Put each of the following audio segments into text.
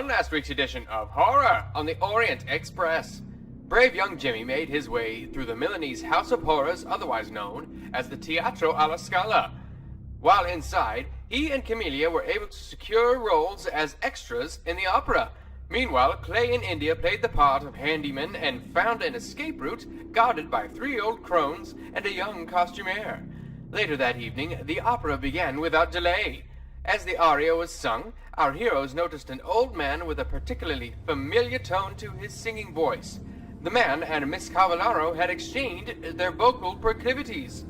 on last week's edition of Horror on the Orient Express. Brave young Jimmy made his way through the Milanese House of Horrors, otherwise known as the Teatro alla Scala. While inside, he and Camellia were able to secure roles as extras in the opera. Meanwhile, Clay in India played the part of handyman and found an escape route guarded by 3 old crones and a young costumier. Later that evening, the opera began without delay. As the aria was sung, our heroes noticed an old man with a particularly familiar tone to his singing voice. The man and Miss Cavallaro had exchanged their vocal proclivities.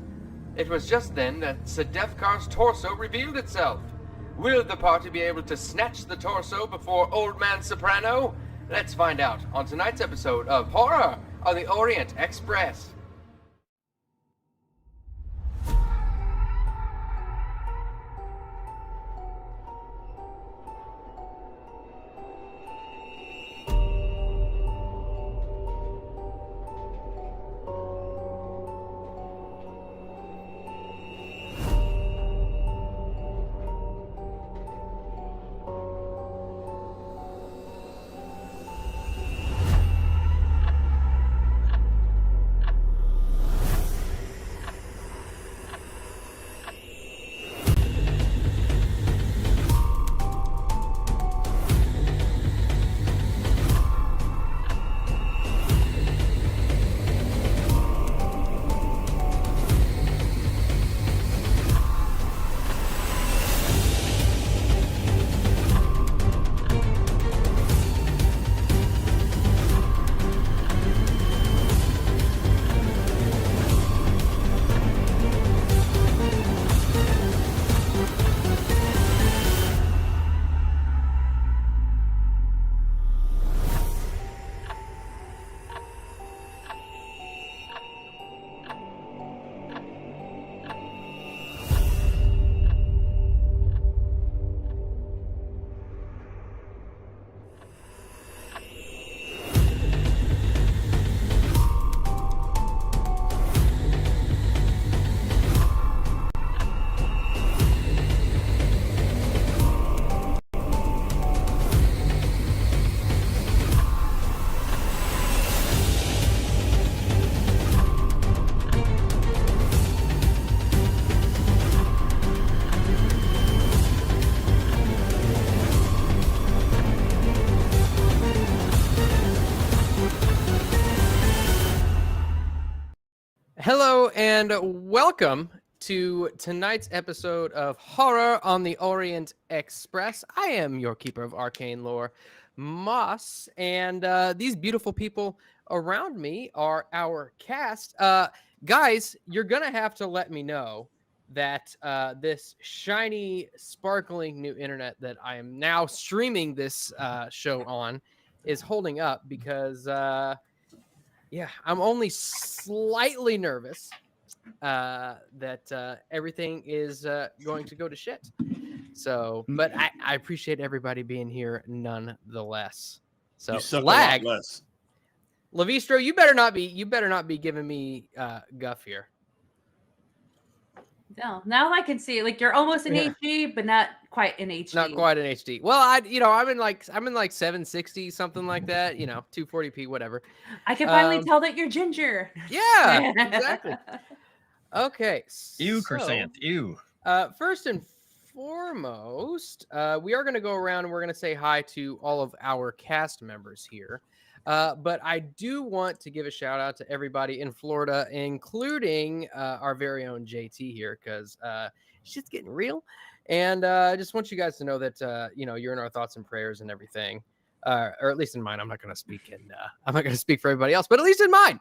It was just then that Sedefkar's torso revealed itself. Will the party be able to snatch the torso before Old Man Soprano? Let's find out on tonight's episode of Horror on the Orient Express. Hello and welcome to tonight's episode of Horror on the Orient Express. I am your keeper of arcane lore, Moss, and these beautiful people around me are our cast. Guys, you're gonna have to let me know that this shiny, sparkling new internet that I am now streaming this show on is holding up because yeah, I'm only slightly nervous that everything is going to go to shit. So, but I appreciate everybody being here nonetheless. So, you suck lag. a lot less. Lavistro, you better not be giving me guff here. No, now I can see. Like, you're almost in HD, but not quite in HD. Not quite in HD. Well, I'm in like 760, something like that. 240p, whatever. I can finally tell that you're ginger. Yeah, exactly. Okay. Ew, Chrysanth. Ew. First and foremost, we are going to go around and we're going to say hi to all of our cast members here. But I do want to give a shout out to everybody in Florida, including our very own JT here, because shit's getting real. And I just want you guys to know that you're in our thoughts and prayers and everything, or at least in mine. I'm not going to speak for everybody else, but at least in mine.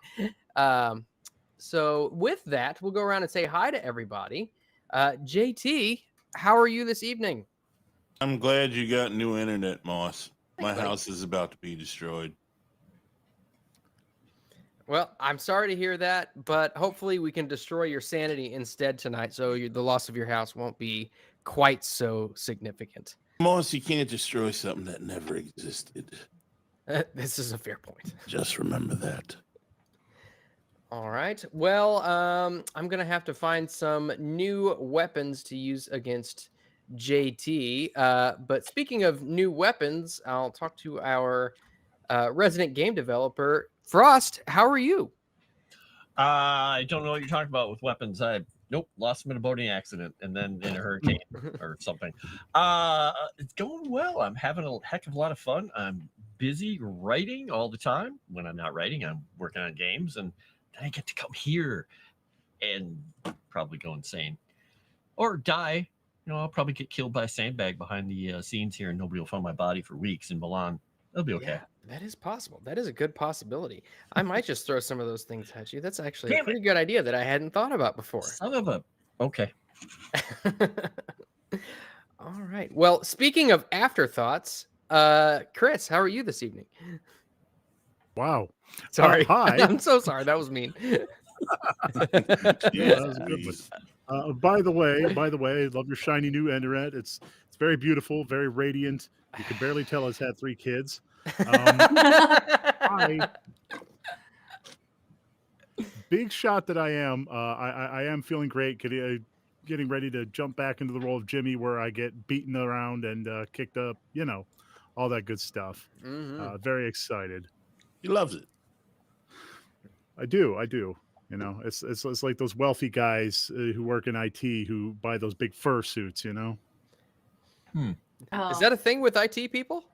So with that, we'll go around and say hi to everybody. JT, how are you this evening? I'm glad you got new internet, Moss. My Thanks, buddy. house is about to be destroyed. Well, I'm sorry to hear that, but hopefully we can destroy your sanity instead tonight, so the loss of your house won't be quite so significant. Moss, you can't destroy something that never existed. This is a fair point. Just remember that. All right. Well, I'm going to have to find some new weapons to use against JT. But speaking of new weapons, I'll talk to our resident game developer, Frost. How are you? I don't know what you're talking about with weapons. Nope, lost them in a boating accident and then in a hurricane or something. It's going well. I'm having a heck of a lot of fun. I'm busy writing all the time. When I'm not writing, I'm working on games, and then I get to come here and probably go insane or die. I'll probably get killed by a sandbag behind the scenes here, and nobody will find my body for weeks in Milan. It'll be okay. Yeah, that is possible. That is a good possibility. I might just throw some of those things at you. That's actually a pretty good idea that I hadn't thought about before. Son of a... Okay. All right. Well, speaking of afterthoughts, Chris, how are you this evening? Wow. Sorry. Hi. I'm so sorry. That was mean. Yeah, that was a good one. By the way, I love your shiny new internet. It's very beautiful, very radiant. You can barely tell it's had 3 kids. Big shot that I am. I am feeling great. Getting ready to jump back into the role of Jimmy, where I get beaten around and kicked up. All that good stuff. Mm-hmm. Very excited. He loves it. I do. It's like those wealthy guys who work in IT who buy those big fursuits. Oh. Is that a thing with IT people?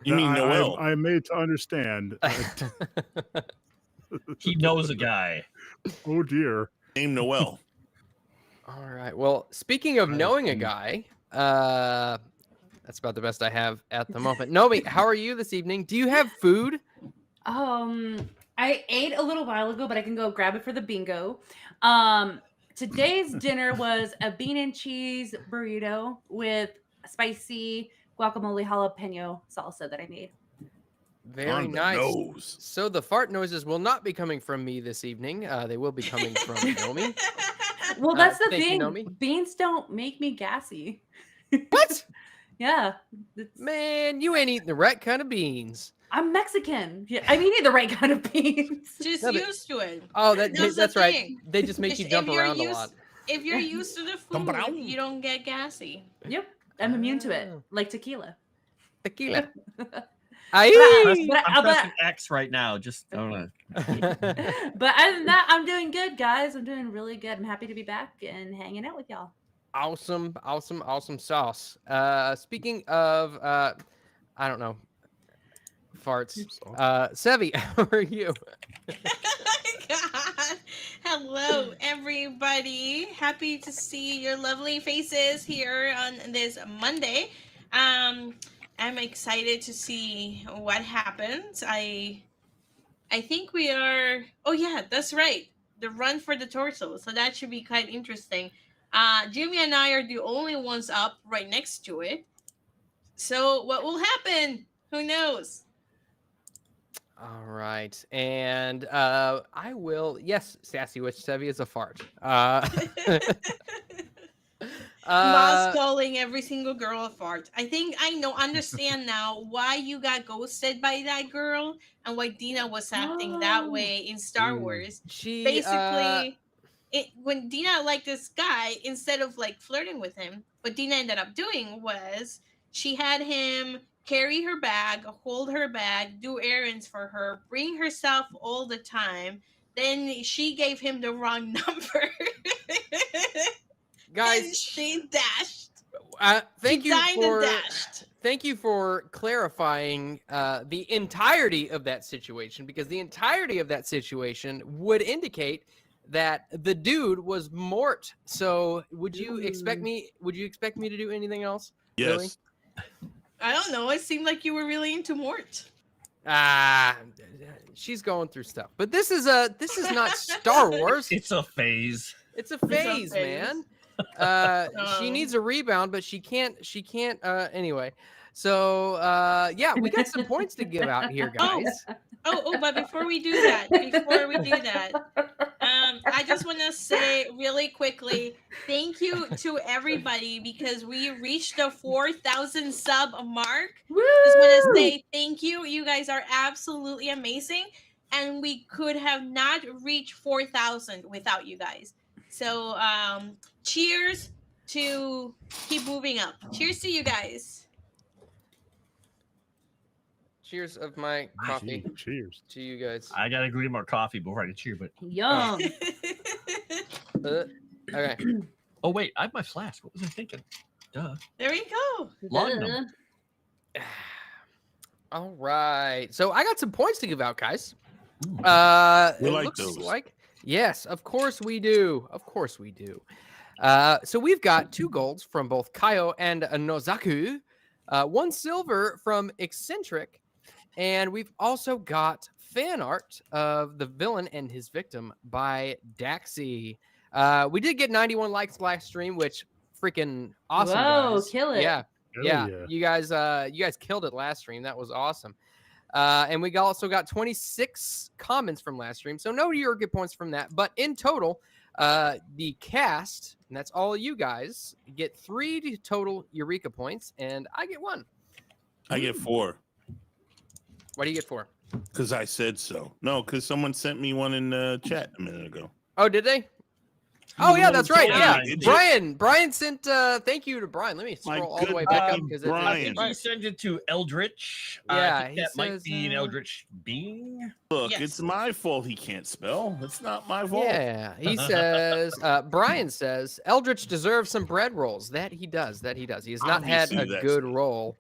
You mean Noel? I'm made to understand. He knows a guy. Oh dear. Name Noel. All right. Well, speaking of knowing a guy, that's about the best I have at the moment. Nomi, how are you this evening? Do you have food? I ate a little while ago, but I can go grab it for the bingo. Today's dinner was a bean and cheese burrito with spicy guacamole jalapeno salsa that I made. Very nice. So the fart noises will not be coming from me this evening. They will be coming from Nomi. Well, that's the thank you, thing. Nomi. Beans don't make me gassy. What? Yeah. Man, you ain't eating the right kind of beans. I'm Mexican. Yeah, I'm eating the right kind of beans. Just No, but- used to it. Oh, That's that's the right. thing. They just make you jump around a lot. If you're used to the Jump food, around. you don't get gassy. Yep. I'm immune to it, like tequila. Tequila. But Aye. I'm pressing X right now. Just I don't know. but other than that, I'm doing good, guys. I'm doing really good. I'm happy to be back and hanging out with y'all. Awesome sauce. Speaking of, I don't know, farts. Sevi, how are you? God. Hello, everybody. Happy to see your lovely faces here on this Monday. I'm excited to see what happens. I think we are. Oh yeah, that's right. The run for the torso. So that should be quite interesting. Jimmy and I are the only ones up right next to it. So what will happen? Who knows? All right, and I will. Yes, Sassy Witch Sevi is a fart. Moss calling every single girl a fart. I think understand now why you got ghosted by that girl and why Dina was acting that way in Star Wars. She Basically, when Dina liked this guy, instead of like flirting with him, what Dina ended up doing was she had him carry her bag, hold her bag, do errands for her, bring herself all the time. Then she gave him the wrong number. guys, and she dashed. Thank She you dined for and dashed. thank you for clarifying the entirety of that situation, because the entirety of that situation would indicate that the dude was Mort. So would you expect me to do anything else? Yes. Really? I don't know. It seemed like you were really into Mort. She's going through stuff. But this is not Star Wars. It's a phase. It's a a phase, phase. man. She needs a rebound, but she can't anyway. So yeah, we got some points to give out here, guys. But before we do that, I just want to say really quickly, thank you to everybody because we reached the 4,000 sub mark. Woo! Just want to say thank you. You guys are absolutely amazing. And we could have not reached 4,000 without you guys. So cheers to keep moving up. Cheers to you guys. Cheers of my coffee Cheers. to you guys. I gotta agree more coffee before I can cheer, but Yum. Okay. oh wait, I have my flask. What was I thinking? Duh. There we go. Laudanum. All right. So I got some points to give out, guys. We It like looks those. like yes, of course we do. Of course we do. So we've got 2 golds from both Kaio and Nozaku, 1 silver from Eccentric, and we've also got fan art of the villain and his victim by Daxi. We did get 91 likes last stream, which freaking awesome. Whoa, guys. kill it. Yeah. Hell Yeah, yeah. you guys killed it last stream. That was awesome. And we also got 26 comments from last stream, so no Eureka points from that. But in total, the cast, and that's all you guys, get 3 total Eureka points, and I get 1. I get 4 What do you get 4? because I said so. No, because someone sent me one in the chat a minute ago. Oh, did they? Oh yeah, that's right. Yeah, Yeah. Brian sent. Thank you to Brian. Let me scroll all the way back up because Brian. He sent it to Eldritch. Yeah, I think he that might says, be an Eldritch being. Look, Yes. it's my fault he can't spell. It's not my fault. Yeah, he says. Brian says Eldritch deserves some bread rolls. That he does. He has not had Obviously, a that's good it. roll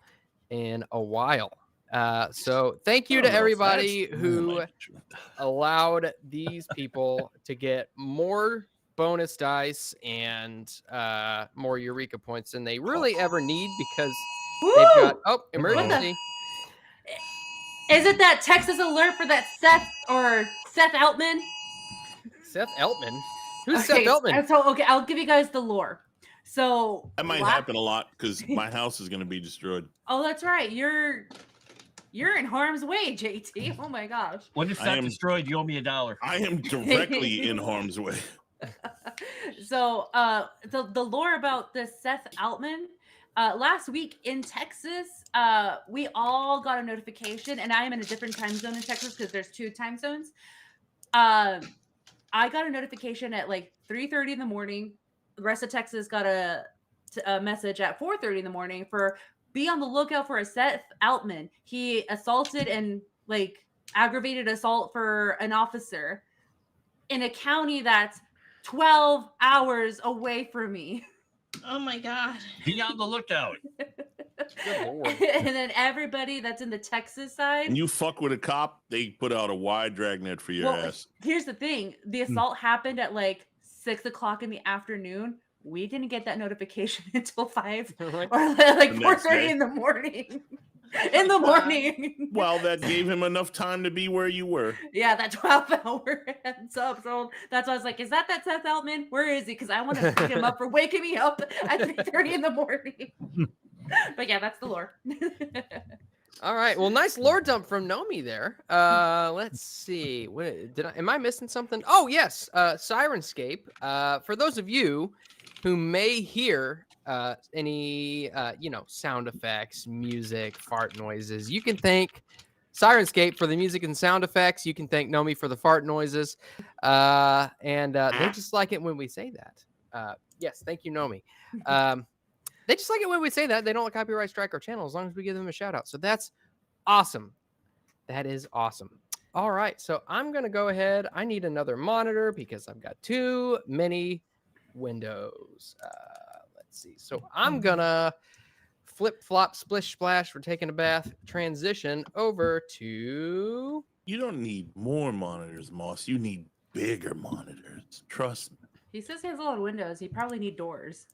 in a while. So thank you I to don't know if everybody that's- who might be true. allowed these people to get more bonus dice and more Eureka points than they really ever need because Woo! they've got emergency. Is it that Texas alert for that Seth Altman? Seth Eltman. Who's Okay, Seth Eltman? So okay, I'll give you guys the lore. So That might happen a lot because my house is going to be destroyed. Oh, that's right. You're in harm's way, JT. Oh my gosh. When it's I not am- destroyed, you owe me $1. I am directly in harm's way. So the lore about this Seth Altman, last week in Texas, we all got a notification, and I am in a different time zone in Texas because there's 2 time zones. I got a notification at like 3:30 in the morning. The rest of Texas got a message at 4:30 in the morning for be on the lookout for a Seth Altman. He assaulted and like aggravated assault for an officer in a county that's 12 hours away from me. Oh my god. Be on the lookout. Good lord. And then everybody that's in the Texas side. And you fuck with a cop, they put out a wide dragnet for your Well, ass. here's the thing. The assault happened at like 6 o'clock in the afternoon. We didn't get that notification until 5 Right. or like The next 4:30 day. in the morning. In the morning. Well, that gave him enough time to be where you were. Yeah, that 12-hour heads up. So that's why I was like, is that Seth Altman? Where is he? Because I want to beat him up for waking me up at 3:30 in the morning. But yeah, that's the lore. All right. Well, nice lore dump from Nomi there. Let's see. What am I missing something? Oh, yes. Sirenscape. For those of you who may hear any sound effects, music, fart noises, you can thank Sirenscape for the music and sound effects. You can thank Nomi for the fart noises. And they just like it when we say that. Yes, thank you, Nomi. They just like it when we say that. They don't copyright strike our channel as long as we give them a shout out. So that's awesome. That is awesome. All right. So I'm going to go ahead. I need another monitor because I've got too many windows. Let's see. So I'm going to flip, flop, splish, splash. We're taking a bath. Transition over to... You don't need more monitors, Moss. You need bigger monitors. Trust me. He says he has a lot of windows. He probably need doors.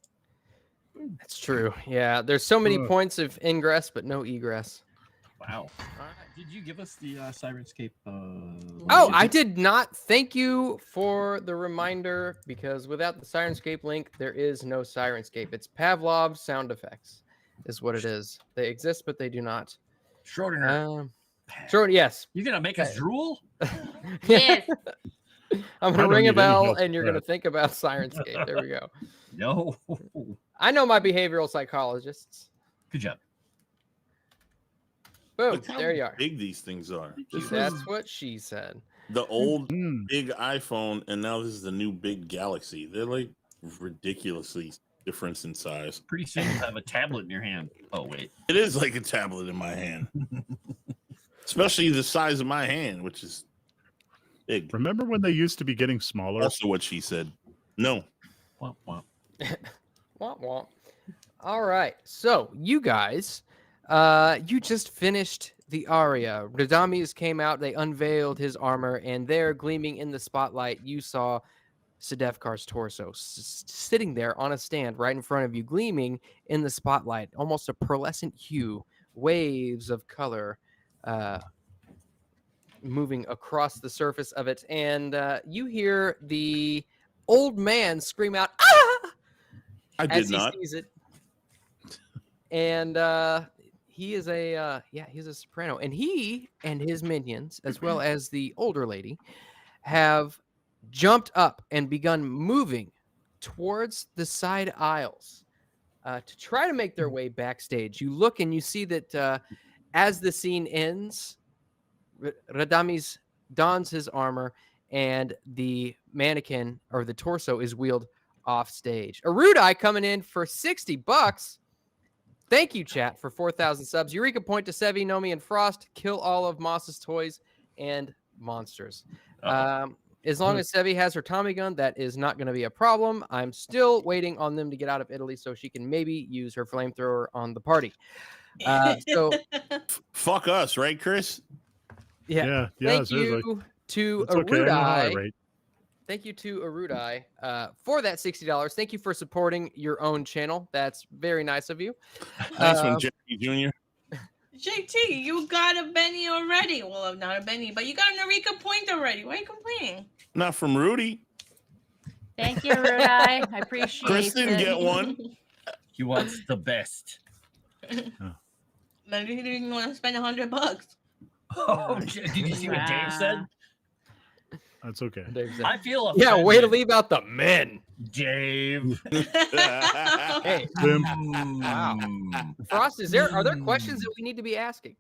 That's true. Yeah. There's so many points of ingress, but no egress. Wow. Did you give us the Sirenscape? Oh, I did not. Thank you for the reminder because without the Sirenscape link, there is no Sirenscape. It's Pavlov's sound effects, is what it is. They exist, but they do not. Schrodinger. Sure. Yes. You're gonna make us drool? Yes. I'm I gonna don't ring a need any bell, help and you're with gonna think about Sirenscape. There we go. No. I know my behavioral psychologists. Good job. Boom. Look how There you are. big these things are. This was That's what she said. the old Mm. big iPhone, and now this is the new big Galaxy. They're like ridiculously difference in size. Pretty soon you have a tablet in your hand. Oh wait, It is like a tablet in my hand, especially the size of my hand, which is big. Remember when they used to be getting smaller? Also, what she said. No. womp womp. Womp womp. All right. So you guys, you just finished the aria. Radames came out. They unveiled his armor, and there, gleaming in the spotlight, you saw Sedefkar's torso sitting there on a stand right in front of you, gleaming in the spotlight, almost a pearlescent hue, waves of color moving across the surface of it, and you hear the old man scream out, "Ah!" I as did not. he sees it. And he is he's a soprano, and he and his minions, as well as the older lady, have jumped up and begun moving towards the side aisles to try to make their way backstage. You look and you see that as the scene ends, Radames dons his armor, and the mannequin or the torso is wheeled off stage. Erudai coming in for $60. Thank you, chat, for 4,000 subs. Eureka point to Sevi, Nomi, and Frost. Kill all of Moss's toys and monsters. As long as Sevi has her Tommy gun, that is not going to be a problem. I'm still waiting on them to get out of Italy so she can maybe use her flamethrower on the party. So Fuck us, right, Chris? Yeah. thank Seriously. you to It's okay. I know how I Erudai. rate. Thank you to Erudai for that $60. Thank you for supporting your own channel. That's very nice of you. Nice one, Jeffy Jr. JT, you got a Benny already. Well, not a Benny, but you got an Eureka point already. Why are you complaining? Not from Rudy. Thank you, Rudai. I appreciate Chris didn't it. get one. He wants the best. Maybe he didn't want to spend $100. Oh, did you see what Dave said? That's okay. I feel Yeah, offended. way to leave out the men. Dave. Hey, Wow. Frost, are there questions that we need to be asking?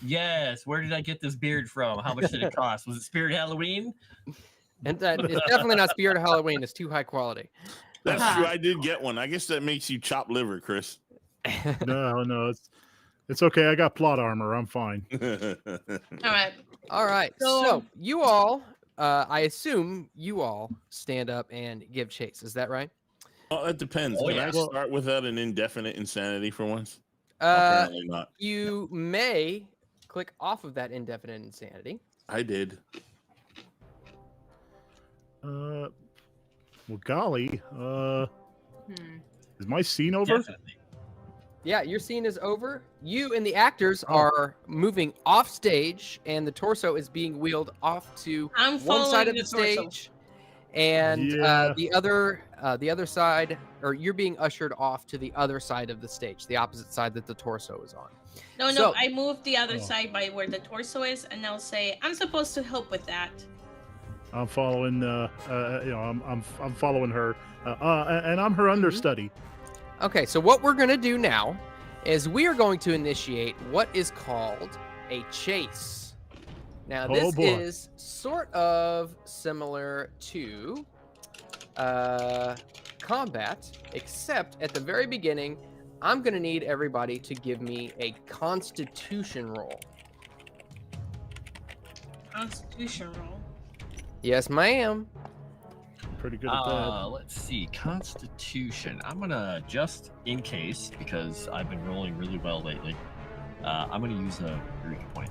Yes. Where did I get this beard from? How much did it cost? Was it Spirit Halloween? And it's definitely not Spirit of Halloween. It's too high quality. That's true. I did get one. I guess that makes you chop liver, Chris. No, it's okay. I got plot armor. I'm fine. All right. All right. So you all, I assume you all stand up and give chase. Is that right? Well, it depends. Oh, Can yeah. I start without an indefinite insanity for once? Uh, Apparently not. you may click off of that indefinite insanity. I did. Well, golly. Hmm. Is my scene over? Definitely. Yeah, your scene is over. You and the actors are moving off stage, and the torso is being wheeled off to I'm one side of following the the torso. stage, and Yeah. the other side, or you're being ushered off to the other side of the stage, the opposite side that the torso is on. No, So- I moved the other Oh. side by where the torso is, and I'll say I'm supposed to help with that. I'm following. I'm following her, and I'm her understudy. Okay, so what we're gonna do now is we are going to initiate what is called a chase. Now, Oh, this boy. is sort of similar to combat, except at the very beginning, I'm gonna need everybody to give me a Constitution roll. Constitution roll. Yes, ma'am. Pretty good at that. Let's see. Constitution. I'm gonna, just in case, because I've been rolling really well lately, I'm gonna use a Eureka point.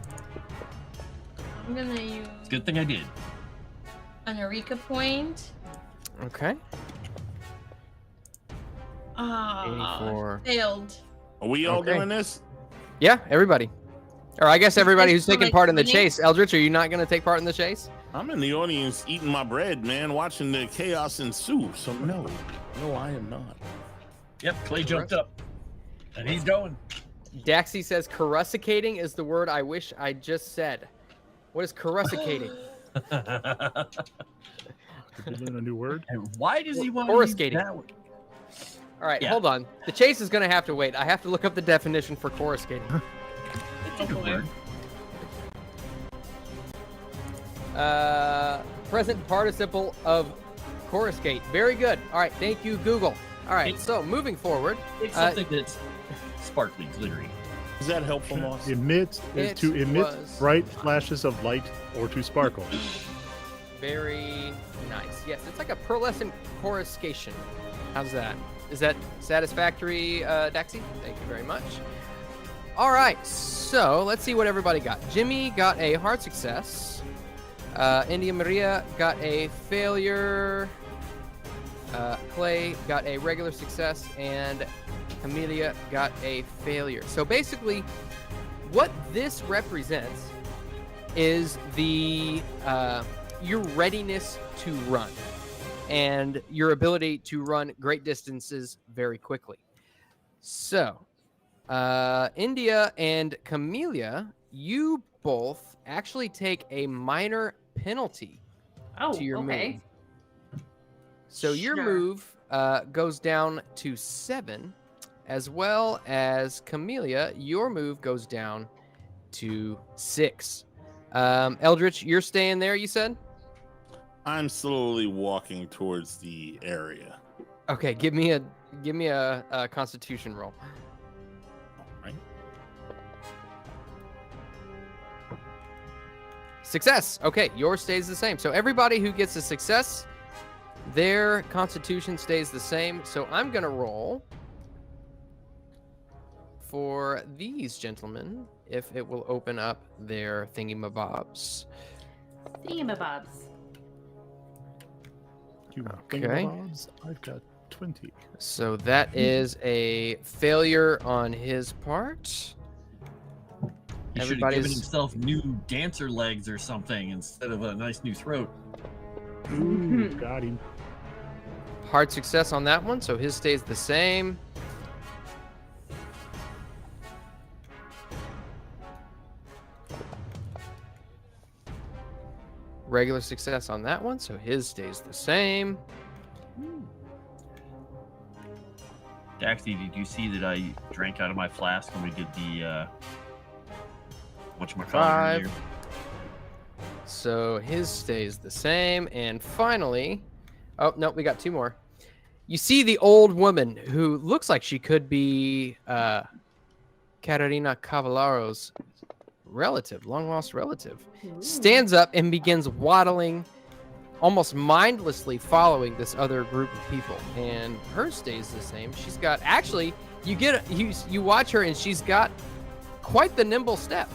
I'm gonna use It's a good thing I did. an Eureka point. Okay. 84. Failed. Are we all Okay. doing this? Yeah, everybody. Or I guess everybody who's So, taking like, part in the winning? chase. Eldritch, are you not gonna take part in the chase? I'm in the audience eating my bread, man, watching the chaos ensue. So no, I am not. Yep, Clay jumped up. And he's going. Daxi says coruscating is the word I wish I just said. What is coruscating? Did we learn a new word? And why does he want Coruscating. to use that one? All right, Yeah. hold on. The chase is going to have to wait. I have to look up the definition for coruscating. It's a good word. Present participle of coruscate. Very good. All right, thank you, Google. All right, so moving forward, It's something that's sparkly, glittery. Is that helpful, Moss? Emit is It to emit was- bright flashes of light or to sparkle. very nice. Yes, it's like a pearlescent coruscation. How's that? Is that satisfactory, Daxie? Thank you very much. All right, so let's see what everybody got. Jimmy got a hard success. India Maria got a failure. Clay got a regular success, and Amelia got a failure. So basically, what this represents is the your readiness to run and your ability to run great distances very quickly. So, India and Camellia, you both actually take a minor penalty Oh, to your okay. move. So your Sure. move goes down to 7, as well as Camellia, your move goes down to 6. Eldritch, you're staying there, you said? I'm slowly walking towards the area. Okay, give me a Constitution roll. Right. Success. Okay, yours stays the same. So everybody who gets a success, their Constitution stays the same. So I'm gonna roll for these gentlemen if it will open up their thingy-mabobs. Thingamabobs. You Okay. thingamabobs? I've got 20. So that is a failure on his part. He should have given Everybody's himself new dancer legs or something instead of a nice new throat. Ooh, got him. hard success on that one, so his stays the same. Regular success on that one, so his stays the same. Daxie, did you see that I drank out of my flask when we did the whatchamacallit 5. earlier? So his stays the same. And finally, oh, no, we got 2 more. You see the old woman who looks like she could be Katerina Cavallaro's relative, long-lost relative, stands up and begins waddling, almost mindlessly following this other group of people. And hers stays the same. She's got, actually, you watch her and she's got quite the nimble step.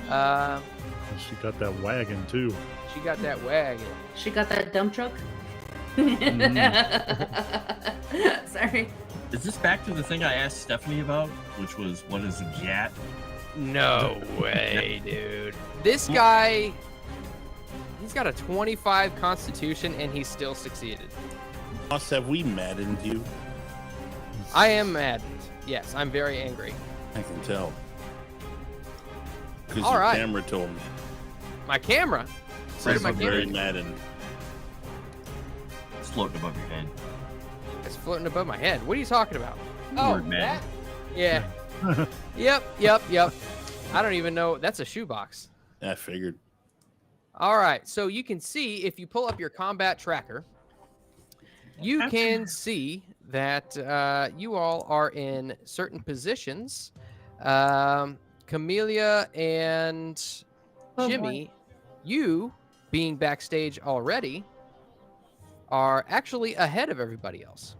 She got that wagon too. She got that wagon. She got that dump truck. Sorry. Is this back to the thing I asked Stephanie about, which was what is a gat? No way, dude. This guy, he's got a 25 constitution and he still succeeded. Moss, have we maddened you? I am maddened. Yes, I'm very angry. I can tell. Because All your right. camera told me. My camera? Where did my I'm very camera? maddened. It's floating above your head. It's floating above my head. What are you talking about? Word, man. that? Yeah. Yep. I don't even know. That's a shoebox. I figured. All right. So you can see if you pull up your combat tracker, you can see that you all are in certain positions. Camellia and Jimmy, you being backstage already, are actually ahead of everybody else.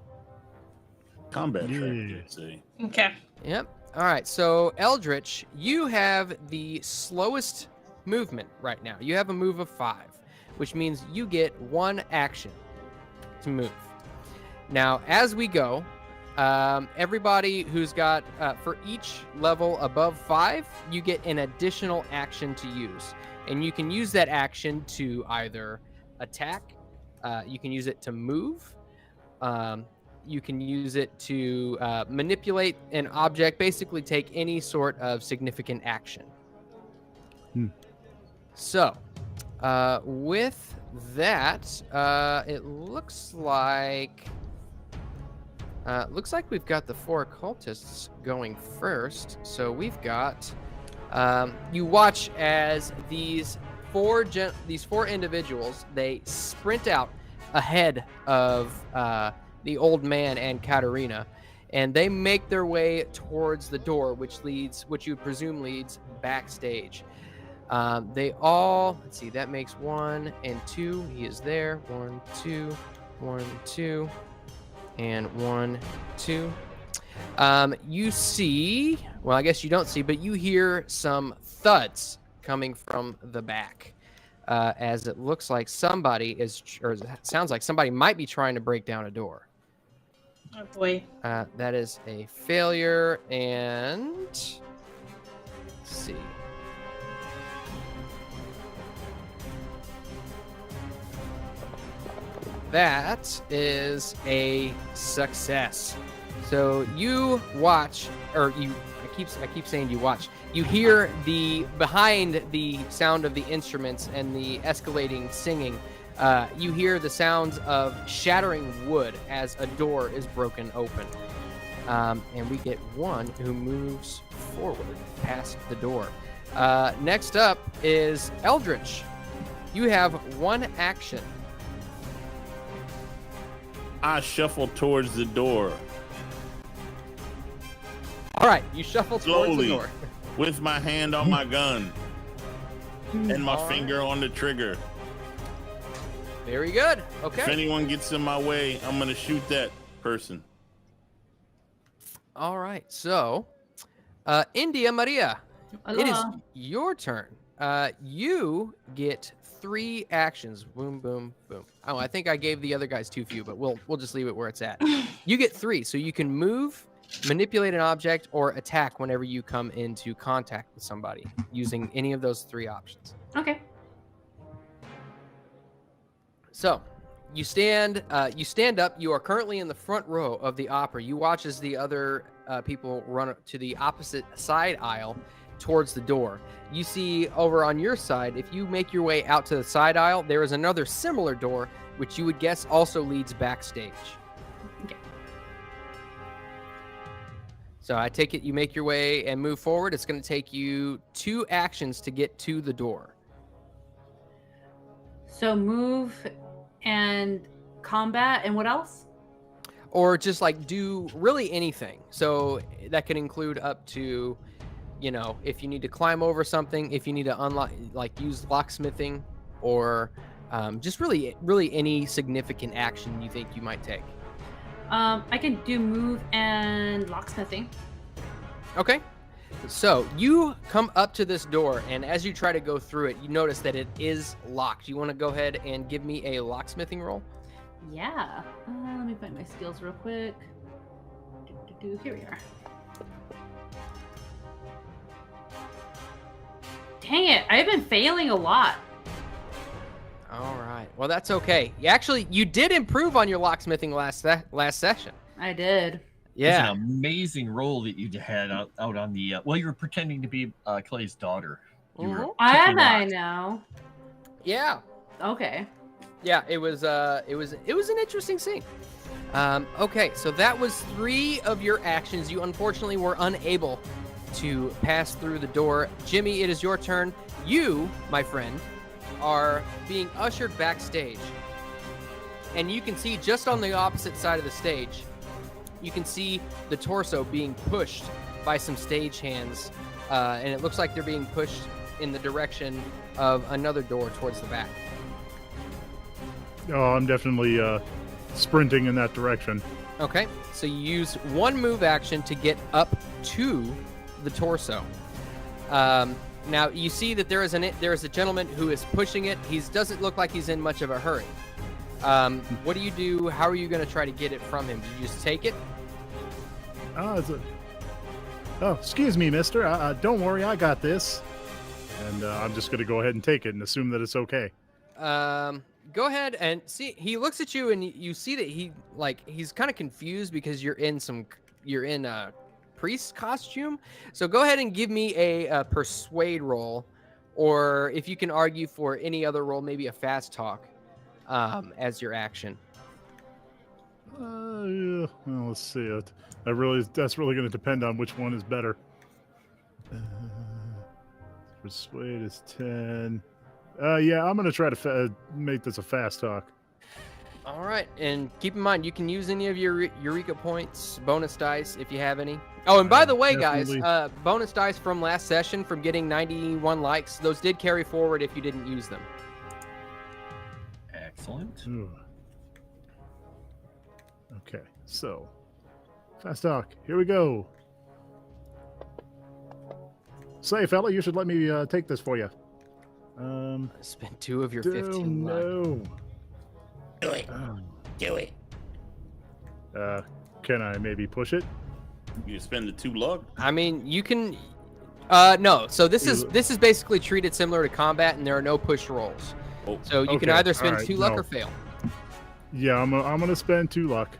Combat track, Yeah. you'd say. Okay. Yep. All right. So Eldritch, you have the slowest movement right now. You have a move of 5, which means you get 1 action to move. Now, as we go, everybody who's got, for each level above 5, you get an additional action to use. And you can use that action to either attack, you can use it to move, you can use it to manipulate an object, basically take any sort of significant action. So, with that, it looks like we've got the 4 cultists going first. So we've got you watch as these 4 individuals, they sprint out ahead of the old man and Katerina, and they make their way towards the door, which you presume leads backstage. They all, let's see, that makes 1 and 2. He is there. 1, 2, 1, 2, and 1, 2. You see, well, I guess you don't see, but you hear some thuds coming from the back, as it looks like somebody is, or it sounds like somebody might be trying to break down a door. Oh boy. That is a failure, and let's see. That is a success. So you watch, or I keep saying you watch. You hear behind the sound of the instruments and the escalating singing, you hear the sounds of shattering wood as a door is broken open. And we get one who moves forward past the door. Next up is Eldritch. You have 1 action. I shuffle towards the door. All right, you shuffle towards the Slowly, door. with my hand on my gun and my All finger on the trigger. Very good. If Okay. anyone gets in my way, I'm gonna shoot that person. All right. So, India Maria, it is Aloha. your turn. You get 3 actions. Boom, boom, boom. Oh, I think I gave the other guys too few, but we'll just leave it where it's at. You get 3, so you can move, manipulate an object, or attack whenever you come into contact with somebody using any of those 3 options. Okay. So, you stand up. You are currently in the front row of the opera. You watch as the other people run to the opposite side aisle towards the door. You see over on your side, if you make your way out to the side aisle, there is another similar door, which you would guess also leads backstage. Okay. So I take it you make your way and move forward. It's going to take you 2 actions to get to the door. So move and combat, and what else? Or just like do really anything. So that could include up to, if you need to climb over something, if you need to unlock, like use locksmithing, or just really any significant action you think you might take. I can do move and locksmithing. Okay. So you come up to this door, and as you try to go through it, you notice that it is locked. You want to go ahead and give me a locksmithing roll? Yeah. Let me find my skills real quick. Here we are. Dang it! I've been failing a lot. All right. Well, that's okay. You did improve on your locksmithing last session. I did. Yeah. It's an amazing role that you had out on the. You were pretending to be Clay's daughter. You were I picking rocks. know. Yeah. Okay. Yeah. It was an interesting scene. Okay. So that was 3 of your actions. You unfortunately were unable to pass through the door. Jimmy, it is your turn. You, my friend, are being ushered backstage, and you can see just on the opposite side of the stage, you can see the torso being pushed by some stagehands, and it looks like they're being pushed in the direction of another door towards the back. Oh, I'm definitely sprinting in that direction. Okay, so you use 1 move action to get up to the torso. Now you see that there is a gentleman who is pushing it. He doesn't look like he's in much of a hurry. What do you do? How are you going to try to get it from him? Do you just take it? Excuse me, mister. Don't worry, I got this. And I'm just going to go ahead and take it and assume that it's okay. Go ahead and see. He looks at you, and you see that he's kind of confused because you're in a priest costume. So go ahead and give me a persuade roll, or if you can argue for any other roll, maybe a fast talk as your action. Yeah. Well, let's see. That's really going to depend on which one is better. Persuade is 10. Yeah, I'm going to try to make this a fast talk. All right, and keep in mind you can use any of your Eureka points, bonus dice if you have any. Oh, and by the way, guys, Definitely. bonus dice from last session from getting 91 likes, those did carry forward if you didn't use them. Excellent. Ooh. Okay, so fast talk. Here we go. Say, fella, you should let me take this for you. Spend 2 of your 15 luck. no. Do it. Do it. Can I maybe push it? You spend the 2 luck. I mean, you can. No. So this is basically treated similar to combat, and there are no push rolls. Oh, So you can Okay, either spend alright, 2 luck no. or fail. Yeah, I'm gonna spend 2 luck.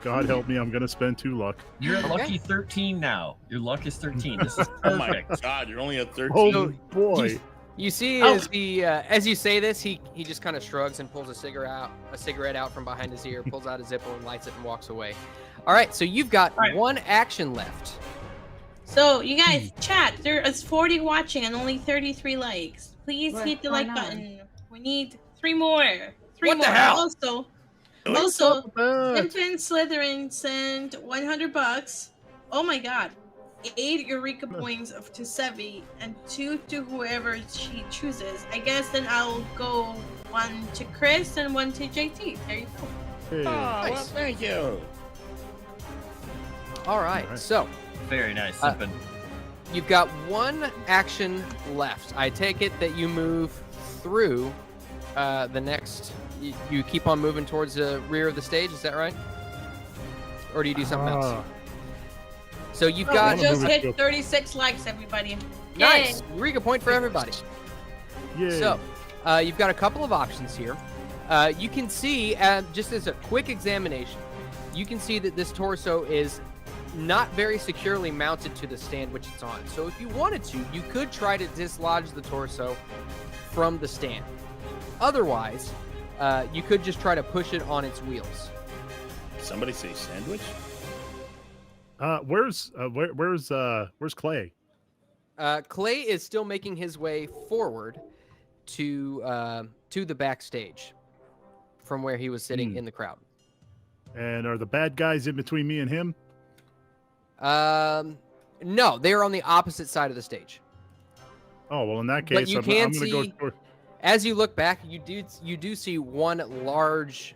God help me, I'm gonna spend 2 luck. You're at Okay. lucky 13 now. Your luck is 13. This is oh my perfect. God! You're only at 13. Oh So, boy. You see, Oh. as he as you say this, he just kind of shrugs and pulls a cigarette out from behind his ear, pulls out a Zippo and lights it and walks away. All right, so you've got All right. 1 action left. So you guys, chat. There is 40 watching and only 33 likes. Please What? hit the Why like not? button. We need 3 more. 3 What more. the hell? Also, That. Infant Slytherin sent $100. Oh my god. 8 Eureka points to Sevi and 2 to whoever she chooses. I guess then I'll go 1 to Chris and 1 to JT. There you go. Hey. Oh, well, Nice. thank you. All right, Alright. so Very nice. Uh, Sippin'. you've got 1 action left. I take it that you move through the next. You keep on moving towards the rear of the stage. Is that right? Or do you do something else? Ah, So you've Oh, got we just move it hit 36 likes, everybody. nice Eureka point for everybody. yay. So, you've got a couple of options here. You can see, just as a quick examination, you can see that this torso is not very securely mounted to the stand which it's on. So if you wanted to, you could try to dislodge the torso from the stand. Otherwise, you could just try to push it on its wheels. Somebody say sandwich. Where's Clay? Clay is still making his way forward to the backstage from where he was sitting in the crowd. And are the bad guys in between me and him? No, they're on the opposite side of the stage. Oh well, in that But case, you I'm can gonna go. see- As you look back, you do see one large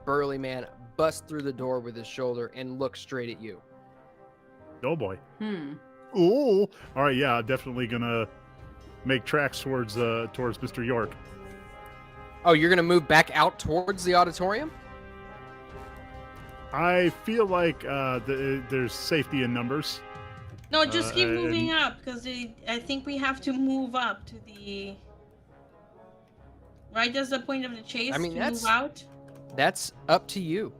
burly man bust through the door with his shoulder and look straight at you. Oh boy. Hmm. Ooh. All right. Yeah, definitely gonna make tracks towards Mr. York. Oh, you're gonna move back out towards the auditorium? I feel like there's safety in numbers. No, just keep and- moving up because I think we have to move up to the. Right, that's the point of the chase. I mean, to that's- move out. That's up to you.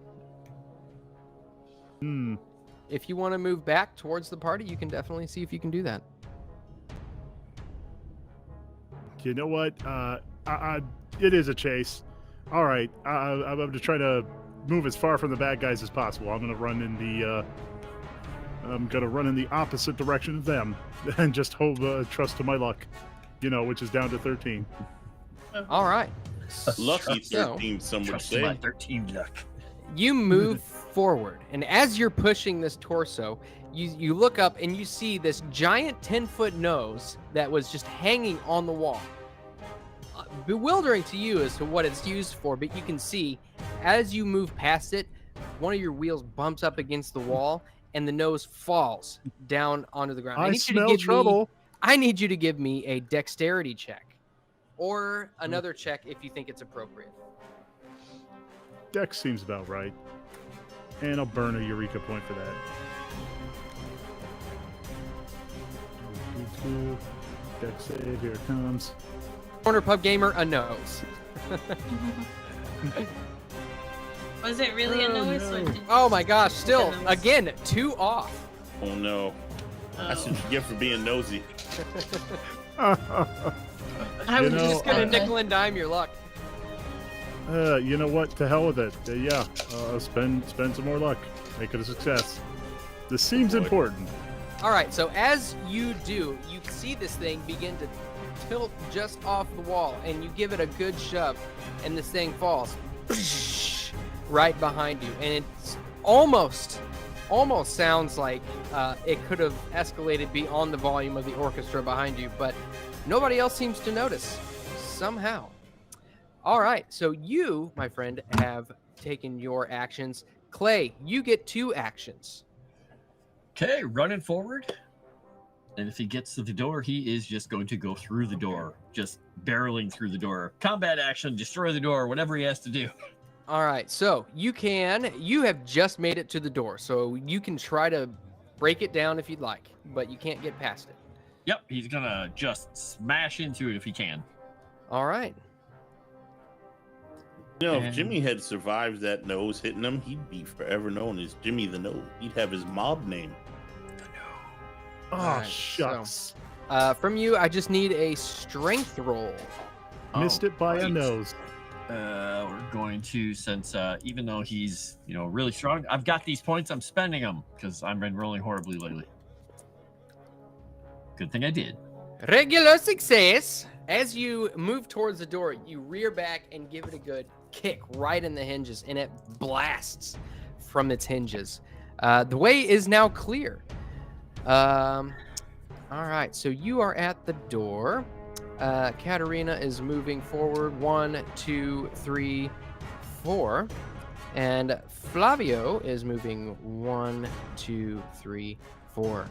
Hmm. If you want to move back towards the party, you can definitely see if you can do that. You know what? It is a chase. All right. I'm going to try to move as far from the bad guys as possible. I'm going to run in the opposite direction of them and just hope trust to my luck. Which is down to 13. All right. Lucky So, 13, some would Trust my say. 13 luck. You move forward, and as you're pushing this torso, you look up and you see this giant 10-foot nose that was just hanging on the wall. Bewildering to you as to what it's used for, but you can see as you move past it, one of your wheels bumps up against the wall, and the nose falls down onto the ground. I need you to smell give trouble. I need you to give me a dexterity check, or another check if you think it's appropriate. Dex seems about right. And I'll burn a Eureka point for that. Dex save, here it comes. Corner pub gamer, a nose. Was it really a Oh, nose? no. Or did Oh my gosh, still, nose? again, 2 off. Oh no. That's what you get for being nosy. I You would know, just Just gonna I- nickel and dime your luck. You know what? To hell with it. Yeah, spend some more luck. Make it a success. This seems Boy. important. All right, so as you do, you see this thing begin to tilt just off the wall, and you give it a good shove, and this thing falls. right behind you, and it's almost sounds like it could have escalated beyond the volume of the orchestra behind you, but nobody else seems to notice somehow. All right, so you, my friend, have taken your actions. Clay, you get 2 actions. Okay, running forward. And if he gets to the door, he is just going to go through the door, just barreling through the door. Combat action, destroy the door, whatever he has to do. All right, so you have just made it to the door, so you can try to break it down if you'd like, but you can't get past it. Yep, he's gonna just smash into it if he can. All right. You know, if And- Jimmy had survived that nose hitting him, he'd be forever known as Jimmy the Nose. He'd have his mob name. Oh, Alright, shucks. From you, I just need a strength roll. Missed it by a right. nose. We're going to, since even though he's really strong, I've got these points. I'm spending them because I've been rolling horribly lately. Good thing I did. Regular success. As you move towards the door, you rear back and give it a good kick right in the hinges, and it blasts from its hinges. The way is now clear. All right, so you are at the door. Katerina is moving forward 1, 2, 3, 4, and Flavio is moving 1, 2, 3, 4.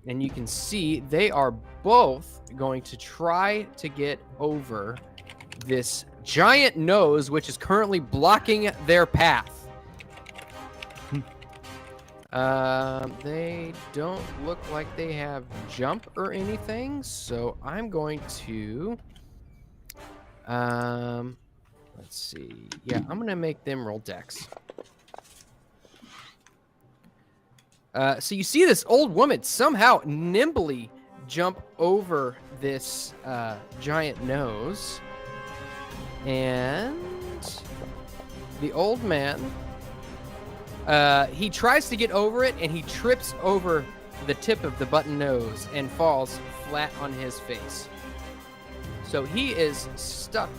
And you can see they are both going to try to get over this giant nose, which is currently blocking their path. They don't look like they have jump or anything, so I'm going to let's see. Yeah, I'm gonna make them roll dex. So you see this old woman somehow nimbly jump over this giant nose, and the old man, he tries to get over it, and he trips over the tip of the button nose and falls flat on his face. So he is stuck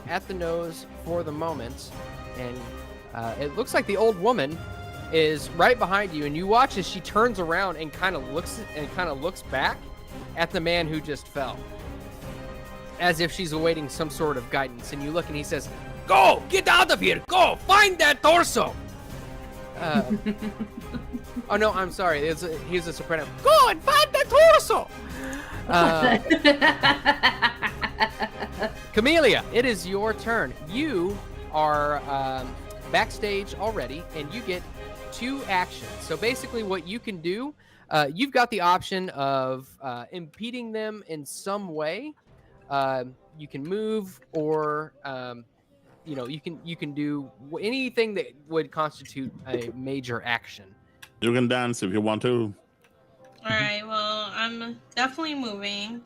at the nose for the moment, and it looks like the old woman is right behind you, and you watch as she turns around and kind of looks back at the man who just fell, as if she's awaiting some sort of guidance. And you look, and he says, "Go, get out of here! Go, find that torso!" Oh no, I'm sorry. He's a soprano. Go and find the torso. Camellia, it is your turn. You are backstage already, and you get 2 actions. So basically, what you can do, you've got the option of impeding them in some way. You can move, or you can do anything that would constitute a major action. You can dance if you want to. All right. Well, I'm definitely moving.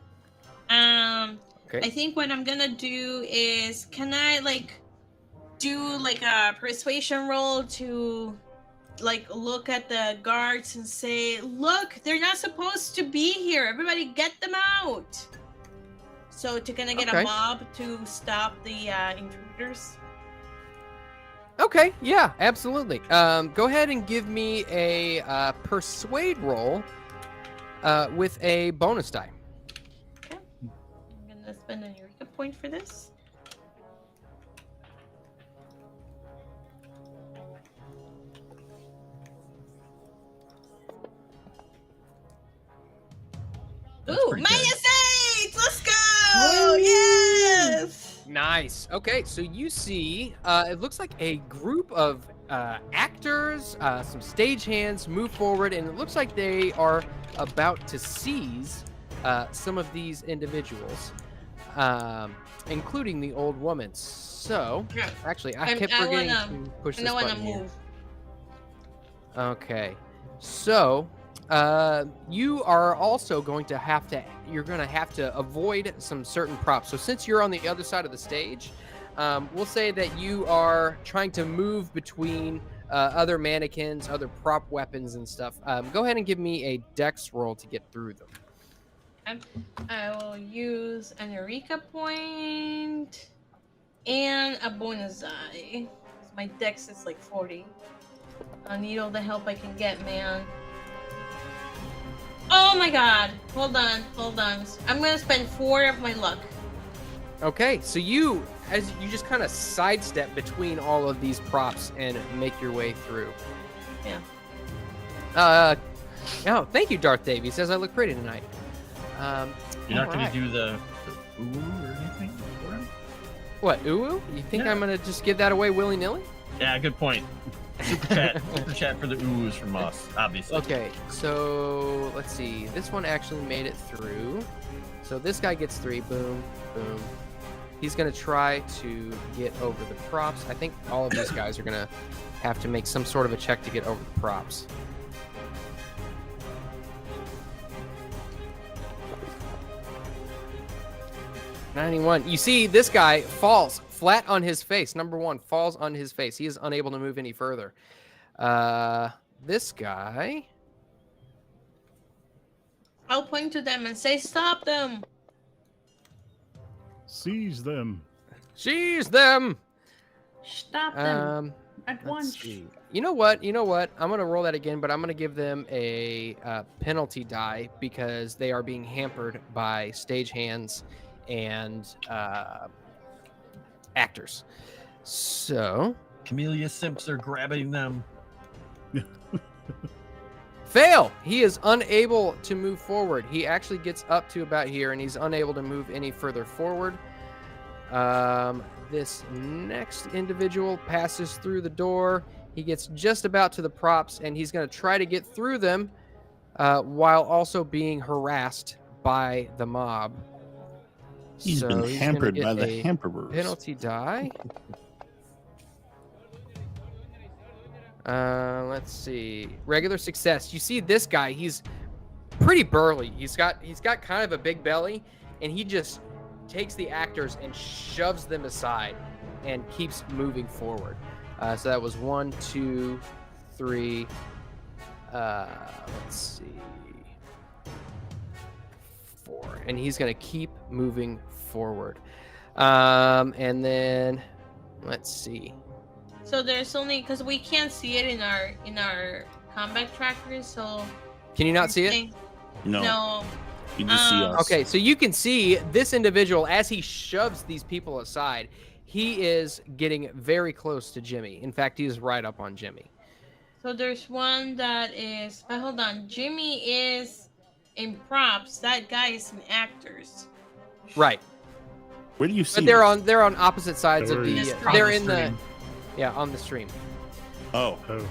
Okay. I think what I'm gonna do is, can I do a persuasion roll to look at the guards and say, "Look, they're not supposed to be here. Everybody, get them out." So to kind of get Okay. a mob to stop the intruders. Okay, yeah, absolutely. Go ahead and give me a persuade roll with a bonus die. Okay. I'm gonna spend a Eureka point for this. Ooh, pretty -8! Let's go! Yes! Nice. Okay, so you see, it looks like a group of actors, some stagehands move forward, and it looks like they are about to seize some of these individuals, including the old woman. So, Yeah. actually, I I'm- kept I forgetting wanna- to push And this I want to button here. move. Okay, so you are also going to have to avoid some certain props. So since you're on the other side of the stage, we'll say that you are trying to move between other mannequins, other prop weapons and stuff. Go ahead and give me a dex roll to get through them. I will use an Eureka point. and a bonus die. My dex is like 40. I need all the help I can get, man. Oh my god. Hold on. I'm gonna spend 4 of my luck. Okay, so as you just kind of sidestep between all of these props and make your way through. Yeah. Oh, thank you, Darth Davey. Says I look pretty tonight. You're not going alright. to do the ooh or anything for him? What, ooh? You think Yeah. I'm gonna just give that away willy-nilly? Yeah, good point. Super chat for the oohs from us, obviously. Okay, so let's see. This one actually made it through. So this guy gets 3. Boom, boom. He's gonna try to get over the props. I think all of these guys are gonna have to make some sort of a check to get over the props. $91. You see, this guy falls flat on his face. Number 1 falls on his face. He is unable to move any further. This guy. I'll point to them and say, "Stop them!" Seize them. Seize them. Stop them at Let's once. see. You know what? I'm gonna roll that again, but I'm gonna give them a penalty die because they are being hampered by stagehands and actors. So Camellia Simps are grabbing them. fail. He is unable to move forward. He actually gets up to about here, and he's unable to move any further forward. This next individual passes through the door. He gets just about to the props, and he's going to try to get through them while also being harassed by the mob. He's So been gonna hampered get by the a hamperers. penalty die. Let's see. Regular success. You see this guy, he's pretty burly. He's got kind of a big belly, and he just takes the actors and shoves them aside and keeps moving forward. So that was 1, 2, 3. Let's see. 4. And he's gonna keep moving forward. And then let's see. So there's only because we can't see it in our combat trackers. So Can you not see it? No, No. you just see us. Okay, so you can see this individual as he shoves these people aside. He is getting very close to Jimmy. In fact, he is right up on Jimmy. So there's one that is. But hold on, Jimmy is in props. That guy is in actors. Right, Where do you see? but they're this? on opposite sides of the. Yes, They're on the in the stream. on the stream. Oh, Oh,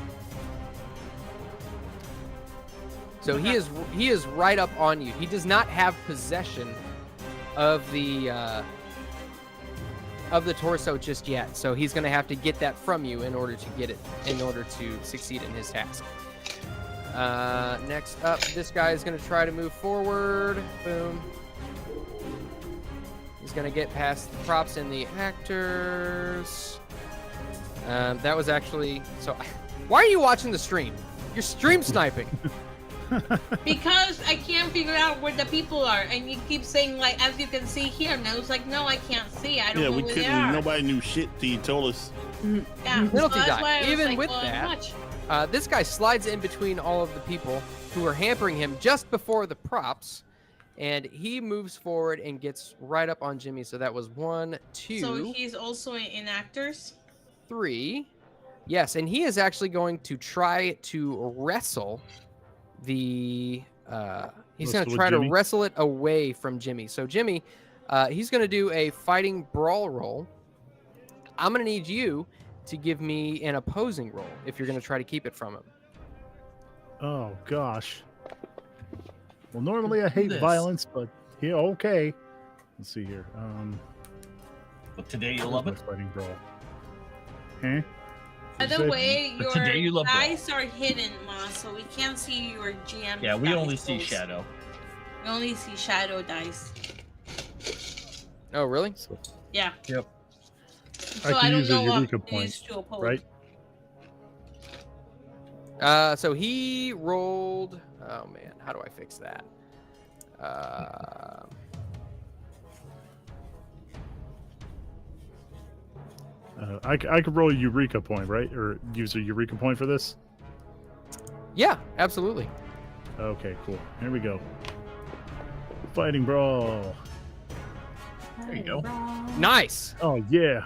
So he is right up on you. He does not have possession of the torso just yet. So he's going to have to get that from you in order to succeed in his task. Next up, this guy is going to try to move forward. Boom. He's going to get past the props and the actors. That was actually so. Why are you watching the stream? You're stream sniping. Because I can't figure out where the people are, and you keep saying like, as you can see here, and I was like, no, I can't see. I don't yeah, know we where they couldn't. are. Nobody knew shit till you told us. Yeah, Penalty that's die. why I was Even like, with well, that, much. This guy slides in between all of the people who are hampering him just before the props, and he moves forward and gets right up on Jimmy. So that was 1, 2, So he's also in actors. 3. Yes, and he is actually going to try to wrestle the. He's going to Wrestle try with to Jimmy? wrestle it away from Jimmy. So Jimmy, he's going to do a fighting brawl roll. I'm going to need you to give me an opposing roll if you're going to try to keep it from him. oh gosh. Well, normally I hate This. violence, but here, okay. Let's see here. But today you love it. where's my fighting brawl. Huh? By the way, But today you your love eyes are hidden, Ma, so we can't see your GM. Yeah, we dice only see rolls. shadow. We only see shadow dice. Oh, really? Yeah. Yep. So I can don't use a know what Eureka to point, use to oppose. right? So he rolled. Oh man, how do I fix that? I could roll a Eureka point, right? Or use a Eureka point for this? Yeah, absolutely. Okay, cool. Here we go. Fighting brawl. There you go. Nice. Oh yeah.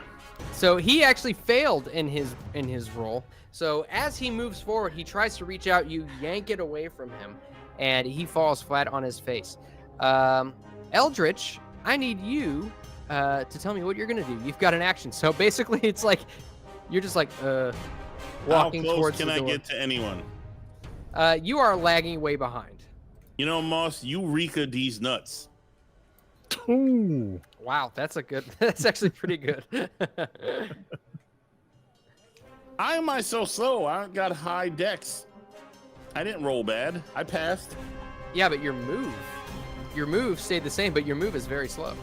So he actually failed in his roll. So as he moves forward, he tries to reach out. You yank it away from him, and he falls flat on his face. Eldritch, I need you to tell me what you're gonna do. You've got an action. So basically, it's like you're just like walking How close towards can the I door. get to anyone? You are lagging way behind. You know, Moss, Eureka these nuts. Ooh. Wow, that's actually pretty good. Why am I so slow? I got high dex. I didn't roll bad. I passed. Yeah, but your move stayed the same, but your move is very slow.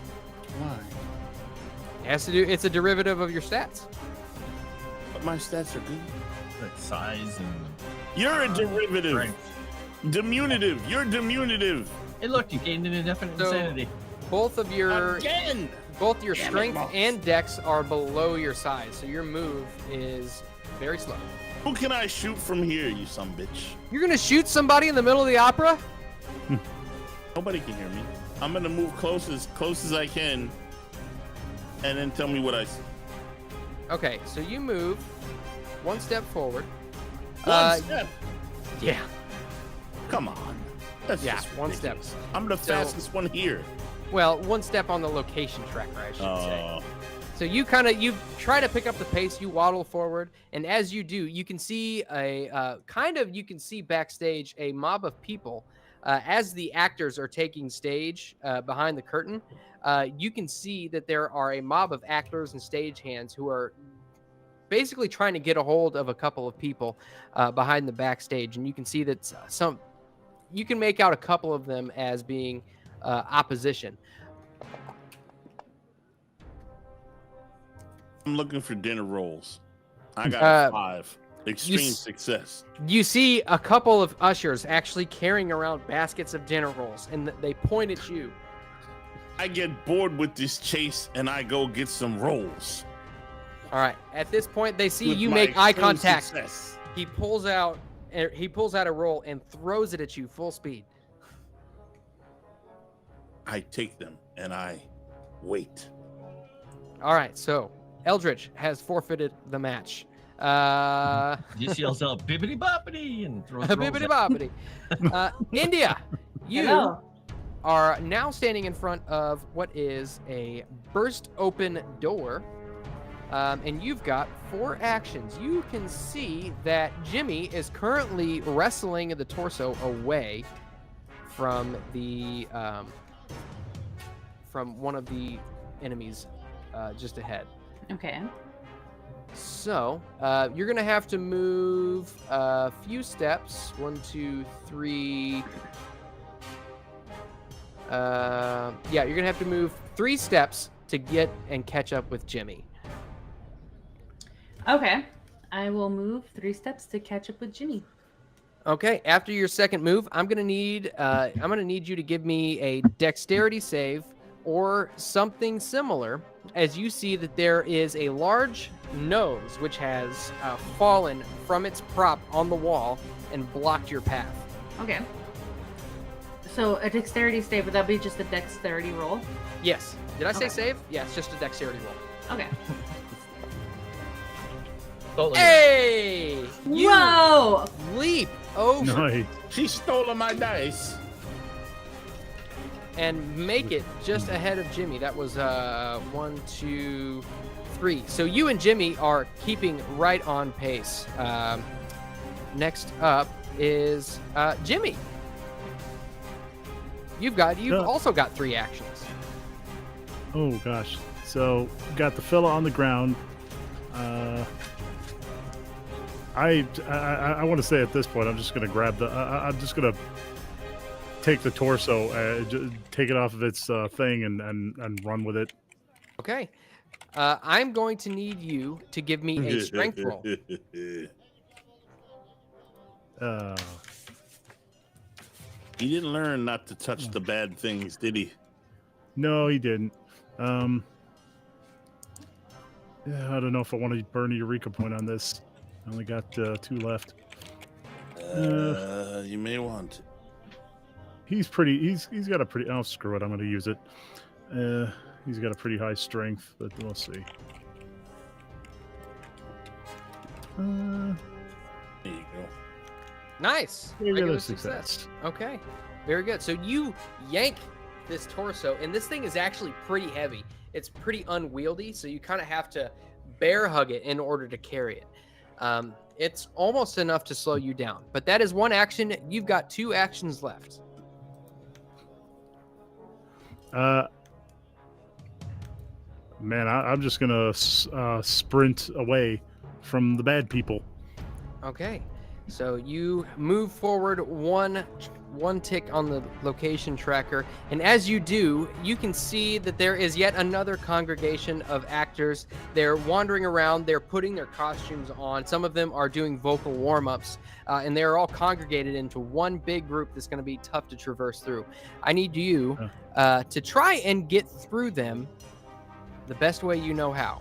Why? It's a derivative of your stats. But my stats are good. Like size and You're a derivative. strength. Diminutive. You're diminutive. Hey, look, you gained an indefinite So- insanity. Both of your Again. Both your Damn it, strength Moss. and dex are below your size, so your move is very slow. Who can I shoot from here, you son of a bitch? You're gonna shoot somebody in the middle of the opera? Nobody can hear me. I'm gonna move close as I can, and then tell me what I see. Okay, so you move one step forward. One step. Yeah. Come on. That's Yeah, just one step. ridiculous. I'm the So- fastest one here. Well, one step on the location tracker, I should say. Oh. So you try to pick up the pace, you waddle forward, and as you do, you can see you can see backstage a mob of people as the actors are taking stage behind the curtain. You can see that there are a mob of actors and stagehands who are basically trying to get a hold of a couple of people behind the backstage, and you can see that you can make out a couple of them as being opposition. I'm looking for dinner rolls. I got 5. Extreme s- success. You see a couple of ushers actually carrying around baskets of dinner rolls, and they point at you. I get bored with this chase and I go get some rolls. All right. At this point, they see With you my make eye extreme contact. success. He pulls out a roll and throws it at you full speed. I take them and I wait. All right. So Eldritch has forfeited the match. Just yells out bibbity boppity and throws rolls Bibbidi at- bobbidi. India, you Hello. are now standing in front of what is a burst open door. And you've got 4 actions. You can see that Jimmy is currently wrestling the torso away from the from one of the enemies just ahead. Okay. So you're gonna have to move a few steps. 1, 2, 3. Yeah, you're gonna have to move 3 steps to get and catch up with Jimmy. Okay. I will move 3 steps to catch up with Jimmy. Okay, after your second move, I'm gonna need you to give me a dexterity save or something similar, as you see that there is a large nose which has fallen from its prop on the wall and blocked your path. Okay. So a dexterity save, would that be just a dexterity roll? Yes. Did I say Okay. save? Yeah, it's just a dexterity roll. Okay. Totally. Hey! You Whoa! leap over Nice. She stole my dice. and make it just ahead of Jimmy. That was 1, 2, 3. So you and Jimmy are keeping right on pace. Next up is Jimmy. You've also got 3 actions. Oh gosh. So got the fella on the ground. I want to say at this point I'm just gonna grab the. I'm just gonna take the torso, take it off of its thing, and run with it. Okay. I'm going to need you to give me a strength roll. He didn't learn not to touch the bad things, did he? No, he didn't. Yeah, I don't know if I want to burn a Eureka point on this. I only got 2 left. You may want to. He's got a pretty. Oh, screw it. I'm going to use it. He's got a pretty high strength, but we'll see. There you go. Nice. Regular success. Okay. Very good. So you yank this torso, and this thing is actually pretty heavy. It's pretty unwieldy, so you kind of have to bear hug it in order to carry it. It's almost enough to slow you down, but that is one action. You've got 2 actions left. Man, I'm just gonna sprint away from the bad people. Okay. So you move forward one tick on the location tracker, and as you do, you can see that there is yet another congregation of actors. They're wandering around, they're putting their costumes on. Some of them are doing vocal warm-ups, and they're all congregated into one big group that's going to be tough to traverse through. I need you to try and get through them the best way you know how.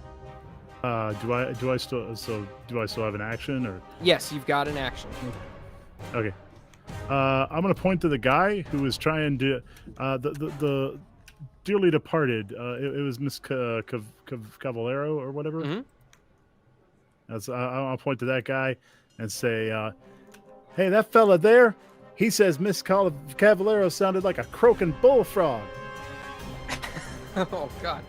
Do I still have an action or? Yes, you've got an action. Okay. I'm gonna point to the guy who was trying to the dearly departed. It was Miss Cavallero or whatever. Mm-hmm. I'll point to that guy and say, "Hey, that fella there. He says Miss Cavallero sounded like a croaking bullfrog." Oh God.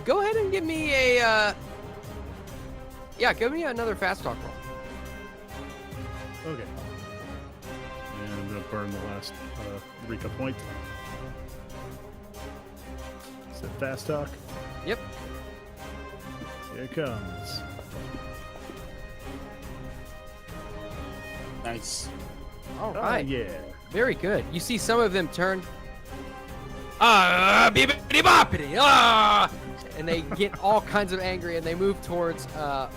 Go ahead and give me a give me another fast talk roll. Okay. And I'm gonna burn the last Eureka point. Is that fast talk? Yep. Here it comes. Nice. All right. Yeah. Very good. You see some of them turn. Bippity boppity, and they get all kinds of angry, and they move towards the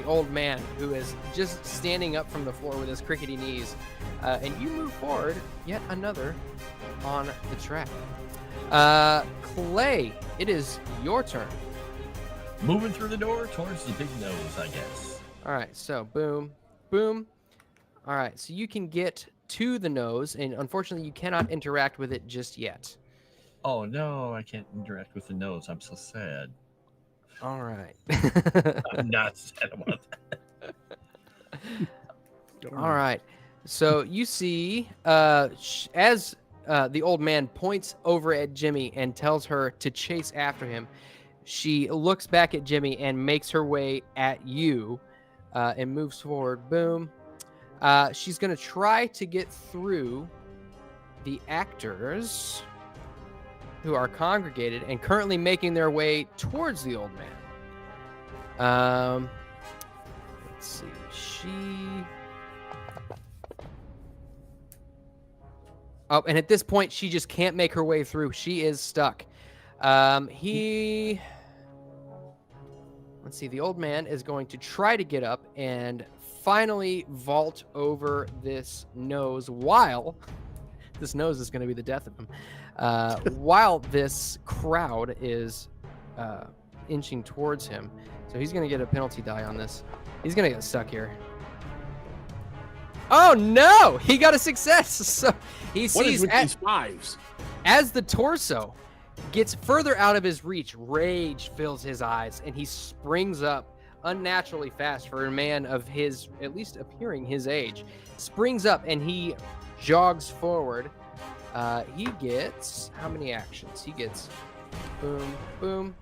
old man who is just standing up from the floor with his crickety knees, and you move forward yet another on the track. Clay, it is your turn. Moving through the door towards the big nose, I guess. All right, so boom, boom. All right, so you can get to the nose, and unfortunately you cannot interact with it just yet. Oh no, I can't interact with the nose. I'm so sad. All right. I'm not sad about that. All right. So you see, as the old man points over at Jimmy and tells her to chase after him, she looks back at Jimmy and makes her way at you and moves forward. Boom. She's going to try to get through the actors who are congregated and currently making their way towards the old man. Let's see. Oh, and at this point, she just can't make her way through. She is stuck. Let's see. The old man is going to try to get up and finally vault over this nose while this nose is going to be the death of him. While this crowd is inching towards him. So he's going to get a penalty die on this. He's going to get stuck here. Oh no! He got a success. So he What is sees with these fives? as the torso gets further out of his reach, rage fills his eyes, and he springs up unnaturally fast for a man of his, at least appearing his age. Springs up and he jogs forward. He gets how many actions? He gets boom, boom.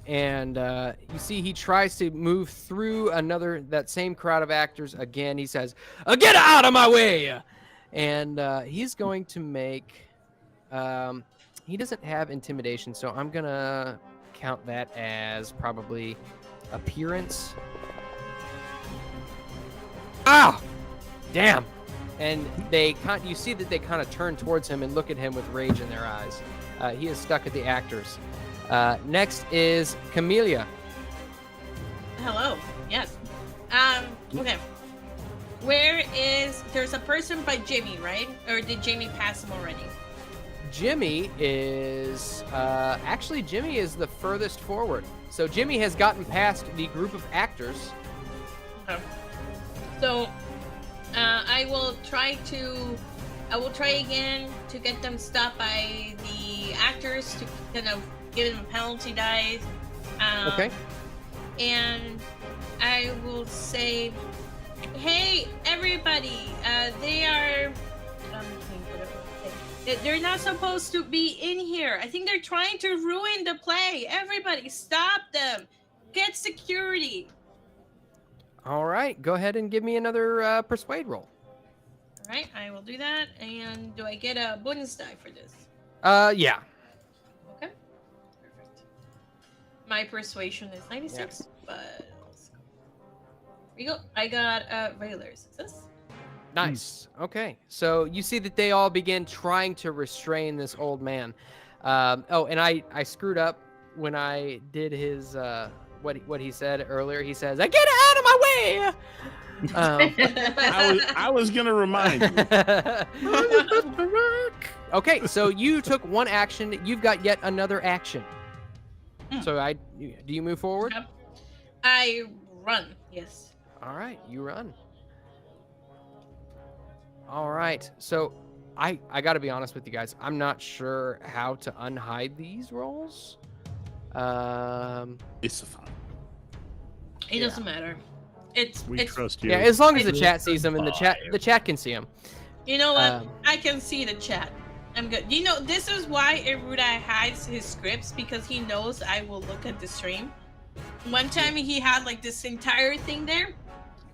And you see he tries to move through that same crowd of actors again. He says, "Get out of my way!" And he's going to make... he doesn't have intimidation, so I'm going to count that as probably appearance. Ah! Damn! And you see that they kind of turn towards him and look at him with rage in their eyes. He is stuck at the actors. Next is Camellia. Hello. Yes. Okay. There's a person by Jimmy, right? Or did Jimmy pass him already? Jimmy is Jimmy is the furthest forward. So Jimmy has gotten past the group of actors. So, I will try again to get them stopped by the actors to kind of give them a penalty die. Okay. And I will say, hey, everybody, they are. They're not supposed to be in here. I think they're trying to ruin the play. Everybody, stop them. Get security. All right, go ahead and give me another persuade roll. All right, I will do that. And do I get a bonus die for this? Yeah. Okay. Perfect. My persuasion is 96, but let's go. Here we go. I got a regular success. Nice. Okay. So you see that they all begin trying to restrain this old man. Oh, and I screwed up when I did his what he said earlier. He says, "Get out of my way." I was gonna remind you. Okay, so you took one action. You've got yet another action. So do you move forward? Yep. I run. Yes. All right, you run. All right, so I got to be honest with you guys. I'm not sure how to unhide these rolls. It's fine. It doesn't matter. We trust you. Yeah, as long as the chat sees them and the chat can see them. You know what? I can see the chat. I'm good. You know, this is why Eruda hides his scripts, because he knows I will look at the stream. One time he had like this entire thing there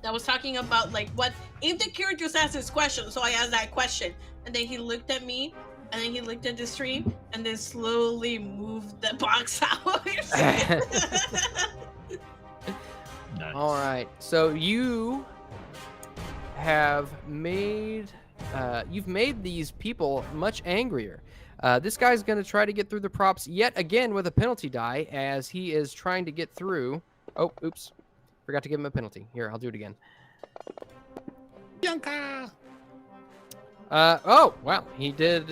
that was talking about like what if the characters ask this question, so I asked that question, and then he looked at me, and then he looked at the stream, and then slowly moved the box out. Nice. All right, so you have made you've made these people much angrier. This guy's going to try to get through the props yet again with a penalty die as he is trying to get through. Oh, oops. Forgot to give him a penalty. Here, I'll do it again. Bianca! Oh, wow. He did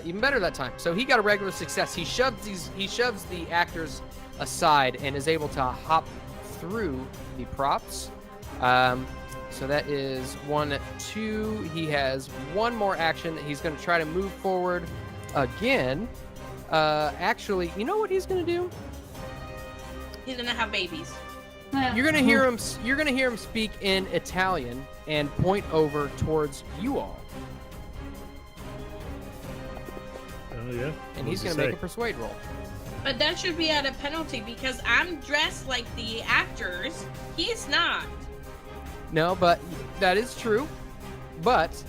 even better that time. So he got a regular success. He shoves the actors aside and is able to hop through the props. So that is 1, 2. He has one more action. He's going to try to move forward again. Actually, you know what he's going to do? He's gonna have babies. You're gonna hear him. You're gonna hear him speak in Italian and point over towards you all. Oh yeah. And he's gonna make a persuade roll. But that should be at a penalty because I'm dressed like the actors. He's not. No, but that is true. But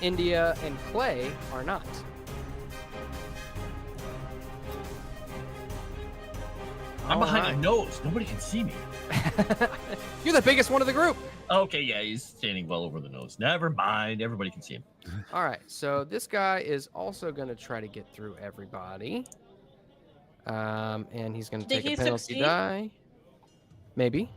India and Clay are not. I'm behind a nose. Nobody can see me. You're the biggest one of the group. Okay, yeah, he's standing well over the nose. Never mind. Everybody can see him. All right, so this guy is also going to try to get through everybody. And he's going to take a penalty die. Maybe.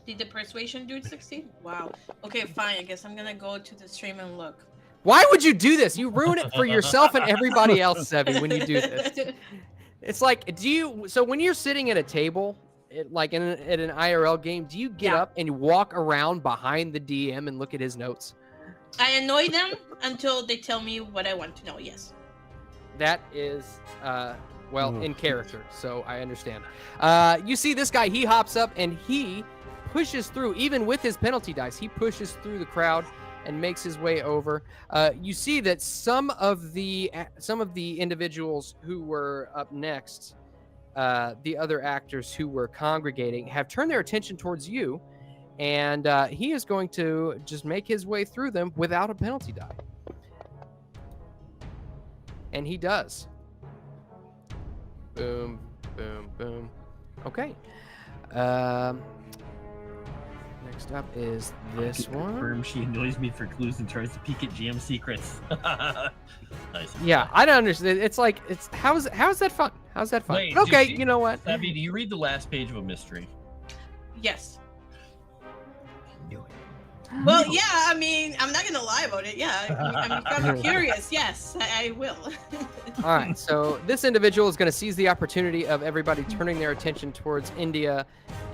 Did the persuasion dude succeed? Wow. Okay, fine. I guess I'm going to go to the stream and look. Why would you do this? You ruin it for yourself and everybody else, Sebi, when you do this. It's like, so when you're sitting at a table, like at an IRL game, do you get up and walk around behind the DM and look at his notes? I annoy them until they tell me what I want to know, yes. That is, in character, so I understand. You see this guy, he hops up and he pushes through, even with his penalty dice, he pushes through the crowd and makes his way over. You see that some of the individuals who were up next, the other actors who were congregating, have turned their attention towards you, and he is going to just make his way through them without a penalty die. And he does. Boom, boom, boom. Okay. Next up is this one. Confirm she annoys me for clues and tries to peek at GM secrets. Nice. Yeah, I don't understand. It's like, how's that fun? How's that fun? Wait, okay, you know what? Abby, do you read the last page of a mystery? Yes. I knew it. Well, yeah, I mean, I'm not gonna lie about it. Yeah, I'm kind of curious. Yes, I will. All right, so this individual is going to seize the opportunity of everybody turning their attention towards India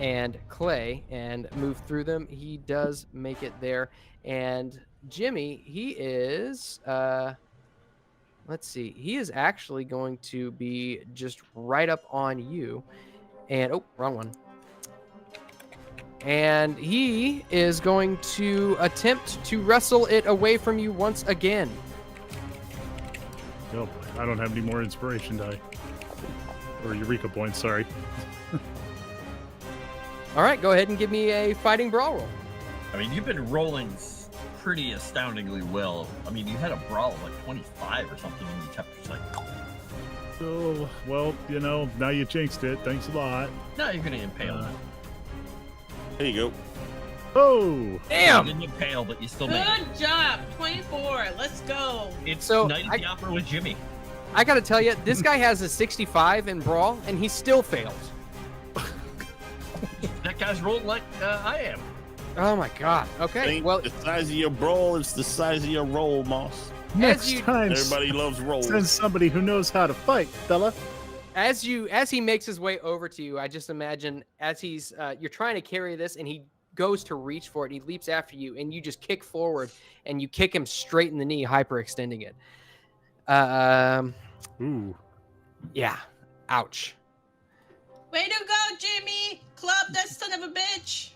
and Clay and move through them. He does make it there. And Jimmy, he is, let's see, he is actually going to be just right up on you. And, oh, wrong one. And he is going to attempt to wrestle it away from you once again. Nope, I don't have any more inspiration die. Or Eureka points, sorry. All right, go ahead and give me a fighting brawl roll. I mean, you've been rolling pretty astoundingly well. I mean, you had a brawl of like 25 or something, and you kept just like. Oh, well, you know, now you jinxed it. Thanks a lot. No, you're gonna impale him. There you go. Oh! Damn! You didn't impale, but you still made it. Good job, 24. Let's go. It's So, Night at the Opera with Jimmy. I got to tell you, this guy has a 65 in brawl, and he still failed. That guy's rolled like I am. Oh my god. Okay. Ain't Well, the size of your brawl, it's the size of your roll, Moss. Next you- time, Everybody loves rolls. send somebody who knows how to fight, fella. as he makes his way over to you, I just imagine as he's you're trying to carry this, and he goes to reach for it. He leaps after you, and you just kick forward, and you kick him straight in the knee, hyperextending it. Ooh. Yeah. Ouch. Way to go, Jimmy. Club that son of a bitch.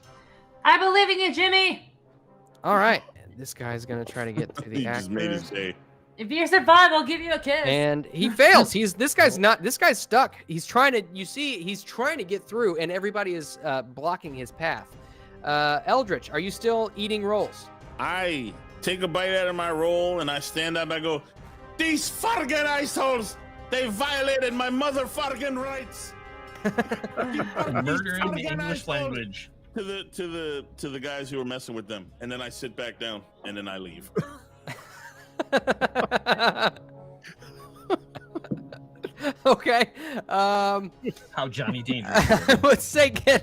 I believe in you, Jimmy. All right. This guy's gonna try to get to He the just made actor. his day. If you survive, I'll give you a kiss. And he fails. This guy's stuck. He's trying to get through, and everybody is blocking his path. Eldritch, are you still eating rolls? I take a bite out of my roll and I stand up. I go, "These fucking assholes! They violated my motherfucking rights." Murdering the Fucking English assholes. language. To the guys who were messing with them, and then I sit back down and then I leave. Okay. How Johnny Dangerous. Let's say give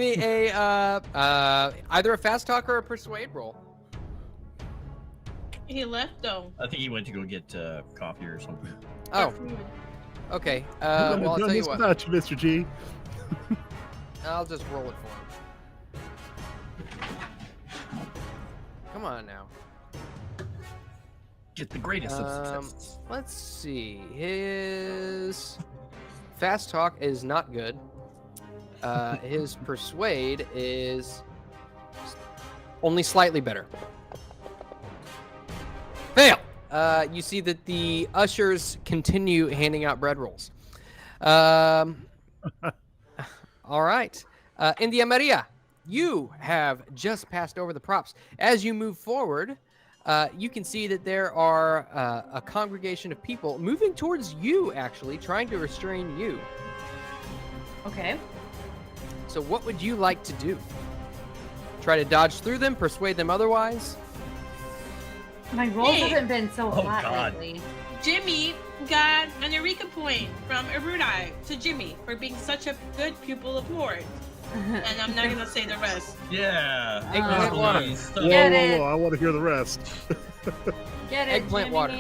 me a either a fast talk or a persuade roll. He left though. I think he went to go get coffee or something. Oh, okay. I'm Well, I'll done tell you this what. without you, Mr. G. I'll just roll it for him. Come on now. Get the greatest of successes. Let's see. His fast talk is not good. His persuade is only slightly better. Fail. You see that the ushers continue handing out bread rolls. All right. India Maria, you have just passed over the props. As you move forward, you can see that there are a congregation of people moving towards you, actually, trying to restrain you. Okay. So what would you like to do? Try to dodge through them, persuade them otherwise? My rolls Hey. haven't been so Oh, hot God. lately. Jimmy got an Eureka point from Erudai to Jimmy for being such a good pupil of Ward. And I'm not gonna say the rest. Yeah. Eggplant water. Please. Whoa, Get whoa, it. whoa, I want to hear the rest. Get it, Eggplant Jimmy. water.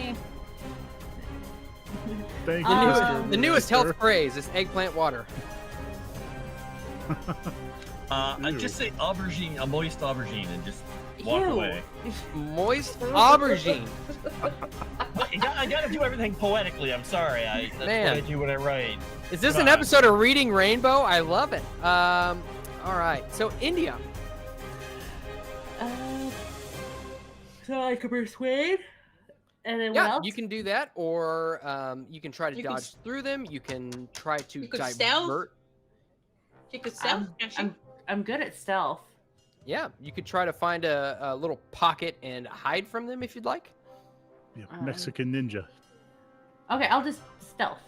Thank The you, newest- Mr. The newest Minister. health phrase is eggplant water. I'd just say aubergine, a moist aubergine, and just walk Ew. away. Moist aubergine. But I gotta do everything poetically. I'm sorry. That's what I Man. do when I write. Is this Come an on. episode of Reading Rainbow? I love it. All right. So India. So I could persuade? And then what Yeah, else? you can do that, or you can try to You can dodge s- through them. You can try to You could stealth. divert. She could sell. I'm good at stealth. Yeah, you could try to find a little pocket and hide from them if you'd like. Yeah, Mexican ninja. Okay, I'll just stealth.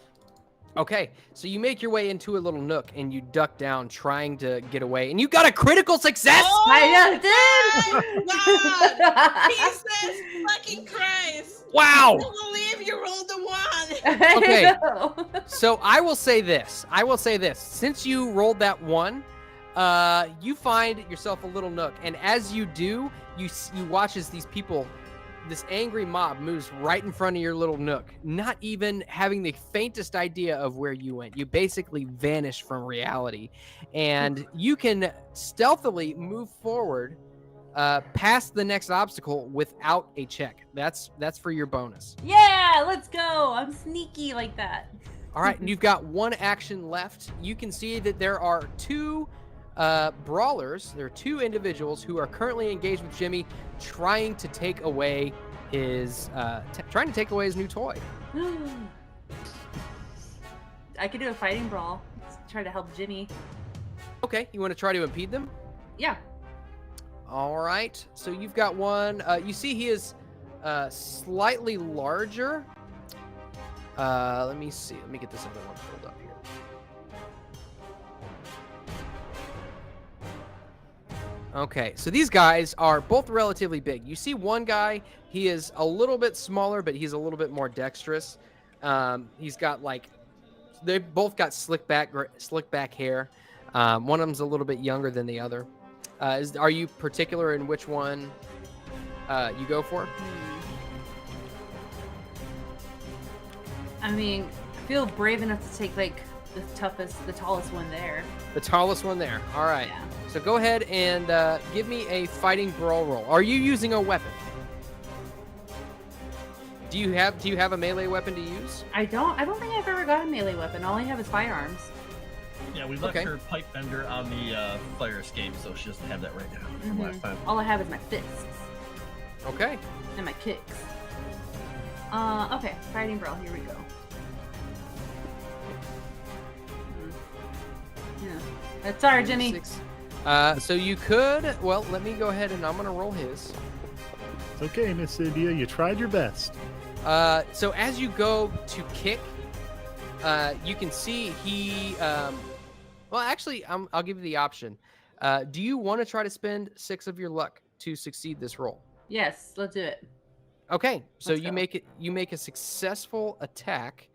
Okay, so you make your way into a little nook and you duck down trying to get away, and you got a critical success! Oh I my did! Jesus fucking Christ! Wow! I can't believe you rolled a one. Okay. I know. So I will say this. Since you rolled that one, you find yourself a little nook, and as you do, you watch as these people, this angry mob, moves right in front of your little nook, not even having the faintest idea of where you went. You basically vanish from reality, and you can stealthily move forward past the next obstacle without a check. That's for your bonus. Yeah, let's go. I'm sneaky like that. All right, and you've got one action left. You can see that there are two brawlers. There are two individuals who are currently engaged with Jimmy, trying to take away his new toy. I could do a fighting brawl. Let's try to help Jimmy. Okay, you want to try to impede them? Yeah. All right. So you've got one. You see he is slightly larger. Let me see. Let me get this other one pulled up here. Okay, so these guys are both relatively big. You see one guy, he is a little bit smaller, but he's a little bit more dexterous. He's got they both got slick back hair. One of them's a little bit younger than the other. Are you particular in which one you go for? I mean, I feel brave enough to take the tallest one there. The tallest one there. All right. Yeah. So go ahead and give me a fighting brawl roll. Are you using a weapon? Do you have a melee weapon to use? I don't think I've ever got a melee weapon. All I have is firearms. Yeah, we left her pipe bender on the fire escape, so she doesn't have that right now from last time. All I have is my fists. Okay. And my kicks. Okay, fighting brawl. Here we go. Yeah. Sorry, Jimmy. 6. So you could. Well, let me go ahead and I'm gonna roll his. It's okay, Miss India. You tried your best. So as you go to kick, you can see he. Well, actually, I'll give you the option. Do you want to try to spend 6 of your luck to succeed this roll? Yes, let's do it. Okay, so Let's you go. make a successful attack.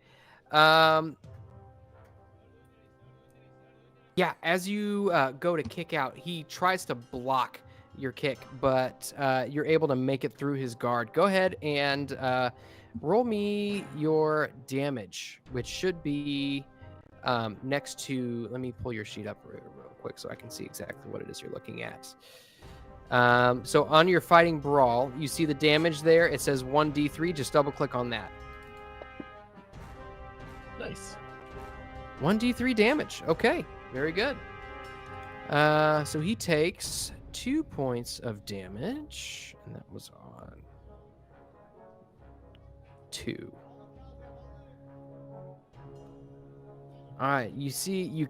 Yeah, as you go to kick out, he tries to block your kick, but you're able to make it through his guard. Go ahead and roll me your damage, which should be next to. Let me pull your sheet up real quick so I can see exactly what it is you're looking at. So on your fighting brawl, you see the damage there. It says 1d3. Just double click on that. Nice. 1d3 damage. Okay, very good. So he takes 2 points of damage, and that was on 2. All right, you see, you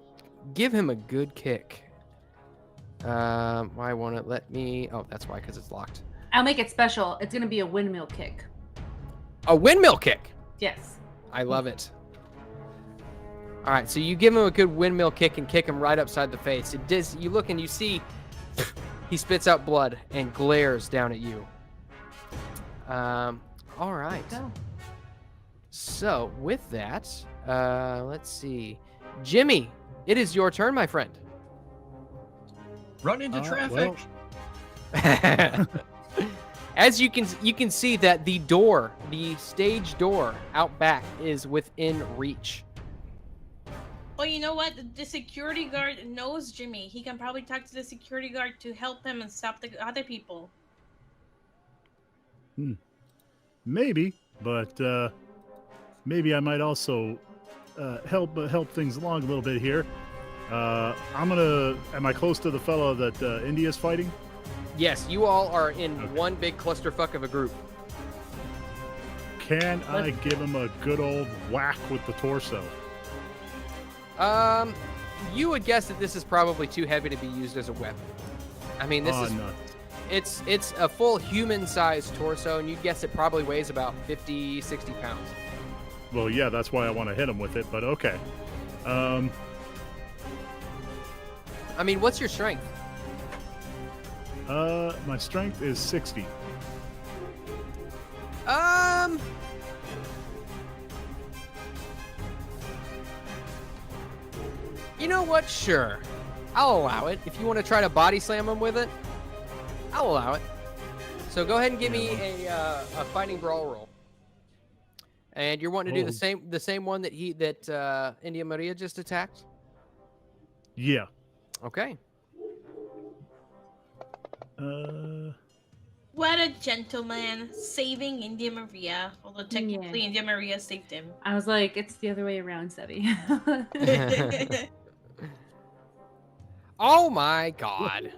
give him a good kick. Why won't it let me? Oh, that's why, because it's locked. I'll make it special. It's gonna be a windmill kick. A windmill kick. Yes. I love it. All right, so you give him a good windmill kick and kick him right upside the face. It does. You look and you see he spits out blood and glares down at you. All right. Go. So with that, let's see, Jimmy, it is your turn, my friend. Run into traffic. well. As you can see that the stage door out back is within reach. Well, you know what? The security guard knows Jimmy. He can probably talk to the security guard to help him and stop the other people. Maybe, but maybe I might also help things along a little bit here. Am I close to the fellow that India's fighting? Yes, you all are in one big clusterfuck of a group. Can I give him a good old whack with the torso? You would guess that this is probably too heavy to be used as a weapon. I mean, Nuts. it's a full human-sized torso, and you'd guess it probably weighs about 50, 60 pounds. Well, yeah, that's why I want to hit him with it, but okay. I mean, what's your strength? My strength is 60. You know what? Sure. I'll allow it. If you want to try to body slam him with it, I'll allow it. So go ahead and give me a fighting brawl roll. And you're wanting to do the same one that India Maria just attacked? Yeah. Okay. What a gentleman, saving India Maria. Although technically India Maria saved him. I was like, it's the other way around, Sebby. Oh my god.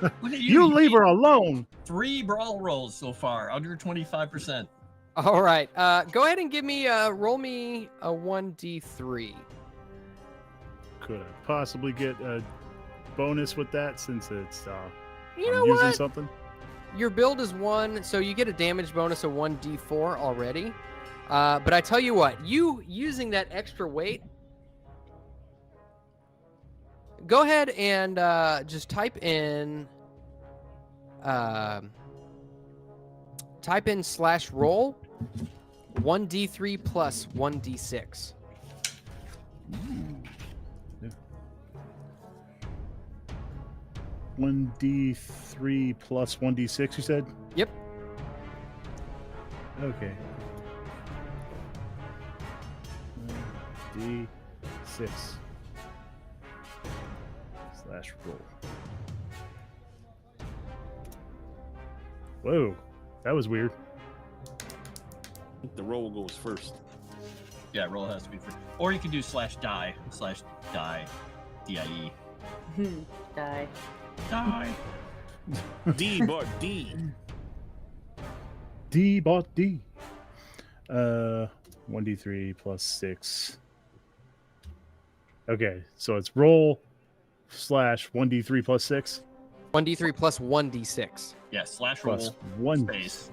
Look at You leave her alone. 3 brawl rolls so far, under 25%. All right. Go ahead and roll me a 1d3. Could I possibly get a bonus with that since it's You I'm know using what? something? Your build is 1, so you get a damage bonus of 1d4 already. But I tell you what, you using that extra weight, go ahead and just type in /roll 1d3 plus 1d6. 1d3 plus 1d6, you said? Yep. Okay. D6 /roll. Whoa, that was weird. I think the roll goes first. Yeah, roll has to be first. Or you can do /die, D-I-E. Die. Die. D, but D. D bought D. 1d3 plus 6. Okay, so it's roll /1d3 plus 6. 1d3 plus 1d6. Yeah, /roll Plus 1 space.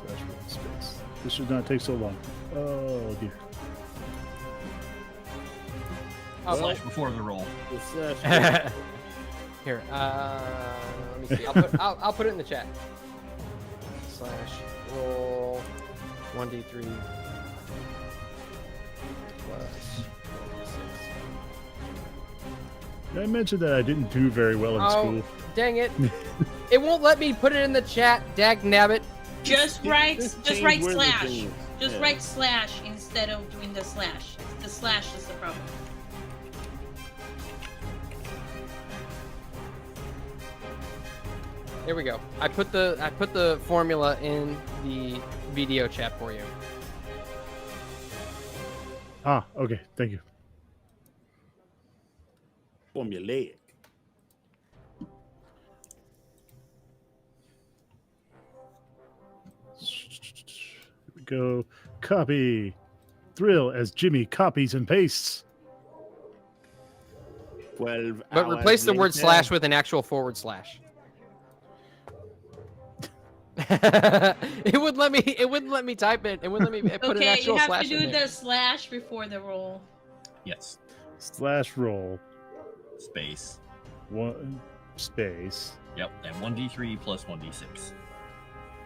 /roll space. This should not take so long. Oh dear. Oh, / before the roll. The slash. Here, let me see. I'll put it in the chat. /roll 1d3 plus 1d6. Did I mention that I didn't do very well in school? Dang it! It won't let me put it in the chat. Dag nabbit. Just write change where the slash. thing is. Just Yeah. write slash instead of doing the slash. The slash is the problem. There we go. I put the formula in the video chat for you. Ah, okay. Thank you. Formulaic. Here we go. Copy. Thrill as Jimmy copies and pastes. 12 But hours replace the word later. slash with an actual /. It wouldn't let me type it. It wouldn't let me put an Okay, actual you have slash to in do there. the slash before the roll. Yes. /roll Space. 1 space Yep. And 1d3 plus 1d6.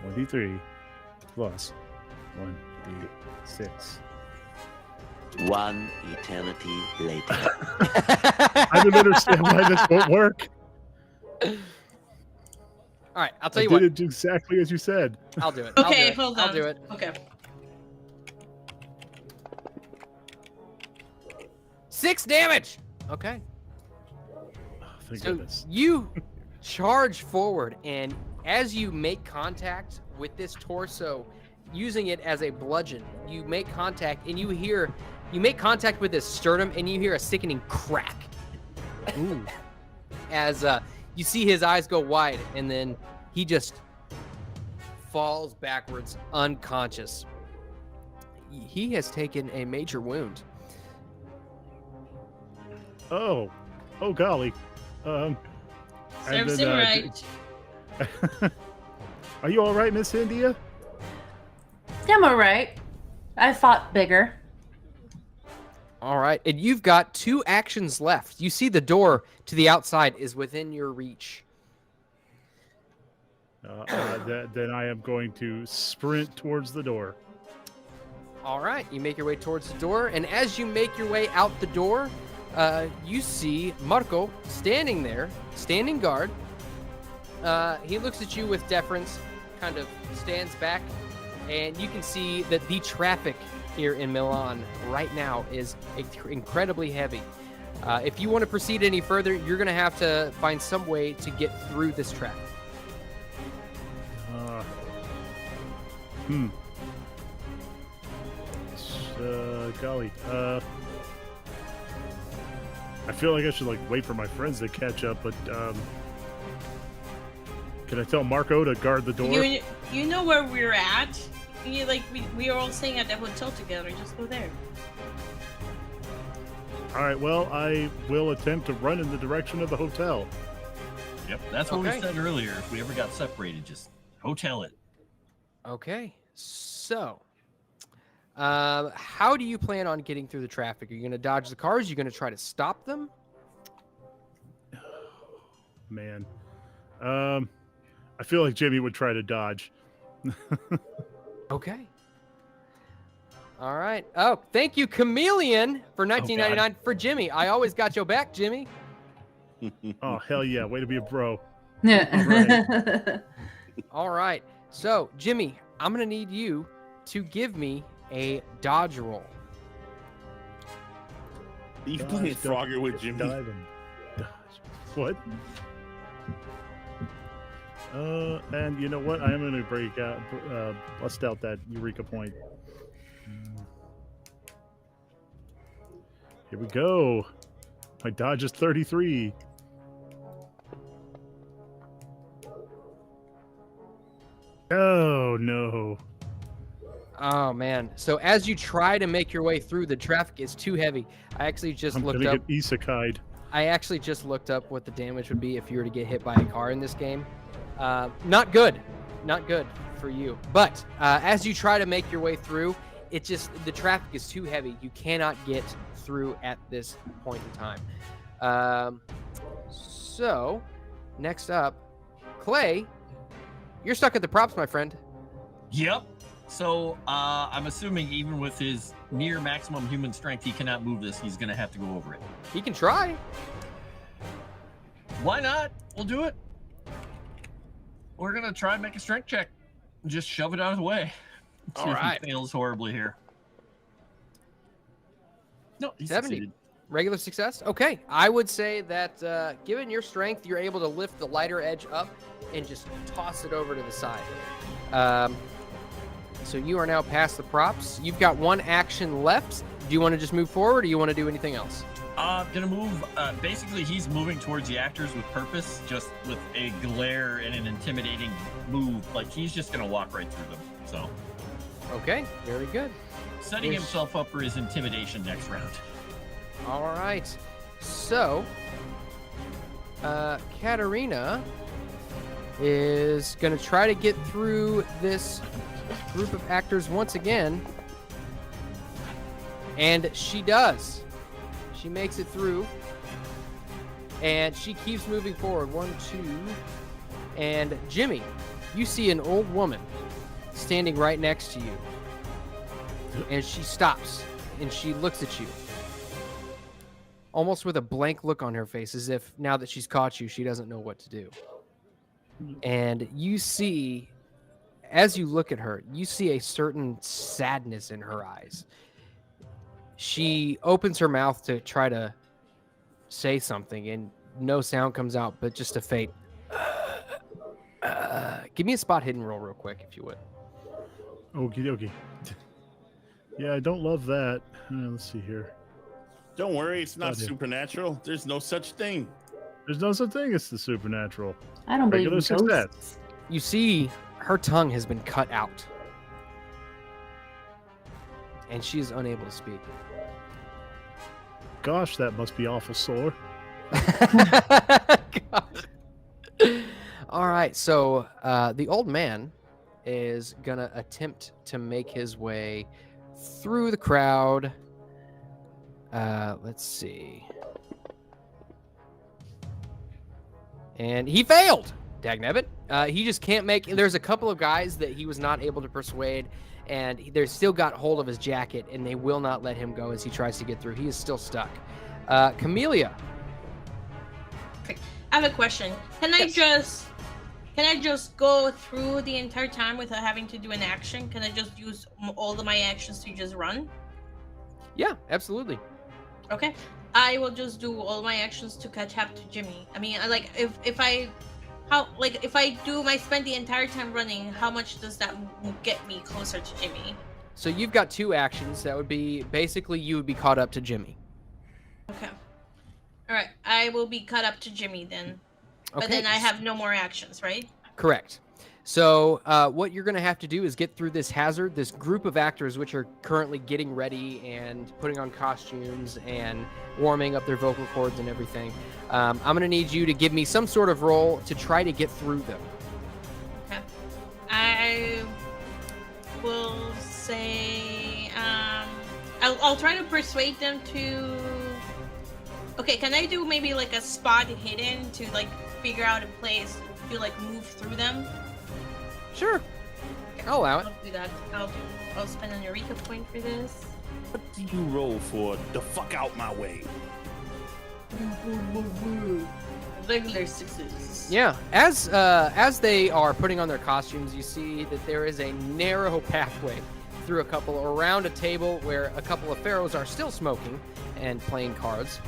1d3 plus 1d6. One eternity later. I don't understand why this won't work. All right, I'll tell I you did what. it exactly as you said. I'll do it. Okay, hold on. I'll do it. Okay. 6 damage. Okay. Oh, thank So goodness. you charge forward, and as you make contact with this torso, using it as a bludgeon, you make contact, and you make contact with his sternum, and you hear a sickening crack. Ooh. As you see his eyes go wide, and then he just falls backwards, unconscious. He has taken a major wound. Oh golly. And Serves then, him right. Are you all right, Miss India? I'm all right. I fought bigger. All right, and you've got 2 actions left. You see the door to the outside is within your reach. Then I am going to sprint towards the door. All right, you make your way towards the door, and as you make your way out the door, you see Marco standing there, standing guard. He looks at you with deference, kind of stands back, and you can see that the traffic here in Milan right now is incredibly heavy. If you want to proceed any further, you're going to have to find some way to get through this traffic. Golly. I feel like I should wait for my friends to catch up, but can I tell Marco to guard the door? You know where we're at. We are all staying at the hotel together. Just go there. All right. Well, I will attempt to run in the direction of the hotel. Yep, that's what we said earlier. If we ever got separated, just hotel it. Okay, so how do you plan on getting through the traffic? Are you going to dodge the cars? Are you going to try to stop them? Man, I feel like Jimmy would try to dodge. Okay. All right. Oh, thank you, Chameleon, for $19.99 for Jimmy. I always got your back, Jimmy. Oh, hell yeah. Way to be a bro. Yeah. All right. So, Jimmy, I'm going to need you to give me a dodge roll. You playing Frogger with Jimmy? Dive and dodge. What? And you know what? I am going to bust out that Eureka point. Here we go. My dodge is 33. Oh, no. Oh, man. So as you try to make your way through, the traffic is too heavy. I actually just looked up. I'm going to get isekai'd. I actually just looked up what the damage would be if you were to get hit by a car in this game. Not good. Not good for you. But as you try to make your way through, the traffic is too heavy. You cannot get through at this point in time. So, next up, Clay, you're stuck at the props, my friend. Yep. So I'm assuming even with his near maximum human strength, he cannot move this. He's going to have to go over it. He can try. Why not? We'll do it. We're going to try and make a strength check. Just shove it out of the way. See if he fails horribly here. No, he 70. succeeded. Regular success? Okay. I would say that given your strength, you're able to lift the lighter edge up and just toss it over to the side. So you are now past the props. You've got one action left. Do you want to just move forward, or do you want to do anything else? Gonna move. Basically, he's moving towards the actors with purpose, just with a glare and an intimidating move. Like, he's just gonna walk right through them. So, okay, very good. Setting himself up for his intimidation next round. All right. So, Katarina is gonna try to get through this group of actors once again, and she does. She makes it through, and she keeps moving forward. 1, 2, and Jimmy, you see an old woman standing right next to you, and she stops and she looks at you almost with a blank look on her face, as if now that she's caught you, she doesn't know what to do. And you see, as you look at her, you see a certain sadness in her eyes. She opens her mouth to try to say something, and no sound comes out, but just a faint. Give me a spot hidden roll real quick, if you would. Okie dokie. Yeah, I don't love that. Let's see here. Don't worry, it's not supernatural. There's no such thing. There's no such thing as the supernatural. I don't believe in Regular ghosts. success. You see her tongue has been cut out, and she is unable to speak. Gosh, that must be awful sore. All right, so the old man is gonna attempt to make his way through the crowd. Let's see. And he failed. Dagnabbit. He just can't make. There's a couple of guys that he was not able to persuade, and they're still got hold of his jacket, and they will not let him go as he tries to get through. He is still stuck. Camellia. I have a question. Can I just go through the entire time without having to do an action? Can I just use all of my actions to just run? Yeah, absolutely. Okay. I will just do all my actions to catch up to Jimmy. I mean, like if I spend the entire time running, how much does that get me closer to Jimmy? So you've got 2 actions. That would be basically you would be caught up to Jimmy. Okay. All right. I will be caught up to Jimmy then. Okay. But then I have no more actions, right? Correct. So what you're going to have to do is get through this hazard, this group of actors which are currently getting ready and putting on costumes and warming up their vocal cords and everything. I'm going to need you to give me some sort of roll to try to get through them. Okay. I will say I'll try to persuade them to. Okay, can I do maybe like a spot hidden to like figure out a place to like move through them? Sure. I'll allow it. I'll do that. I'll spend an Eureka point for this. What do you roll for? The fuck out my way. Regular 6s. Yeah. As they are putting on their costumes, you see that there is a narrow pathway through around a table where a couple of pharaohs are still smoking and playing cards,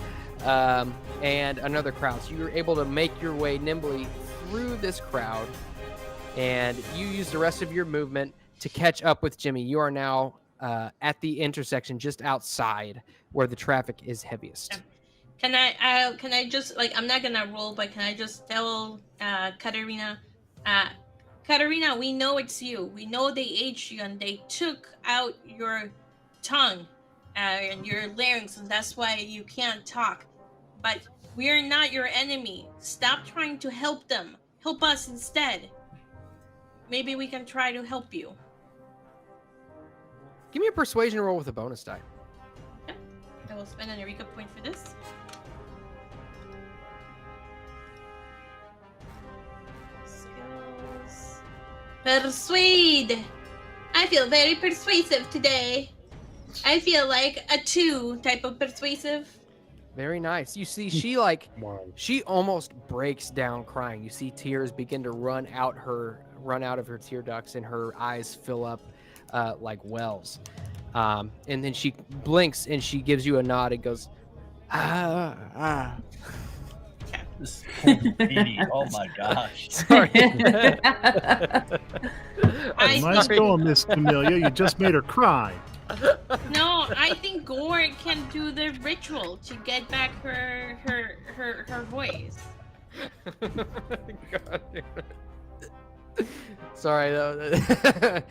and another crowd. So you're able to make your way nimbly through this crowd, and you use the rest of your movement to catch up with Jimmy. You are now at the intersection just outside where the traffic is heaviest. Can I just like I'm not gonna roll, but can I just tell Katarina, Katarina, we know it's you. We know they aged you and they took out your tongue and your larynx, and that's why you can't talk. But we are not your enemy. Stop trying to help them. Help us instead. Maybe we can try to help you. Give me a persuasion roll with a bonus die. Okay. I will spend an Eureka point for this. Skills. Persuade! I feel very persuasive today. I feel like a 2 type of persuasive. Very nice. You see, she almost breaks down crying. You see tears begin to run out of her tear ducts, and her eyes fill up like wells. And then she blinks and she gives you a nod and goes, This poor lady. Oh my gosh. Sorry. Nice going, Miss Camellia. You just made her cry. No, I think Gore can do the ritual to get back her voice. God. Sorry though.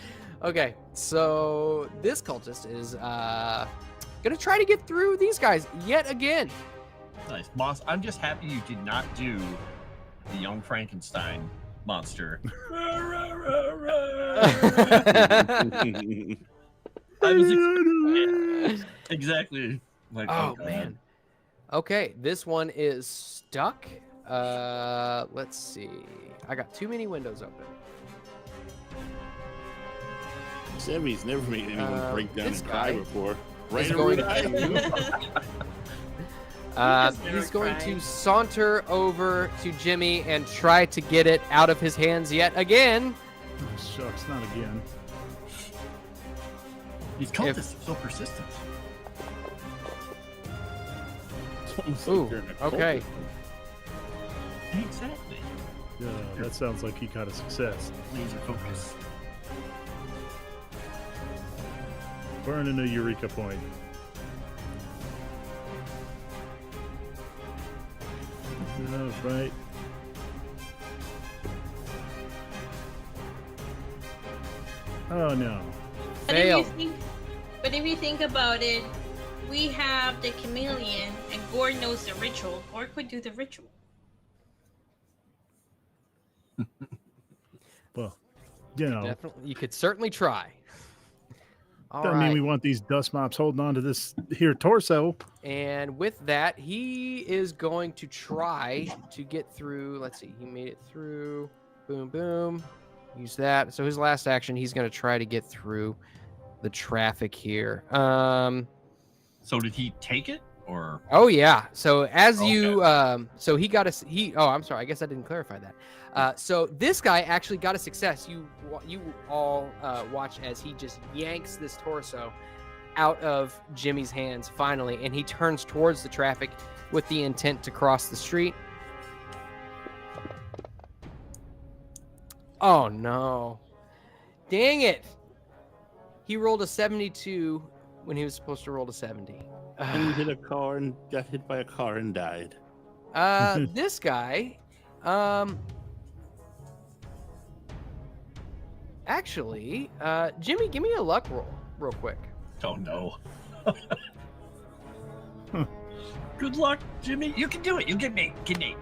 Okay, so this cultist is gonna try to get through these guys yet again. Nice. Moss, I'm just happy you did not do the young Frankenstein monster. I was exactly like, oh man. Okay, this one is stuck. Let's see. I got too many windows open. Sammy's never made anyone break down this and cry guy before. is Right going he's going cry. to saunter over to Jimmy and try to get it out of his hands yet again. Oh, shucks, not again. These cultists are so persistent. It's almost like Ooh, they're in a okay. cult. Exactly. Yeah, that sounds like he got a success. Laser focus. Burning a Eureka point. Right. Oh no. Fail. But if you think about it, we have the chameleon, and Gore knows the ritual. Gore could do the ritual. Well, you know, Definitely, you could certainly try. All doesn't mean right. we want these dust mops holding on to this here torso. And with that, he is going to try to get through. Let's see. He made it through. Boom, boom. use that. So his last action, he's going to try to get through the traffic here. So did he take it or? Oh yeah. So as Okay. you, so he got a Oh, I'm sorry. I guess I didn't clarify that. So this guy actually got a success. You all watch as he just yanks this torso out of Jimmy's hands finally, and he turns towards the traffic with the intent to cross the street. Oh no. Dang it. He rolled a 72 when he was supposed to roll a 70. And he hit a car and got hit by a car and died. This guy, actually, Jimmy, give me a luck roll real quick. Oh no. Good luck, Jimmy. You can do it. You get me. Get me.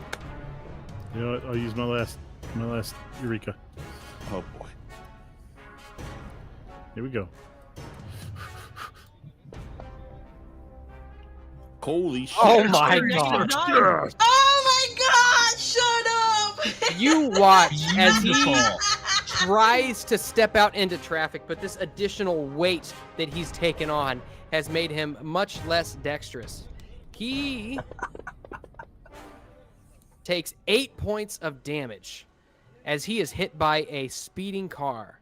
You know what? I'll use my last Eureka. Oh boy. Here we go. Holy shit. Oh my You're god. negative 9. Oh my god, shut up! You watch as he Beautiful. tries to step out into traffic, but this additional weight that he's taken on has made him much less dexterous. He takes 8 points of damage as he is hit by a speeding car.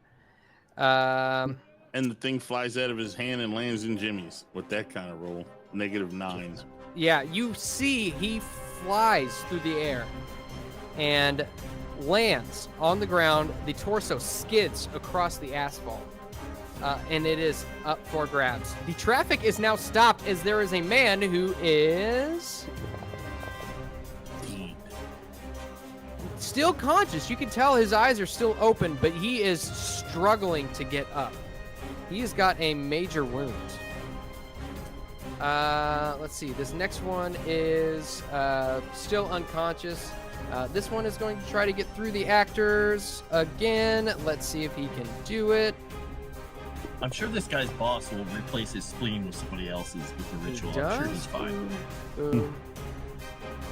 And the thing flies out of his hand and lands in Jimmy's with that kind of roll. -9. Yeah, you see he flies through the air and lands on the ground. The torso skids across the asphalt, and it is up for grabs. The traffic is now stopped as there is a man who is still conscious. You can tell his eyes are still open, but he is struggling to get up. He has got a major wound. Let's see. This next one is still unconscious. This one is going to try to get through the actors again. Let's see if he can do it. I'm sure this guy's boss will replace his spleen with somebody else's with the ritual. I'm sure he's fine. Boom.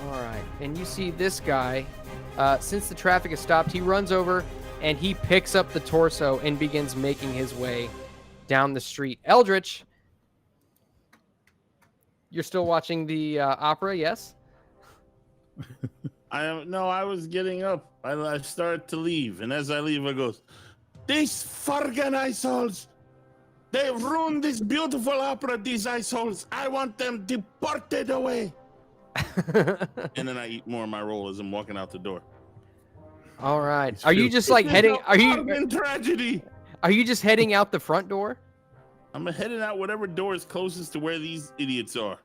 All right. And you see this guy, since the traffic has stopped, he runs over and he picks up the torso and begins making his way down the street. Eldritch, you're still watching the opera, yes? I was getting up. I started to leave, and as I leave, I goes, "These fucking assholes! They ruined this beautiful opera. These assholes! I want them deported away." And then I eat more of my roll as I'm walking out the door. All right. It's Are you true. just like heading? Are you Fucking tragedy? just heading out the front door? I'm heading out whatever door is closest to where these idiots are.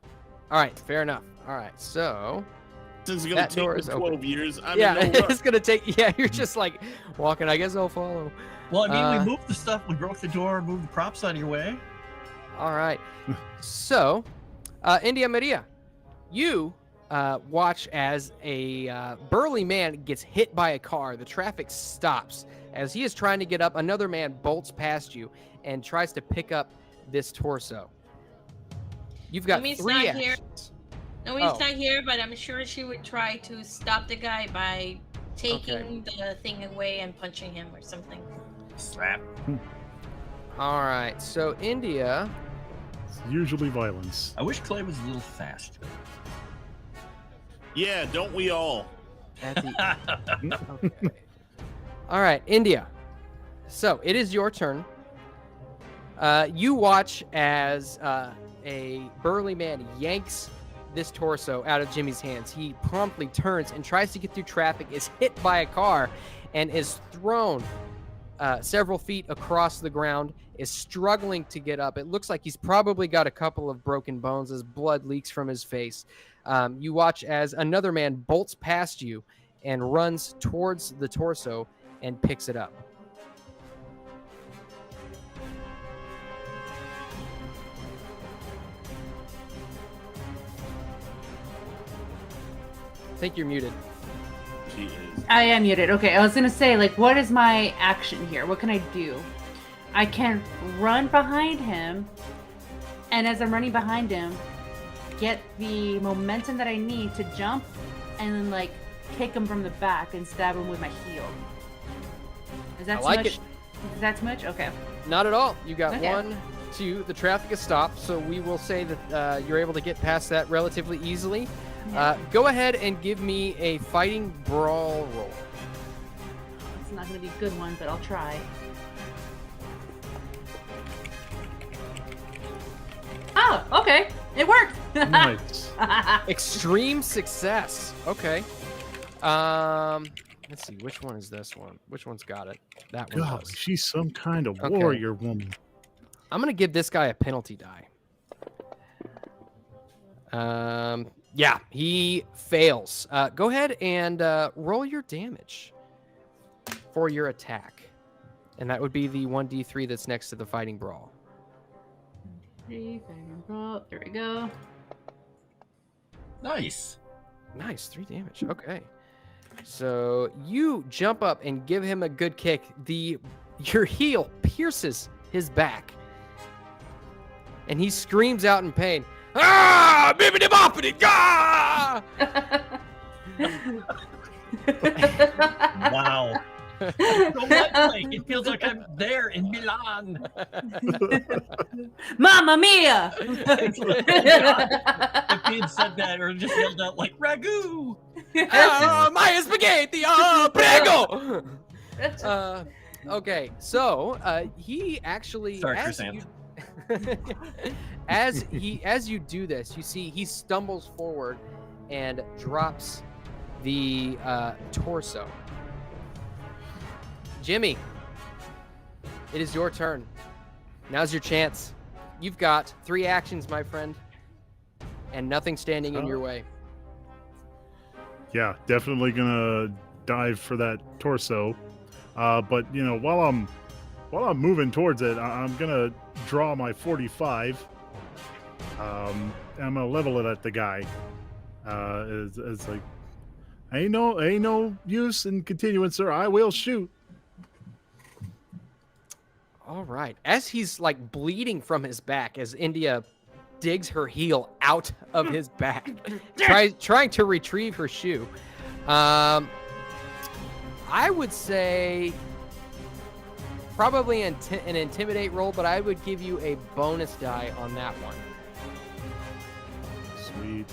All right. Fair enough. All right. So Since it's gonna That door take is me open. 12 years, I'm yeah, in no rush. it's gonna take. Yeah, you're just like walking. I guess I'll follow. Well, I mean, Uh, we moved the stuff. We broke the door, moved the props out of your way. All right. So, India Maria, you watch as a burly man gets hit by a car. The traffic stops. As he is trying to get up, another man bolts past you and tries to pick up this torso. You've got Ami's 3 not here. actions. No, he's Oh. not here, but I'm sure she would try to stop the guy by taking the thing away and punching him or something. Slap. All right. So, India. It's usually violence. I wish Clay was a little faster. Yeah, don't we all? At the... Okay. All right, India. So it is your turn. You watch as a burly man yanks this torso out of Jimmy's hands. He promptly turns and tries to get through traffic, is hit by a car, and is thrown several feet across the ground, is struggling to get up. It looks like he's probably got a couple of broken bones as blood leaks from his face. You watch as another man bolts past you and runs towards the torso and picks it up. I think you're muted. She is. I am muted. Okay, I was gonna say, like, what is my action here? What can I do? I can run behind him, and as I'm running behind him, get the momentum that I need to jump, and then like kick him from the back and stab him with my heel. that I too like much? it. Is that too much? Okay. Not at all. You got Okay. 1, 2. The traffic is stopped, so we will say that you're able to get past that relatively easily. Go ahead and give me a fighting brawl roll. It's not going to be a good one, but I'll try. Oh, okay. It worked. Nice. Extreme success. Okay. Let's see. Which one is this one? Which one's got it? That one God, does. she's some kind of Okay. warrior woman. I'm gonna give this guy a penalty die. Yeah, he fails. Go ahead and roll your damage for your attack, and that would be the 1d3 that's next to the fighting brawl. 3, fighting brawl. There we go. Nice. Nice, 3 damage. Okay. So you jump up and give him a good kick. Your heel pierces his back, and he screams out in pain. Ah! Bibbidi boppity gah! Wow. So much like it feels like I'm there in Milan. Mamma mia! If he had said that or just yelled out like ragu. My spaghetti! Prego! Okay, so he actually, Sorry, as Chrysanth. as you do this, you see he stumbles forward and drops the torso. Jimmy, it is your turn. Now's your chance. You've got 3 actions, my friend, and nothing standing in your way. Yeah, definitely gonna dive for that torso. But you know, while I'm moving towards it, I'm gonna draw my 45. And I'm gonna level it at the guy. It's like, ain't no use in continuing, sir. I will shoot. All right. As he's like bleeding from his back, as India digs her heel out of his back, trying to retrieve her shoe. I would say probably an intimidate roll, but I would give you a bonus die on that one. Sweet.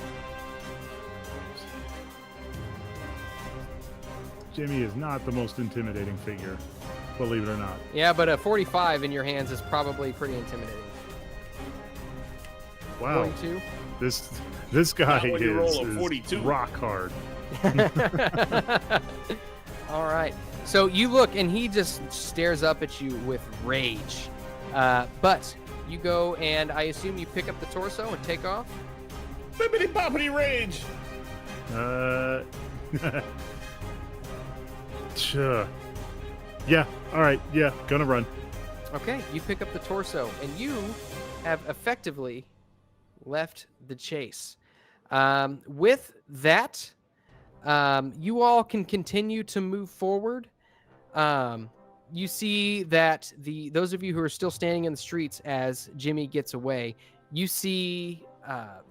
Jimmy is not the most intimidating figure, believe it or not. Yeah, but a 45 in your hands is probably pretty intimidating. Wow. 42. This guy Not when you roll a is 42. rock hard. All right. So you look, and he just stares up at you with rage. But you go, and I assume you pick up the torso and take off? Bibbidi boppity rage. Sure. Yeah. All right. Yeah. Gonna run. Okay, you pick up the torso, and you have effectively left the chase. With that, you all can continue to move forward. You see that those of you who are still standing in the streets as Jimmy gets away, you see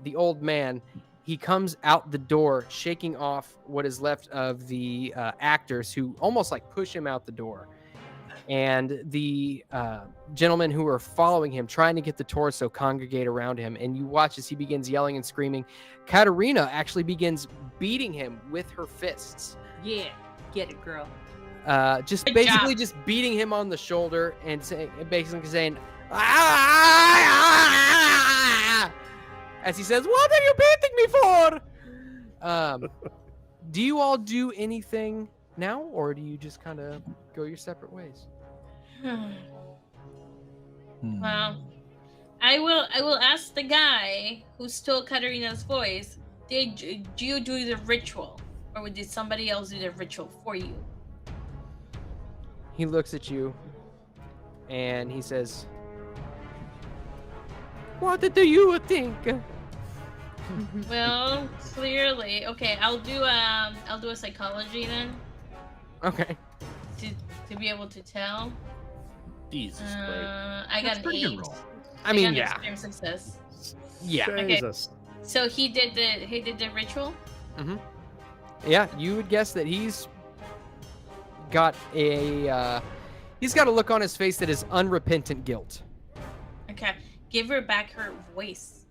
the old man. He comes out the door, shaking off what is left of the actors who almost like push him out the door. And the gentlemen who are following him, trying to get the torso, congregate around him. And you watch as he begins yelling and screaming. Katerina actually begins beating him with her fists. Yeah, get it, girl. Just Good basically job. just beating him on the shoulder and basically saying, "Ah!" as he says, "What are you beating me for?" Do you all do anything now, or do you just kind of go your separate ways? Well, I will ask the guy who stole Katarina's voice. Did you do the ritual, or did somebody else do the ritual for you? He looks at you and he says, "What do you think?" Well, clearly, okay. I'll do a psychology then Okay. to be able to tell. Jesus Christ. I got That's an pretty good 8. roll. I mean, got an yeah. extreme success. Yeah. Okay. Jesus. So he did the ritual. Yeah, you would guess that he's got a He's got a look on his face that is unrepentant guilt. Okay. Give her back her voice.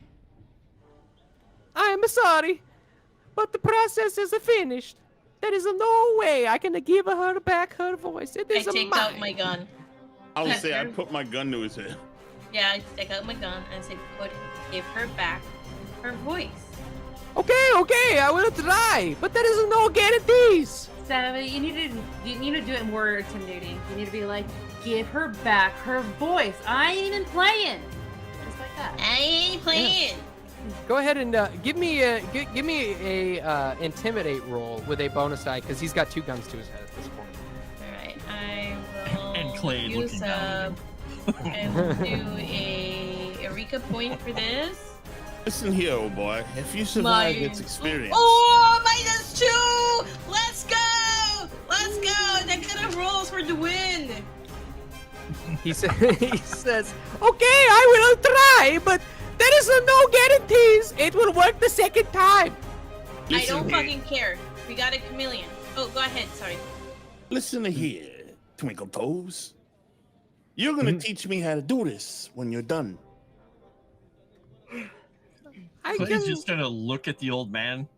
I am sorry, but the process is finished. There is no way I can give her back her voice. It I is take out my gun. I would say I put my gun to his head. Yeah, I take out my gun and say, give her back her voice. Okay, I will try, but there is no guarantees. So you need to do it more intimidating. You need to be like, give her back her voice. I ain't even playing. Just like that. I ain't playing. Go ahead and give me a intimidate roll with a bonus die because he's got 2 guns to his head at this point. All right, I will And Clay use looking down. I will do a Eureka point for this. Listen here, old boy. If you survive its experience, Oh, -2! Let's go! Let's go! That kind of rolls for the win. He says, okay, I will try, but there is no guarantees it will work the second time. I listen don't here. fucking care. We got a chameleon. Oh, go ahead. Sorry. Listen here, Twinkle Toes. You're gonna teach me how to do this when you're done. Clay's just gonna look at the old man.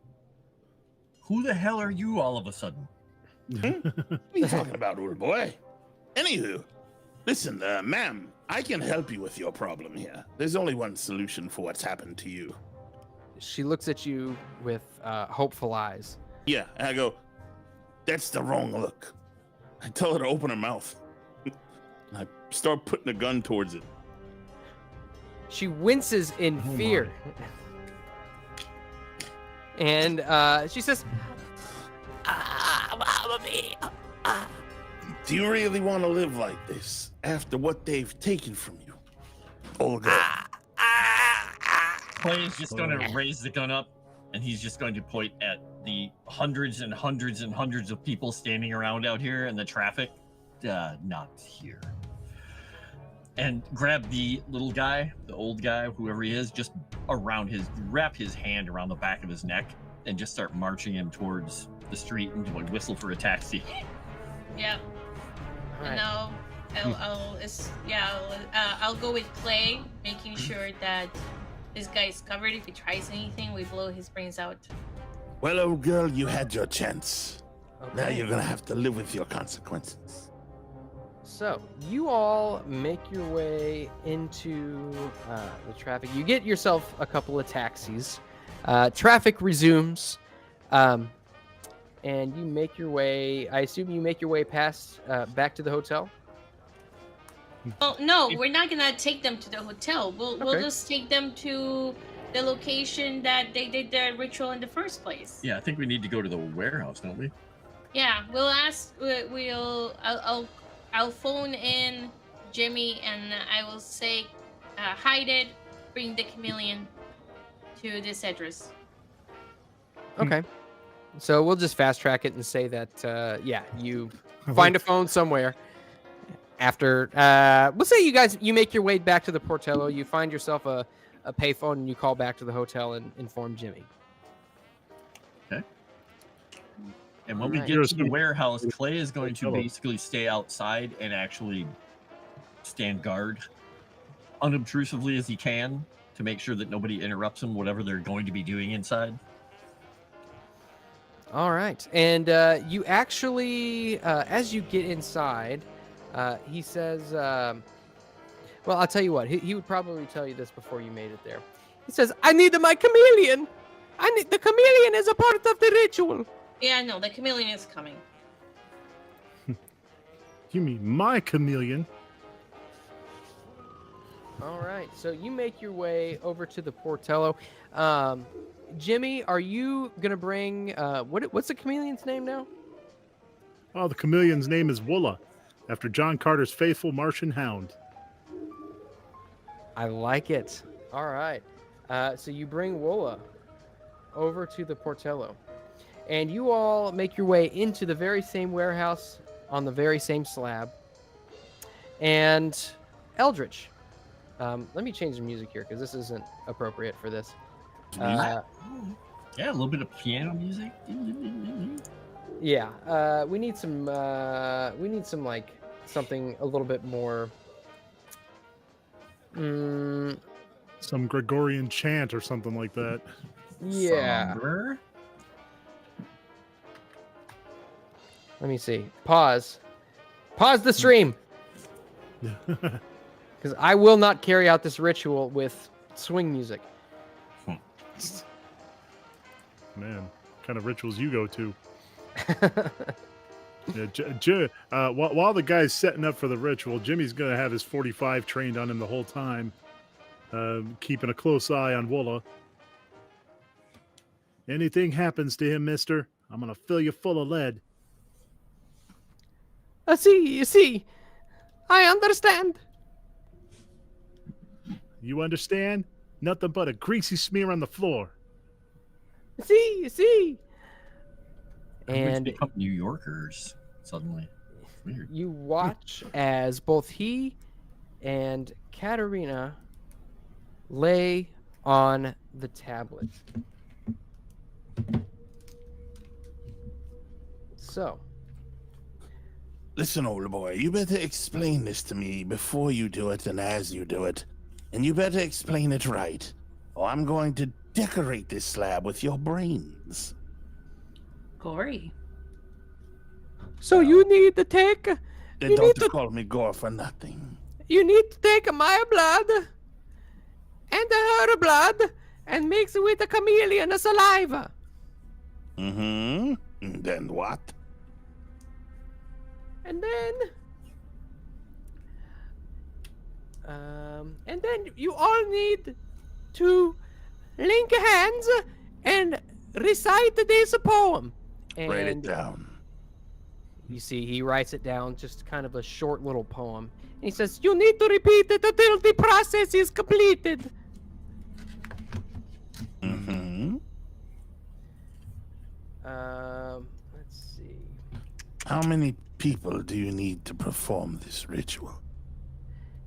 Who the hell are you all of a sudden? What are you talking about, old boy? Anywho, listen, ma'am, I can help you with your problem here. There's only one solution for what's happened to you. She looks at you with hopeful eyes. Yeah, and I go, that's the wrong look. I tell her to open her mouth. And I start putting a gun towards it. She winces in fear. And she says, Do you really want to live like this after what they've taken from you? Olga. Clay is just gonna raise the gun up, and he's just going to point at the hundreds and hundreds and hundreds of people standing around out here in the traffic. Not here. And grab the little guy, the old guy, whoever he is, just wrap his hand around the back of his neck and just start marching him towards the street and like whistle for a taxi. Yep. all right. No. I'll go with Clay, making sure that this guy's covered. If he tries anything, we blow his brains out. Well, old girl, you had your chance. Now Okay. you're gonna have to live with your consequences. So you all make your way into the traffic. You get yourself a couple of taxis. Traffic resumes, and you make your way. I assume you make your way past back to the hotel. Oh no, we're not gonna take them to the hotel. We'll Okay. just take them to the location that they did their ritual in the first place. Yeah, I think we need to go to the warehouse, don't we? Yeah, we'll ask. I'll phone in Jimmy and I will say, hide it. Bring the chameleon to this address. Okay. So we'll just fast track it and say that you find a phone somewhere. After we'll say you make your way back to the Portello, you find yourself a payphone and you call back to the hotel and inform Jimmy. And when we Alright. get to the warehouse, Clay is going to basically stay outside and actually stand guard unobtrusively as he can to make sure that nobody interrupts him, whatever they're going to be doing inside. All right. And you actually, as you get inside, he says, well, I'll tell you what, he would probably tell you this before you made it there. He says, I need my chameleon. The chameleon is a part of the ritual. Yeah, no, the chameleon is coming. You mean my chameleon? All right. So you make your way over to the Portello. Jimmy, are you going to bring, what's the chameleon's name now? Oh, the chameleon's name is Woola, after John Carter's faithful Martian hound. I like it. All right. So you bring Wola over to the Portello. And you all make your way into the very same warehouse on the very same slab. And Eldritch. Let me change the music here because this isn't appropriate for this. Yeah, a little bit of piano music. Yeah, we need some like something a little bit more. Some Gregorian chant or something like that. Yeah. Somber? Let me see. Pause the stream, because I will not carry out this ritual with swing music. Man, what kind of rituals you go to? Yeah, while the guy's setting up for the ritual, Jimmy's gonna have his 45 trained on him the whole time, keeping a close eye on Woola. Anything happens to him, mister, I'm gonna fill you full of lead. You see, I understand. You understand? Nothing but a greasy smear on the floor. You see. Everybody's And become New Yorkers suddenly. Weird. you watch as both he and Katerina lay on the tablet. So, Listen, old boy, you better explain this to me before you do it and as you do it. And you better explain it right, or I'm going to decorate this slab with your brains. Gory. so you need to take. Then You don't need to- call me Gore for nothing. You need to take my blood and her blood and mix it with the chameleon saliva. Mm-hmm. And then what? And then you all need to link hands and recite this poem. And Write it down. you see, he writes it down, just kind of a short little poem. And he says, "You need to repeat it until the process is completed." Mm-hmm. Let's see. How many people do you need to perform this ritual?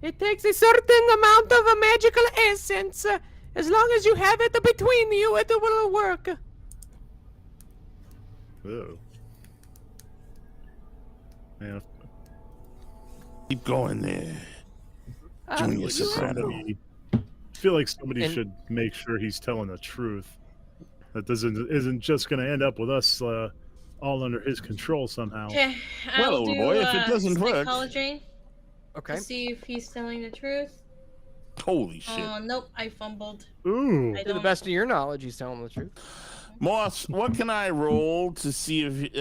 It takes a certain amount of a magical essence. As long as you have it between you, it will work. Oh. Yeah. Keep going there. Junior You Soprano. I feel like somebody And- should make sure he's telling the truth. That isn't just going to end up with us all under his control somehow. Okay. Well, I'll old do, boy, if it doesn't work- psychology Okay. to see if he's telling the truth. Holy shit. Oh, nope, I fumbled. Ooh. I To the don't. best of your knowledge, he's telling the truth. Moss, what can I roll to see if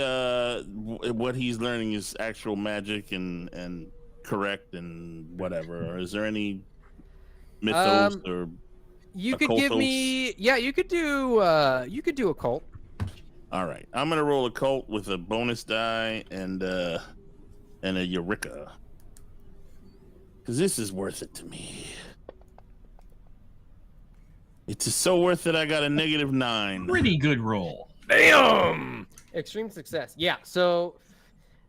what he's learning is actual magic and correct and whatever? Or is there any mythos or You could give me, yeah, you could do occult. all right? I'm gonna roll a cult with a bonus die and a Eureka. Because this is worth it to me. It's so worth it. I got a -9. Pretty good roll. Damn! Extreme success. Yeah. So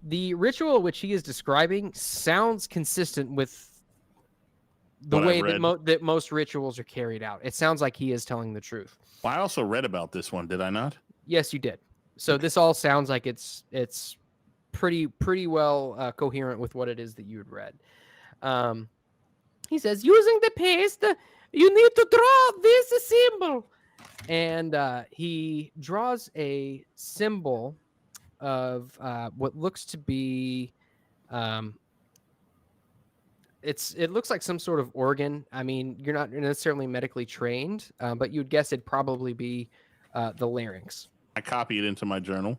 the ritual which he is describing sounds consistent with the What I way read. that most rituals are carried out. It sounds like he is telling the truth. Well, I also read about this one, did I not? Yes, you did. So this all sounds like it's pretty well coherent with what it is that you had read. He says, using the paste, you need to draw this symbol. And he draws a symbol of what looks to be, it looks like some sort of organ. I mean, you're not necessarily medically trained, but you'd guess it'd probably be the larynx. I copy it into my journal.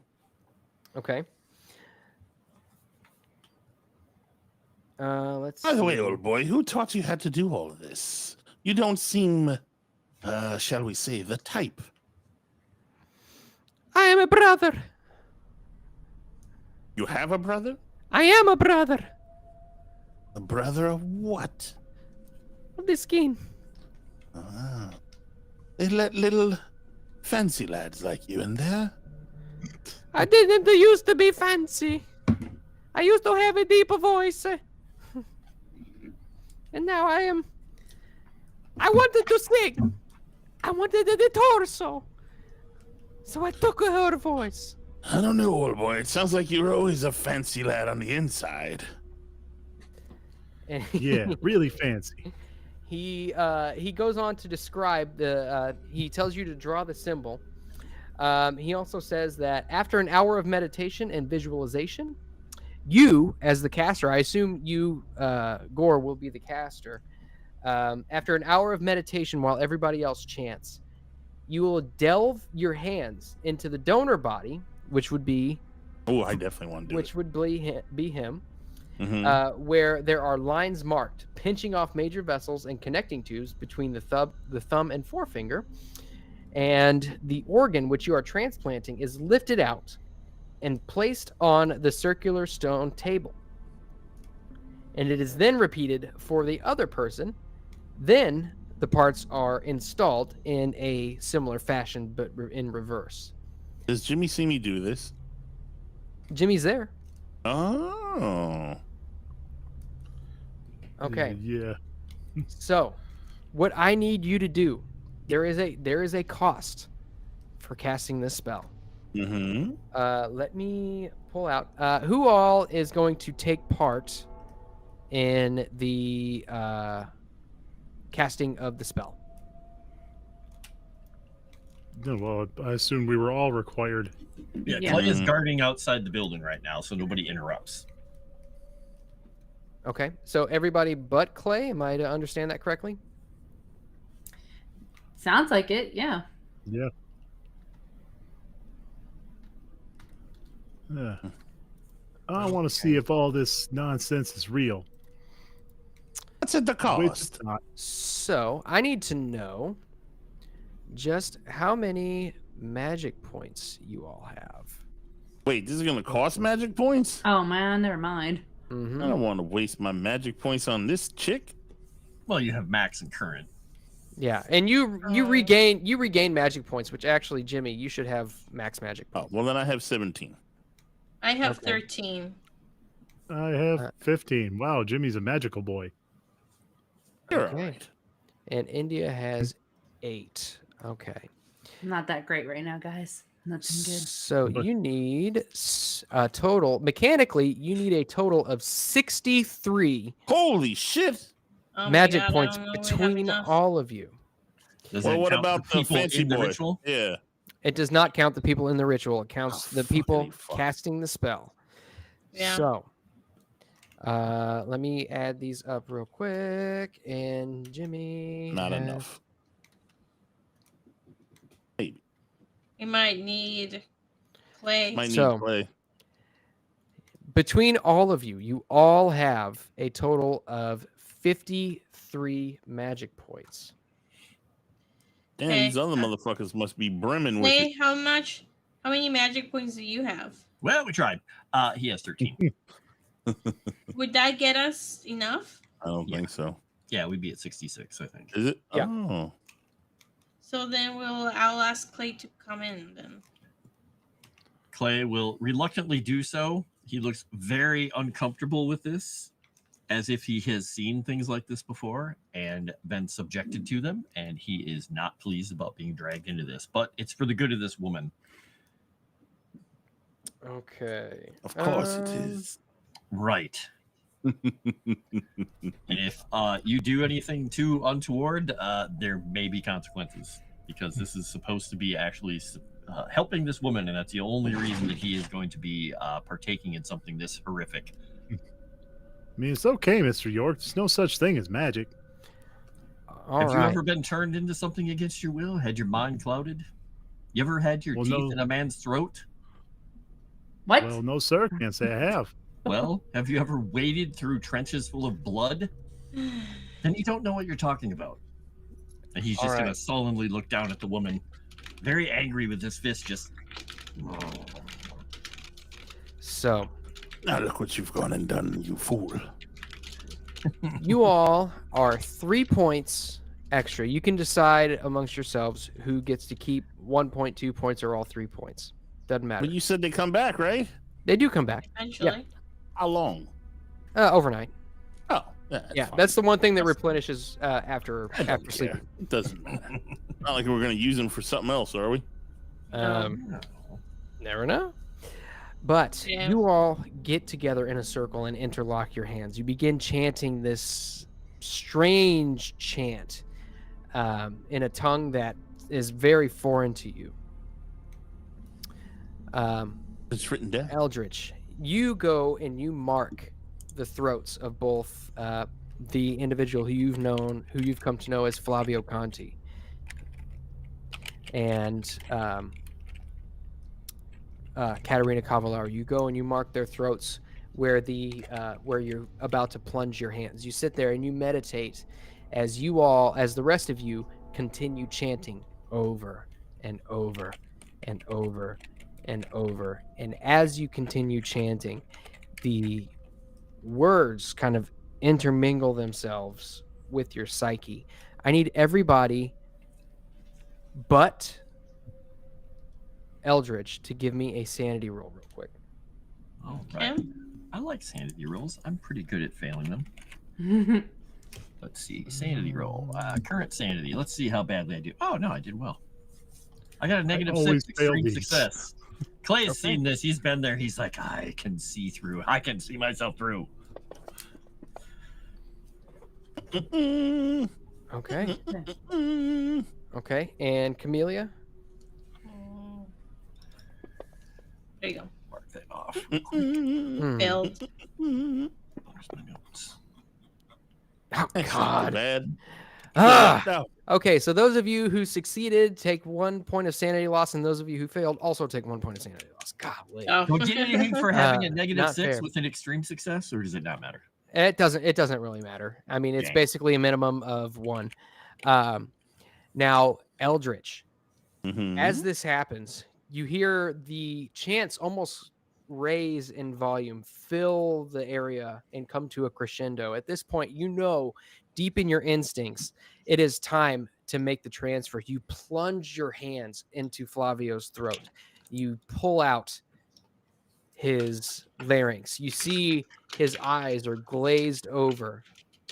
Okay. Let's By the way, see. old boy, who taught you how to do all of this? You don't seem, shall we say, the type. I am a brother. You have a brother? I am a brother A brother of what? of the skin. Ah. They let little fancy lads like you in there? I didn't used to be fancy. I used to have a deep voice. And now I wanted to sing. I wanted the torso. So I took her voice. I don't know, old boy. It sounds like you were always a fancy lad on the inside. And Yeah, really fancy. he goes on to describe he tells you to draw the symbol. He also says that after an hour of meditation and visualization, you, as the caster, I assume you, Gore, will be the caster. After an hour of meditation while everybody else chants, you will delve your hands into the donor body, which would be... Oh, I definitely want to do which would be him, Mm-hmm. where there are lines marked, pinching off major vessels and connecting tubes between the thumb and forefinger. And the organ which you are transplanting is lifted out and placed on the circular stone table. And it is then repeated for the other person. Then the parts are installed in a similar fashion, but in reverse. Does Jimmy see me do this? Jimmy's there. Oh. Okay. Yeah. So, what I need you to do, there is a cost for casting this spell. Mm-hmm. Let me pull out who all is going to take part in the casting of the spell. No, well, I assume we were all required. Yeah, Yeah. Clay is guarding outside the building right now, so nobody interrupts. Okay, so everybody but Clay. Am I to understand that correctly? Sounds like it. Yeah. Yeah. Yeah. I want to see if all this nonsense is real. What's at the Which cost? it's not. So I need to know just how many magic points you all have. Wait, this is gonna cost magic points? Oh man, never mind. Mm-hmm. I don't want to waste my magic points on this chick. Well, you have max and current. Yeah, and you regain magic points, which actually, Jimmy, you should have max magic points. Oh, well then I have 17. I have Okay. 13. I have 15. Wow, Jimmy's a magical boy. You're Okay. all right. And India has 8. Okay. Not that great right now, guys. Nothing good. So But- you need a total, mechanically, you need a total of 63 Holy shit! Oh my magic God, I points don't know we have between enough. all of you. Does Well, that what count about the the people fancy in the boy? ritual? Yeah. It does not count the people in the ritual. It counts the people fuckity fuck. casting the spell. Yeah. So, let me add these up real quick. And Jimmy, Not has- enough. Maybe. You might need Clay. Might need So- play. Between all of you, you all have a total of 53 magic points. Damn, Okay. these other motherfuckers must be brimming with Clay, it. how many magic points do you have? Well, we tried. He has 13. Would that get us enough? I don't Yeah. think so. Yeah, we'd be at 66, I think. Is it? Yeah. Oh. So then I'll ask Clay to come in then. Clay will reluctantly do so. He looks very uncomfortable with this, as if he has seen things like this before and been subjected to them, and he is not pleased about being dragged into this. But it's for the good of this woman. Okay. Of course it is. Right. And if you do anything too untoward, there may be consequences, because this is supposed to be actually helping this woman, and that's the only reason that he is going to be partaking in something this horrific. I mean, it's okay, Mr. York. There's no such thing as magic. All Have you right. ever been turned into something against your will? Had your mind clouded? You ever had your Well, teeth no. in a man's throat? What? Well, no, sir. Can't say I have. Well, have you ever waded through trenches full of blood? Then you don't know what you're talking about. And he's All just going right. to sullenly look down at the woman, very angry with his fist just... So, Now look what you've gone and done, you fool. you all are 3 points extra. You can decide amongst yourselves who gets to keep 1 point, 2 points, or all 3 points. Doesn't matter. But you said they come back, right? They do come back Eventually. How long? overnight. Oh, Yeah, fine. that's the one thing that replenishes after I don't after care. sleeping. It doesn't matter. Not like we're gonna use them for something else, are we? Never know. But Yeah. you all get together in a circle and interlock your hands. You begin chanting this strange chant in a tongue that is very foreign to you. It's written down. Eldritch, you go and you mark the throats of both the individual who you've come to know as Flavio Conti, and Caterina Cavallaro. You go and you mark their throats where you're about to plunge your hands. You sit there and you meditate as the rest of you continue chanting over and over and over and over. And as you continue chanting, the words kind of intermingle themselves with your psyche. I need everybody but Eldritch to give me a sanity roll real quick. All right. I like sanity rolls. I'm pretty good at failing them. Let's see. Sanity roll. Current sanity. Let's see how badly I do. Oh, no, I did well. I got a negative always 6 fail extreme these. success. Clay's seen this. He's been there. He's like, I can see through. I can see myself through. Okay. Okay. And Camellia? There you go. Mark that off. Failed. Where's my notes? Oh, That's not God. bad. Ah! No. Okay, so those of you who succeeded take 1 point of sanity loss, and those of you who failed also take 1 point of sanity loss. Golly. Oh. Do I get anything for having a negative not 6 fair. with an extreme success, or does it not matter? It doesn't really matter. I mean, it's Dang. basically a minimum of 1. Now, Eldritch, Mhm. as this happens, you hear the chants almost raise in volume, fill the area, and come to a crescendo. At this point, you know, deep in your instincts, it is time to make the transfer. You plunge your hands into Flavio's throat. You pull out his larynx. You see his eyes are glazed over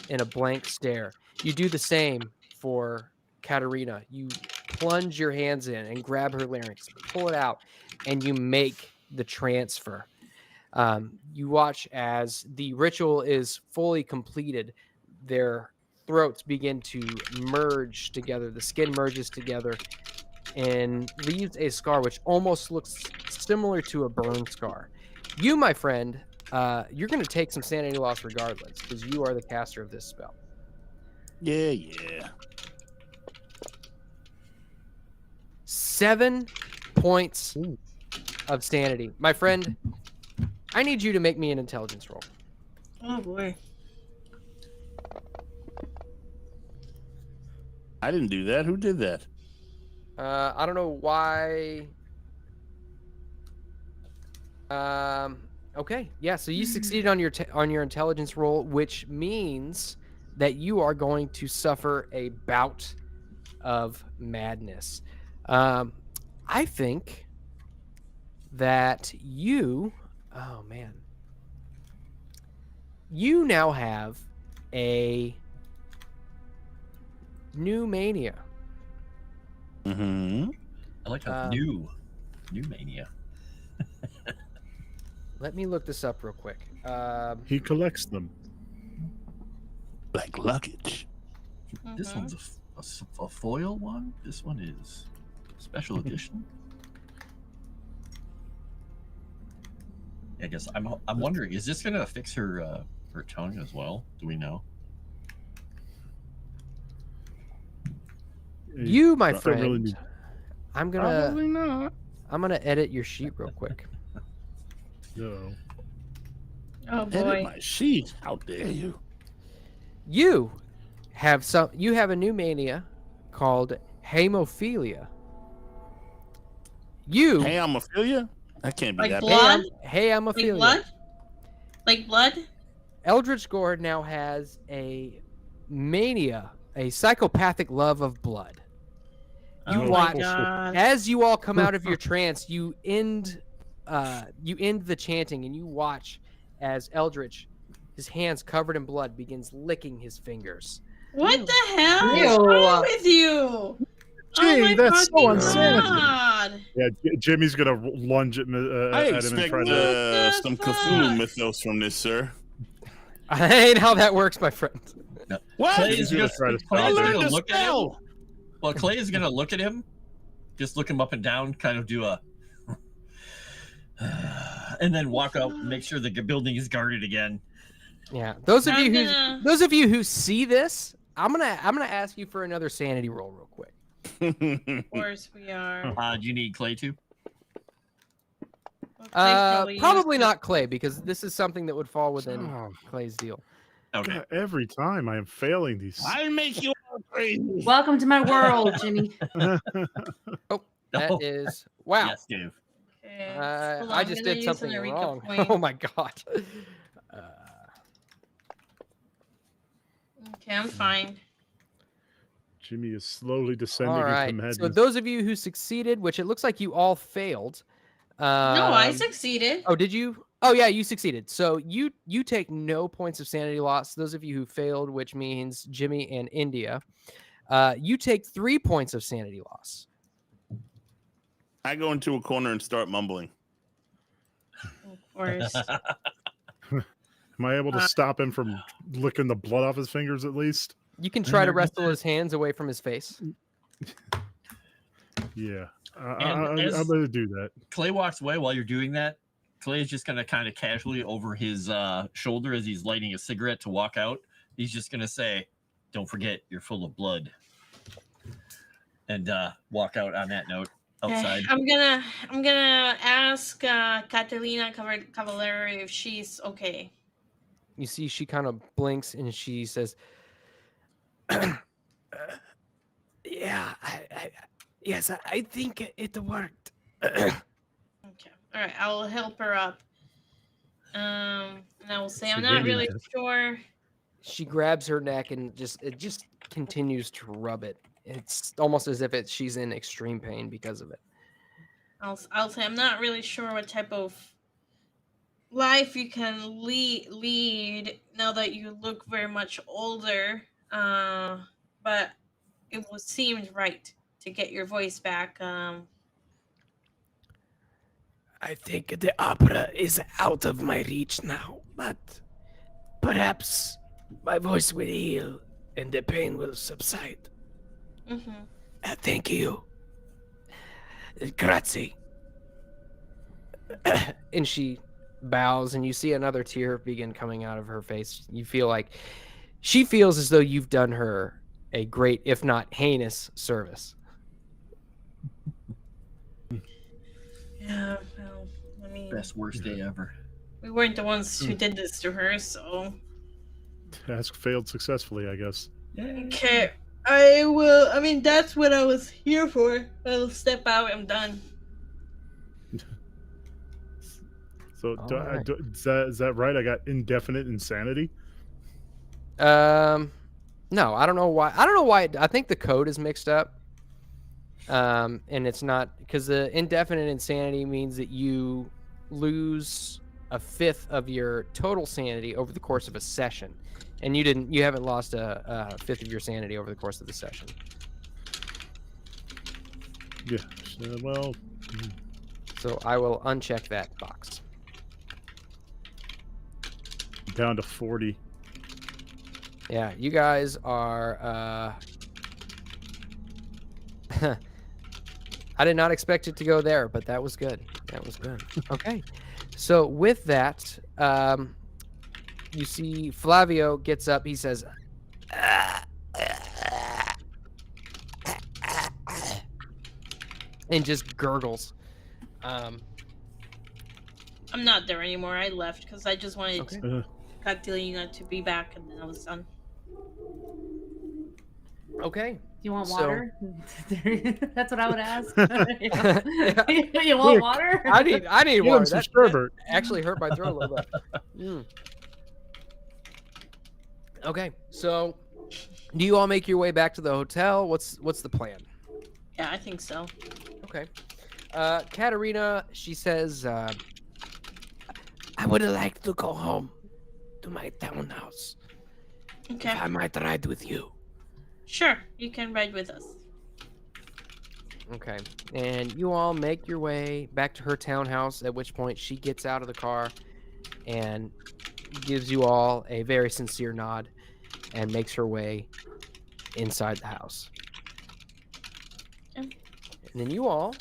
in a blank stare. You do the same for Katerina. You plunge your hands in and grab her larynx, pull it out, and you make the transfer. You watch as the ritual is fully completed. Their throats begin to merge together. The skin merges together and leaves a scar which almost looks similar to a burn scar. You, my friend, you're going to take some sanity loss regardless because you are the caster of this spell. Yeah, yeah. 7 points of sanity. My friend, I need you to make me an intelligence roll. Oh boy. I didn't do that. Who did that? I don't know why. Okay. Yeah. So you succeeded on your intelligence roll, which means that you are going to suffer a bout of madness. I think that you. Oh man. You now have a new mania. Mm-hmm. I like how new mania. Let me look this up real quick. He collects them. Like luggage. This one's a foil one. This one is special edition. I guess I'm wondering, is this gonna fix her her tongue as well? Do we know? You, my I friend, really need- I'm gonna Probably not. edit your sheet real quick. No. Oh Edit boy. my sheet. How dare you? You have a new mania called hemophilia. You Hey, I'm Ophelia? That can't be Like that blood? hemophilia. Like blood? Like blood? Eldritch Gore now has a mania, a psychopathic love of blood. You Oh watch my god. as you all come out of your trance. You end the chanting, and you watch as Eldritch, his hands covered in blood, begins licking his fingers. What the hell is Ew. wrong with you? Gee, oh my that's so fucking unsanitary. god. Yeah, Jimmy's gonna lunge at, I at him and expect try to. some Cthulhu mythos from this, sir. I ain't how that works, my friend. What? Clay is He's gonna, gonna try to Clay stop is it. Learn gonna to look at him. spell. Well, Clay is gonna look at him, just look him up and down, kind of do a, and then walk out, and make sure the building is guarded again. Yeah. Those of I'm you gonna- who see this, I'm gonna ask you for another sanity roll real quick. Of course we are. Do you need Clay too? Well, Clay Probably used not Clay, because this is something that would fall within Oh, Clay's deal. Okay. God, every time I am failing these. I'll make you all crazy. Welcome to my world, Jimmy. That Oh, is wow. yes, Dave. Okay, hold I on, just I'm did gonna use something an Eureka wrong. point. Oh my god. Okay, I'm fine. Jimmy is slowly descending All right. into madness. So those of you who succeeded, which it looks like you all failed. No, I um, succeeded. Oh, did you? Oh, yeah, you succeeded. So you take no points of sanity loss. Those of you who failed, which means Jimmy and India, you take 3 points of sanity loss. I go into a corner and start mumbling. Of course. Am I able to stop him from licking the blood off his fingers at least? You can try to wrestle his hands away from his face. Yeah, And I'm as- going to do that. Clay walks away while you're doing that. Clay is just gonna kind of casually over his shoulder as he's lighting a cigarette to walk out. He's just gonna say, "Don't forget, you're full of blood," and walk out on that note outside. I'm gonna ask Catalina Cavallero if she's okay. You see, she kind of blinks and she says, "Yeah, yes, I think it worked." Okay. All right. I will help her up. And I will say I'm She not gave you really that. sure. She grabs her neck and it just continues to rub it. It's almost as if she's in extreme pain because of it. I'll say I'm not really sure what type of life you can lead now that you look very much older. But it was seemed right to get your voice back. I think the opera is out of my reach now, but perhaps my voice will heal and the pain will subside. Mm-hmm. Thank you. Grazie. And she bows, and you see another tear begin coming out of her face. You feel like she feels as though you've done her a great, if not heinous, service. Yeah. Well, I mean, Best worst day ever. we weren't the ones who did this to her, so. Task failed successfully, I guess. Okay. I will. I mean, that's what I was here for. I'll step out. I'm done. So Alright. is that right? I got indefinite insanity. No, I don't know why. I think the code is mixed up. And it's not, because the indefinite insanity means that you lose a fifth of your total sanity over the course of a session, and you haven't lost a fifth of your sanity over the course of the session. Yeah. Well, So I will uncheck that box. down to 40. Yeah, you guys are. I did not expect it to go there, but that was good. That was good. Okay. So with that, you see Flavio gets up. He says, and just gurgles. I'm not there anymore. I left because I just wanted Okay. Catalina to be back, and then I was done. Okay. Do you want So- water? That's what I would ask. Yeah. You want water? I need Give him water. some That sherbet. actually hurt my throat a little bit. Mm. Okay, so do you all make your way back to the hotel? What's the plan? Yeah, I think so. Okay. Katerina, she says, I would like to go home to my townhouse. Okay. If I might ride with you. Sure, you can ride with us. Okay. And you all make your way back to her townhouse, at which point she gets out of the car and gives you all a very sincere nod and makes her way inside the house. And then you all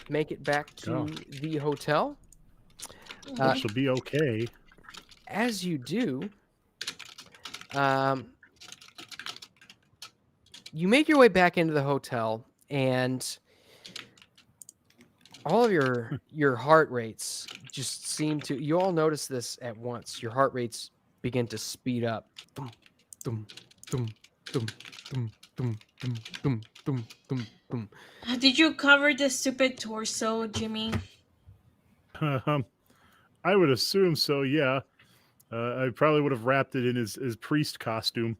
make it back to the hotel. Which will be okay. As you do, you make your way back into the hotel, and all of your heart rates just seem to. You all notice this at once. Your heart rates begin to speed up. Dum, dum, dum, dum, dum, dum, dum, dum, dum, dum, dum. Did you cover the stupid torso, Jimmy? I would assume so, yeah. I probably would have wrapped it in his priest costume.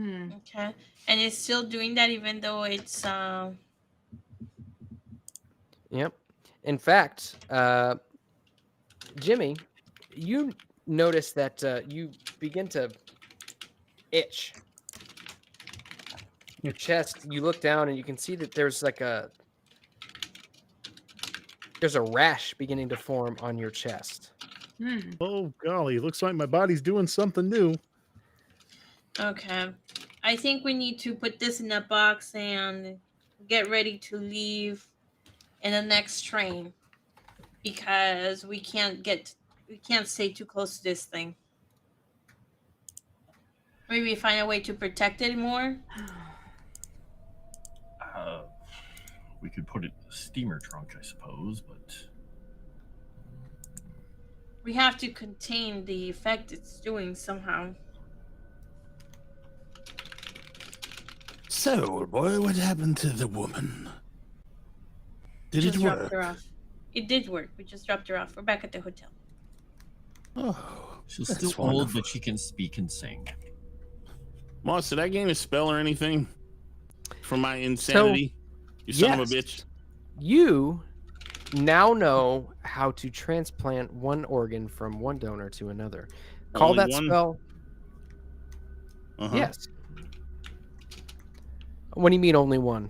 Okay. And it's still doing that even though it's Yep. In fact, Jimmy, you notice that you begin to itch. Your chest, you look down and you can see that there's a rash beginning to form on your chest. Oh, golly. Looks like my body's doing something new. okay. I think we need to put this in a box and get ready to leave in the next train because we can't stay too close to this thing. Maybe find a way to protect it more. We could put it in the steamer trunk, I suppose, but We have to contain the effect it's doing somehow. So, old boy, what happened to the woman? Did Just it dropped work? her off. It did work. We just dropped her off. We're back at the hotel. Oh, she's that's still old, wonderful. but she can speak and sing. Moss, did I gain a spell or anything from my insanity? You son of a bitch. You now know how to transplant one organ from one donor to another. Call Only that one? spell. Uh-huh. Yes. What do you mean only one?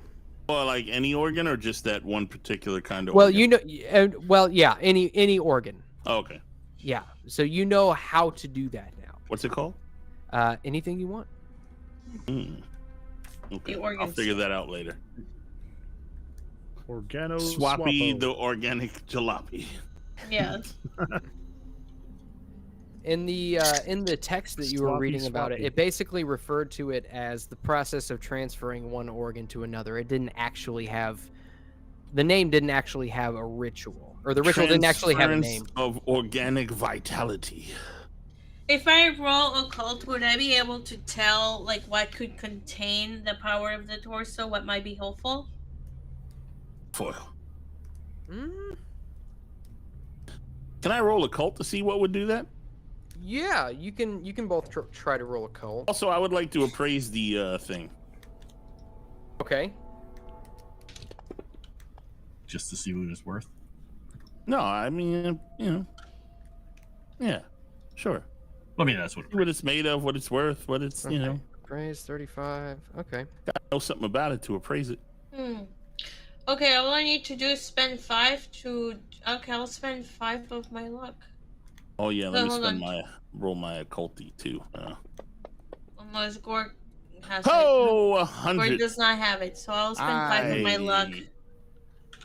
Well, like any organ or just that one particular kind of Well, organ? you know, yeah, any organ. Oh, okay. Yeah. So you know how to do that now. What's it called? Anything you want. Okay. The I'll organs. figure that out later. Organo Swappy swappo. the organic jalopy. Yes. In the text that you were Sloppy reading about it, swappy. it basically referred to it as the process of transferring one organ to another. It didn't actually have the name didn't actually have a ritual, or the ritual didn't actually have a name. Transference of organic vitality. If I roll occult, would I be able to tell like what could contain the power of the torso? What might be helpful? Foil. Mm, Can I roll a cult to see what would do that? yeah, you can both try to roll a cult. Also, I would like to appraise the thing. Okay. Just to see what it's worth. No, I mean, yeah, sure. I mean, that's what. What it's made of, what it's worth, what it's, Okay. Praise 35. Okay. gotta know something about it to appraise it. Okay, all I need to do is spend 5 to. Okay, I'll spend 5 of my luck. Oh yeah, let me hold spend on. roll my occulty too. Unless Gorg has Oh, it. 100. Gorg does not have it, so I'll spend 5 of my luck.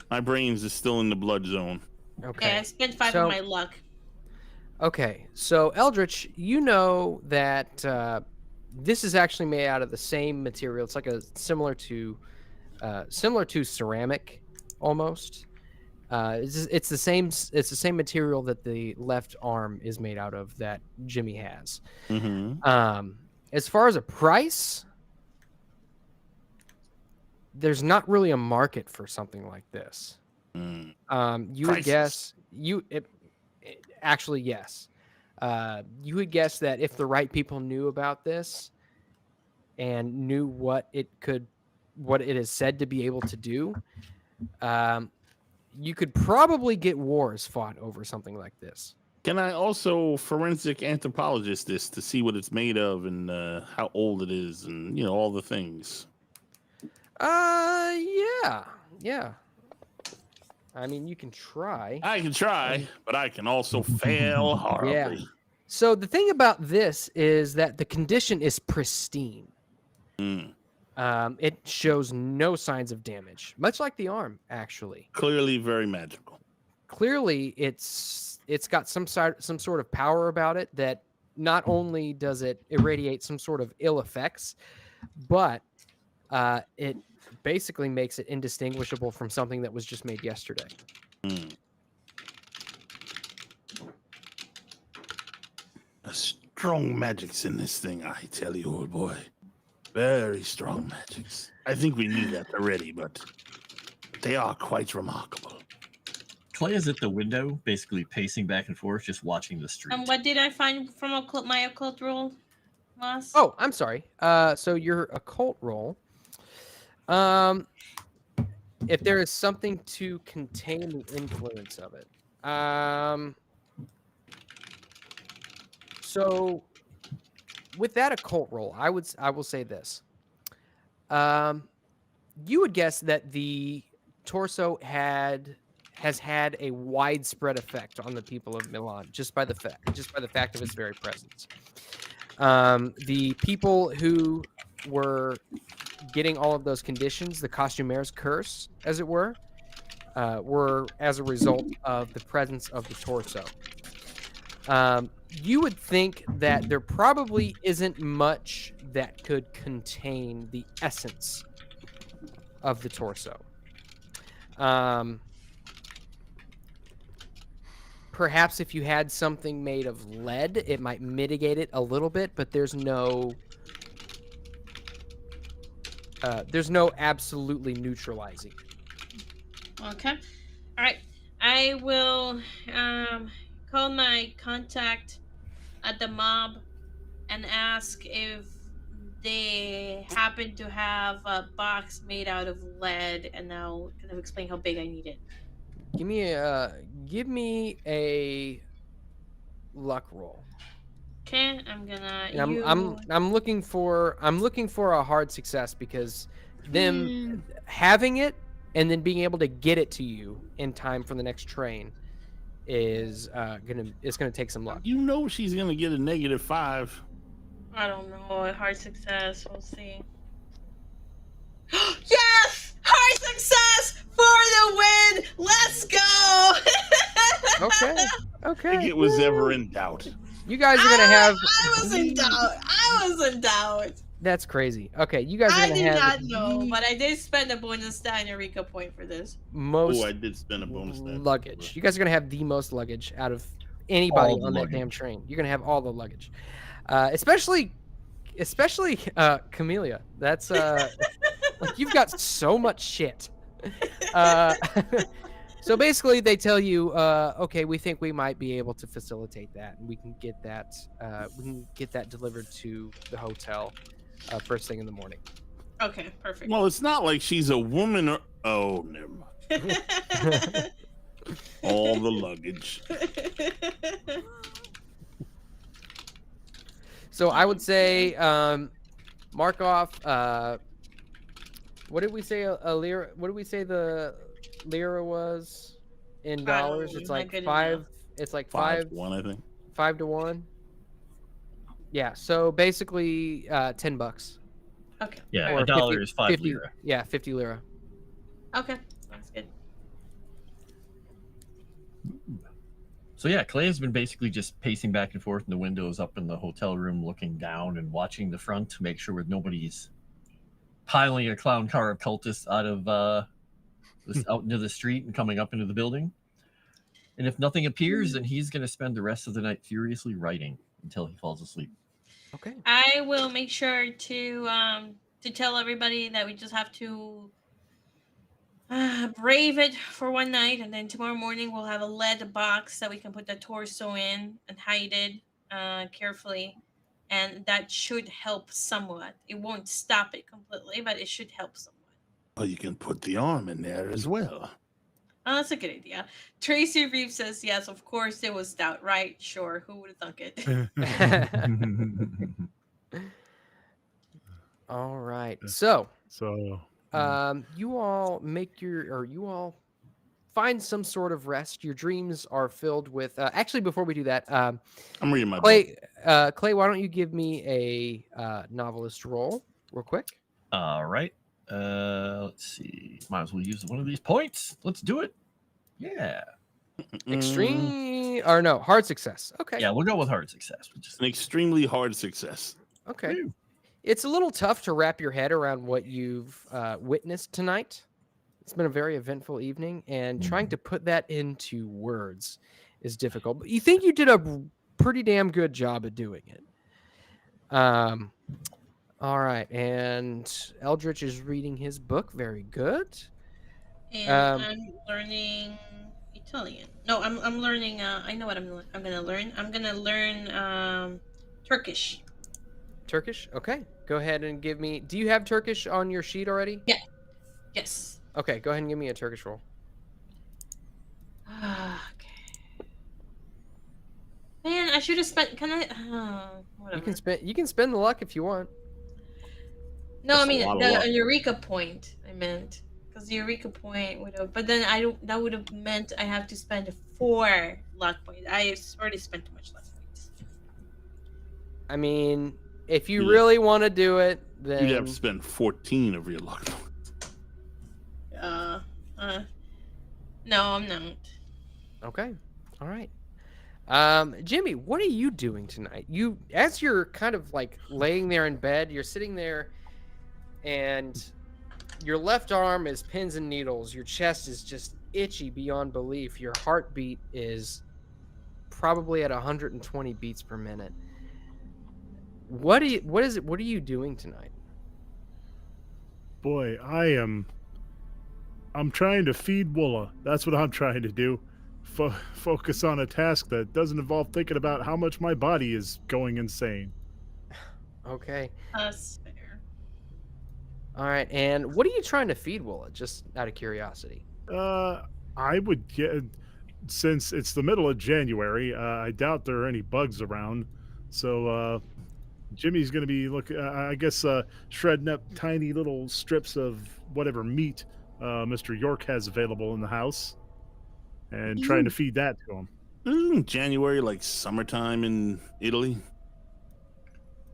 My brains is still in the blood zone. Okay. Okay, I spent 5 So- of my luck. Okay, so Eldritch, you know that this is actually made out of the same material. It's like similar to ceramic, almost. It's the same material that the left arm is made out of that Jimmy has. Mm-hmm. As far as a price, there's not really a market for something like this. Mm. You would Prices. guess actually yes. You would guess that if the right people knew about this and knew what it is said to be able to do, you could probably get wars fought over something like this. Can I also forensic anthropologist this to see what it's made of and how old it is and all the things? Yeah. I mean, you can try. I can try, but I can also fail horribly. So the thing about this is that the condition is pristine. Mm. It shows no signs of damage, much like the arm, actually. Clearly very magical. Clearly, it's got some sort of power about it that not only does it irradiate some sort of ill effects, but it basically makes it indistinguishable from something that was just made yesterday. Mm. Strong magics in this thing, I tell you, old boy. Very strong magics. I think we knew that already, but they are quite remarkable. Clay is at the window, basically pacing back and forth, just watching the street. What did I find from my occult roll, Moss? Oh, I'm sorry. So your occult roll. If there is something to contain the influence of it. So with that occult roll, I will say this. You would guess that the torso has had a widespread effect on the people of Milan just by the fact of its very presence. The people who were getting all of those conditions, the costumaire's curse, as it were as a result of the presence of the torso. You would think that there probably isn't much that could contain the essence of the torso. Perhaps if you had something made of lead, it might mitigate it a little bit, but there's no absolutely neutralizing. Okay. All right. I will call my contact at the mob and ask if they happen to have a box made out of lead, and I'll kind of explain how big I need it. Give me a luck roll. Okay, I'm gonna. I'm looking for a hard success because them having it and then being able to get it to you in time for the next train is gonna take some luck. You know she's gonna get a -5. I don't know. A hard success. We'll see. Yes! Hard success for the win! Let's go! Okay. If it was ever in doubt. You guys are gonna have. I was in doubt. That's crazy. Okay, you guys are I gonna did have. not know, but I did spend a bonus Eureka point for this. Most I did spend a bonus luggage. You guys are gonna have the most luggage out of anybody on that damn train. You're gonna have all the luggage, especially Camellia. That's like you've got so much shit. So basically, they tell you, okay, we think we might be able to facilitate that, and we can get that delivered to the hotel first thing in the morning. Okay, perfect. Well, it's not like she's a woman or... Oh, never mind. All the luggage. So I would say mark off... what did we say a lira? What did we say the lira was in dollars? It's like five. It's like 5 to 1, I think. 5 to 1. Yeah. So basically, $10. Okay. Yeah, Or a dollar 50 is 5 50 lira. Yeah, 50 lira. Okay, that's good. So yeah, Clay has been basically just pacing back and forth in the windows up in the hotel room, looking down and watching the front to make sure nobody's piling a clown car of cultists out into the street and coming up into the building. And if nothing appears, then he's going to spend the rest of the night furiously writing until he falls asleep. Okay. I will make sure to tell everybody that we just have to brave it for one night, and then tomorrow morning we'll have a lead box that we can put the torso in and hide it carefully, and that should help somewhat. It won't stop it completely, but it should help somewhat. Well, you can put the arm in there as well. Oh, that's a good idea. Tracy Reeves says yes, of course there was doubt. Right, sure. Who would have thunk it? All right. So You all find some sort of rest. Your dreams are filled with. Actually, before we do that, I'm reading my book. Clay, why don't you give me a novelist roll real quick? All right. Let's see. Might as well use one of these points. Let's do it. Yeah. Extreme or no, hard success. Okay. Yeah, we'll go with hard success. An extremely hard success. Okay. It's a little tough to wrap your head around what you've witnessed tonight. It's been a very eventful evening, and trying to put that into words is difficult. But you think you did a pretty damn good job at doing it. All right, and Eldritch is reading his book. Very good. And I'm learning Italian. No, I'm learning. I know what I'm gonna learn. I'm gonna learn Turkish. Turkish? Okay. Go ahead and give me. Do you have Turkish on your sheet already? Yeah. Yes. Okay. Go ahead and give me a Turkish roll. Okay. Man, I should have spent. Can I? Whatever. You can spend the luck if you want. No, That's I mean a lot of luck. the Eureka point. I meant because the Eureka point would have. But then that would have meant I have to spend 4 luck points. I already spent too much luck points. I mean, if you Yeah. really want to do it, then You'd have to spend 14 of your luck points. No, I'm not. Okay. All right. Jimmy, what are you doing tonight? As you're kind of like laying there in bed, you're sitting there and your left arm is pins and needles. Your chest is just itchy beyond belief. Your heartbeat is probably at 120 beats per minute. What are you doing tonight? Boy, I'm trying to feed Woola. That's what I'm trying to do. Focus on a task that doesn't involve thinking about how much my body is going insane. Okay. That's fair. All right. And what are you trying to feed Willa? Just out of curiosity. I would get, since it's the middle of January, I doubt there are any bugs around. So Jimmy's going to be shredding up tiny little strips of whatever meat Mr. York has available in the house and trying to feed that to him. Isn't January like summertime in Italy?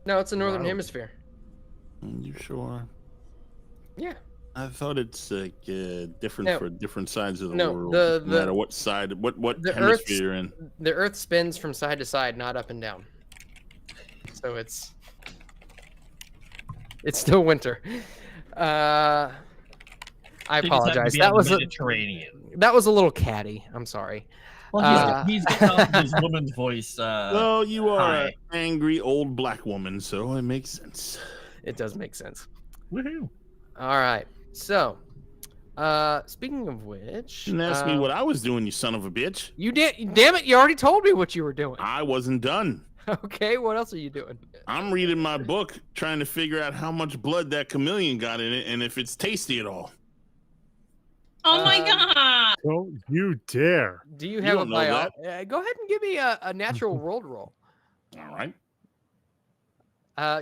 No, it's the Northern Wow. Hemisphere. You sure? Yeah. I thought it's like different No. for different sides of the No, world. no matter what side, what the hemisphere you're in. The Earth spins from side to side, not up and down. So it's still winter. I apologize. That was Mediterranean. That was a little catty. I'm sorry. Well, he's got his woman's voice. Well, you are hi. an angry old black woman, so it makes sense. It does make sense. Woohoo! All right. So, speaking of which, You didn't ask me what I was doing, you son of a bitch. you did. Damn it! You already told me what you were doing. I wasn't done. Okay. What else are you doing? I'm reading my book, trying to figure out how much blood that chameleon got in it and if it's tasty at all. Oh my god! Don't you dare. Do you have a don't know bio? that. Go ahead and give me a natural world roll. All right.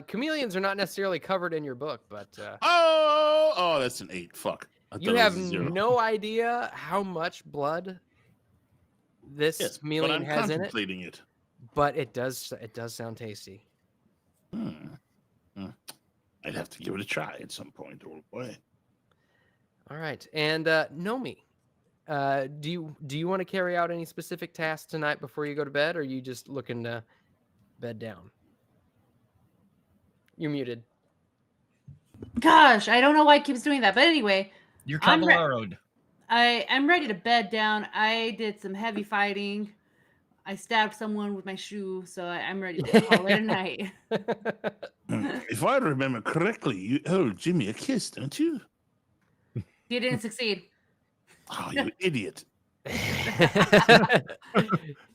Chameleons are not necessarily covered in your book, but Oh, that's an 8. Fuck. I you thought it have was a 0. no idea how much blood this Yes, but chameleon I'm has in it, contemplating it. but it does sound tasty. I'd have to give it a try at some point, old boy. All right, and Nomi, do you want to carry out any specific tasks tonight before you go to bed, or are you just looking to bed down? You're muted. Gosh, I don't know why it keeps doing that. But anyway, You're I'm re- Cavallaro'd. I'm ready to bed down. I did some heavy fighting. I stabbed someone with my shoe, so I'm ready to call it a night. If I remember correctly, you owe Jimmy a kiss, don't you? You didn't succeed. Oh, you idiot.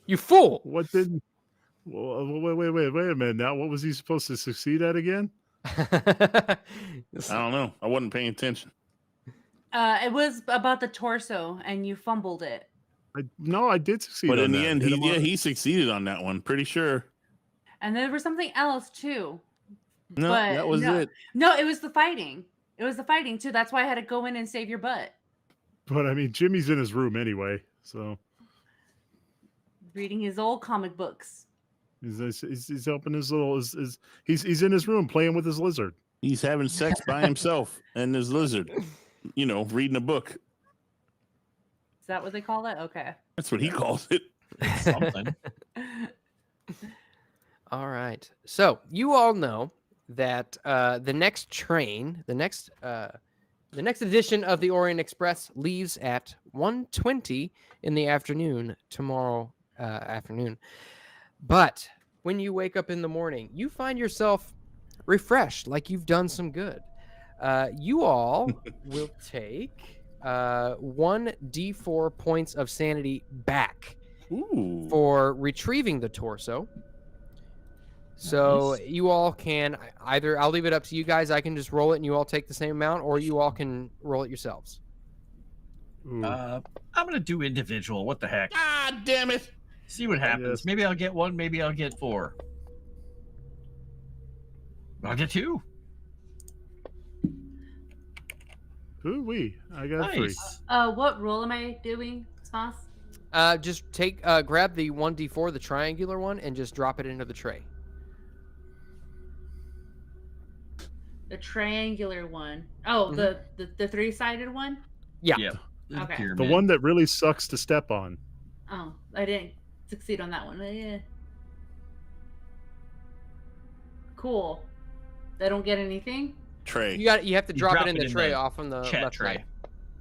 You fool! What did... Wait a minute now. What was he supposed to succeed at again? I don't know. I wasn't paying attention. It was about the torso, and you fumbled it. No, I did succeed. But on in the that. end, Hit him on- he succeeded on that one. Pretty sure. And there was something else too. No, But that was no. it. No, it was the fighting. It was the fighting too. That's why I had to go in and save your butt. But I mean, Jimmy's in his room anyway, so Reading his old comic books. he's helping his little. He's in his room playing with his lizard. He's having sex by himself and his lizard. Reading a book. Is that what they call it? Okay. That's what he calls it. Something. All right. So you all know that the next train, the next edition of the Orient Express leaves at 1:20 in the afternoon tomorrow afternoon. But when you wake up in the morning, you find yourself refreshed, like you've done some good. You all will take 1d4 points of sanity back for retrieving the torso. So you all can either, I'll leave it up to you guys. I can just roll it and you all take the same amount, or you all can roll it yourselves. I'm going to do individual. What the heck? Ah, damn it. See what happens. Yes. Maybe I'll get 1. Maybe I'll get 4. I'll get 2. Ooh-wee. I got 3. Nice. What rule am I doing, Sauce? Just grab the 1d4, the triangular one, and just drop it into the tray. The triangular one. Oh, the 3-sided one? Yeah. Yeah. Okay. The Pyramid. one that really sucks to step on. Oh, I didn't succeed on that one. Yeah. Cool. I don't get anything? Tray. You have to drop it in the tray the off on the chat left tray. side.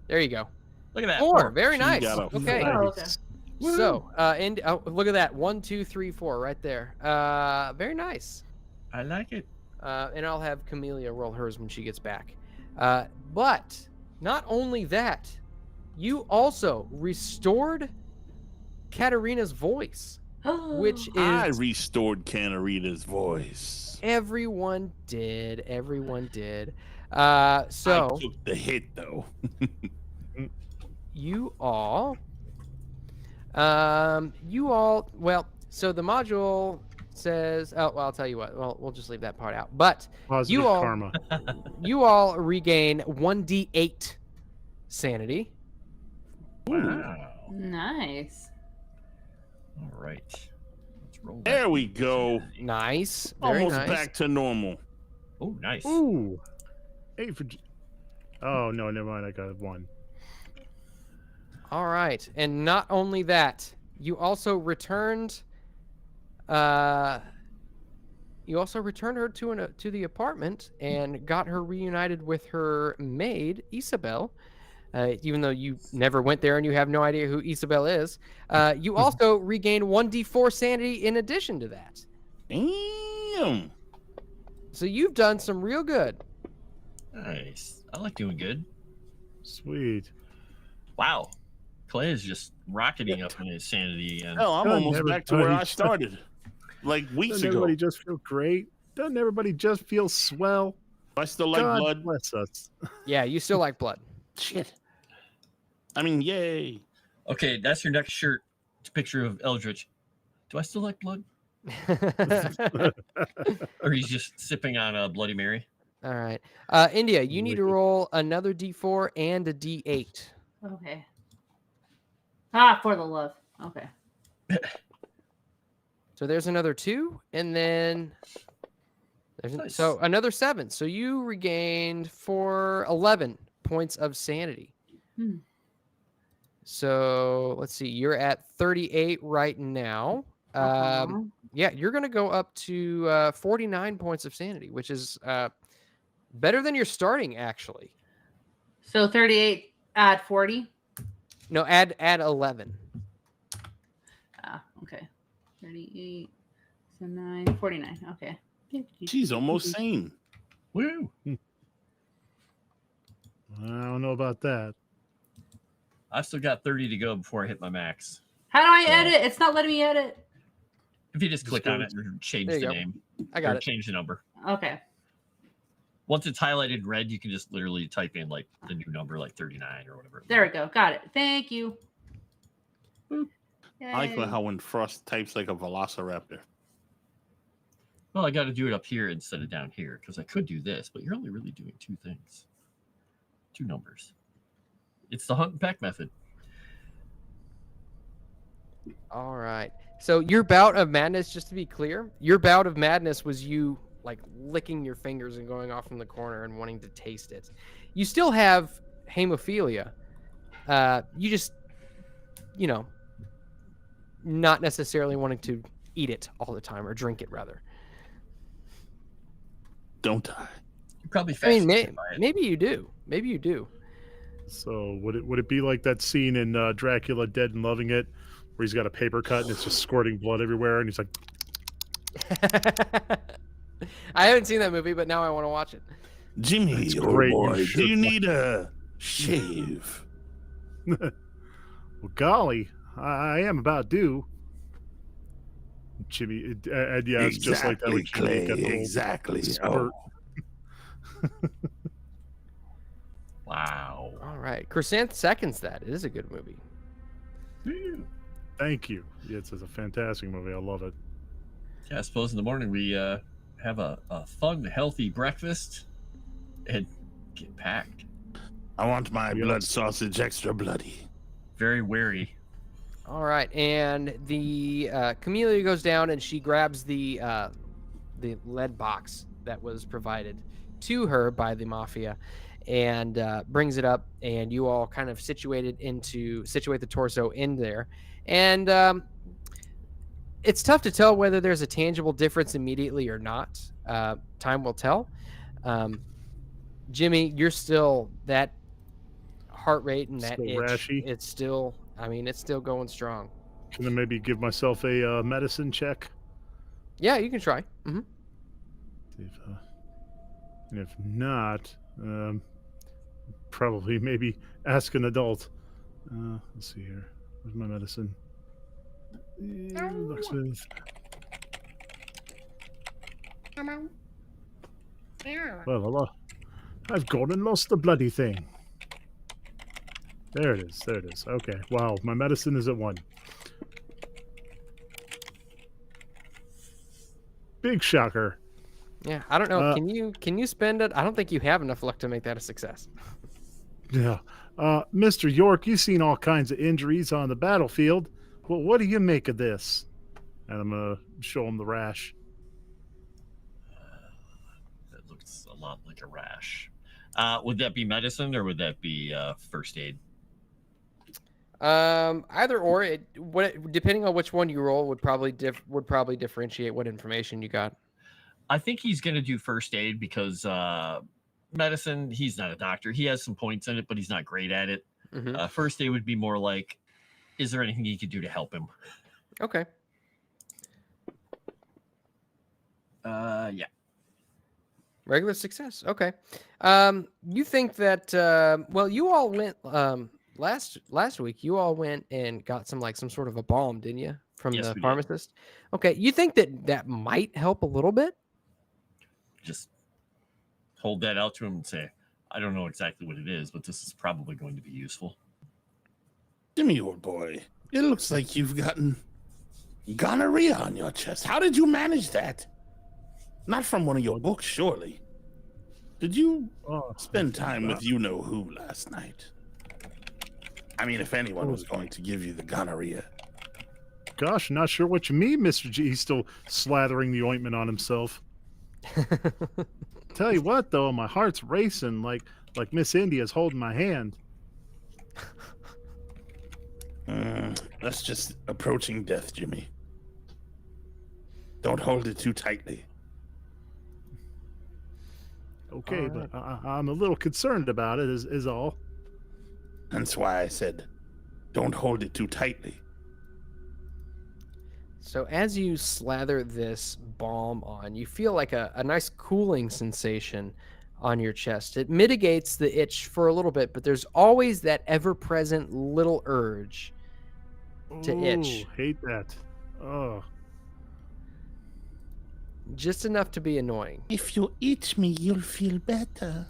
There you go. Look at that. 4. Very She nice. got a Okay. Oh, okay. So, and look at that. 1, 2, 3, 4 right there. Very nice. I like it. And I'll have Camellia roll hers when she gets back. But not only that, you also restored Katarina's voice, which is I restored Katarina's voice. everyone did. So I took the hit though. you all, well, so the module says, oh, well, I'll tell you what. Well, we'll just leave that part out. But Positive you all, karma. you all regain 1d8 sanity. Wow. Nice. All right. Let's roll. There we go. Nice. Very Almost nice. back to normal. Oh, nice. Ooh. 8 for. Oh no, never mind. I got 1. All right, and not only that, you also returned. You also returned her to the apartment and got her reunited with her maid Isabel. Even though you never went there and you have no idea who Isabel is, you also regained 1d4 sanity in addition to that. Damn. So you've done some real good. Nice. I like doing good. Sweet. Wow. Clay is just rocketing up in his sanity again. Hell, I'm Doesn't almost back to where I everybody- started. Like weeks Doesn't ago. everybody just feel great? Doesn't everybody just feel swell? I still like God blood. bless us. Yeah, you still like blood. Shit. I mean, yay. Okay, that's your next shirt. It's a picture of Eldritch. Do I still like blood? Or he's just sipping on a Bloody Mary? All right. India, you need to roll another d4 and a d8. Okay. Ah, for the love. Okay. So there's another 2, and then Nice. so another 7. So you regained 11 points of sanity. Hmm. So let's see, you're at 38 right now. Yeah, you're gonna go up to 49 points of sanity, which is better than you're starting actually. So 38 add 40. No, add 11. Ah, okay. 38. So 9, 49. Okay. She's almost sane. Woo! I don't know about that. I've still got 30 to go before I hit my max. How do I edit? It's not letting me edit. If you just click on it and change There the you go. name, I got or it. change the number. Okay. Once it's highlighted red, you can just literally type in like the new number, like 39 or whatever. There we go. Got it. Thank you. I like Yay. how when Frost types like a velociraptor. Well, I got to do it up here instead of down here because I could do this, but you're only really doing 2 things. 2 numbers. It's the hunt and peck method. All right. So your bout of madness, just to be clear, your bout of madness was you like licking your fingers and going off in the corner and wanting to taste it. You still have hemophilia. You just, you know, not necessarily wanting to eat it all the time or drink it rather. Don't I? You're probably I mean, fascinated by it. maybe you do. Maybe you do. So would it be like that scene in Dracula Dead and Loving It, where he's got a paper cut and it's just squirting blood everywhere, and he's like, I haven't seen that movie, but now I want to watch it. Jimmy, That's old great, you boy, do should you watch need a shave? well, golly, I am about due. Jimmy, and yeah, it's just like that with Jimmy. Clay, Got the little exactly. spurt. Wow. All right. Chrysanth seconds that. It is a good movie. Thank you. Yeah, it's a fantastic movie. I love it. Yeah, I suppose in the morning we have a fun, healthy breakfast and get packed. I want my blood sausage extra bloody. Very wary. All right, and the Camellia goes down and she grabs the lead box that was provided to her by the mafia, and brings it up. And you all kind of situate the torso in there, and it's tough to tell whether there's a tangible difference immediately or not. Time will tell. Jimmy, you're still that heart rate and that Still itch. rashy? It's still going strong. Can I maybe give myself a medicine check? Yeah, you can try. Mm-hmm. And if not, probably maybe ask an adult. Let's see here. Where's my medicine? Locksmith. Well, I've gone and lost the bloody thing. There it is. There it is. Okay. Wow. My medicine is at 1. Big shocker. Yeah, I don't know. Can you spend it? I don't think you have enough luck to make that a success. Yeah. Mr. York, you've seen all kinds of injuries on the battlefield. Well, what do you make of this? And I'm going to show him the rash. That looks a lot like a rash. Would that be medicine or would that be first aid? Either or. Depending on which one you roll, would probably differentiate what information you got. I think he's going to do first aid because medicine, he's not a doctor. He has some points in it, but he's not great at it. Mm-hmm. First aid would be more like, is there anything he could do to help him? Okay. Yeah. Regular success. Okay. You think that? Well, you all went last week. You all went and got some sort of a balm, didn't you, from Yes, the we did. pharmacist? Okay. You think that might help a little bit? Just hold that out to him and say, I don't know exactly what it is, but this is probably going to be useful. Jimmy, old boy, it looks like you've gotten gonorrhea on your chest. How did you manage that? Not from one of your books, surely. Did you spend time with you-know-who last night? I mean, if anyone was going to give you the gonorrhea. Gosh, not sure what you mean, Mr. G. He's still slathering the ointment on himself. Tell you what, though, my heart's racing like Miss India's holding my hand. That's just approaching death, Jimmy. Don't hold it too tightly. Okay, but I'm a little concerned about it, is all. That's why I said, don't hold it too tightly. So as you slather this balm on, you feel like a nice cooling sensation on your chest. It mitigates the itch for a little bit, but there's always that ever-present little urge to itch. Hate that. Oh. Just enough to be annoying. If you itch me, you'll feel better.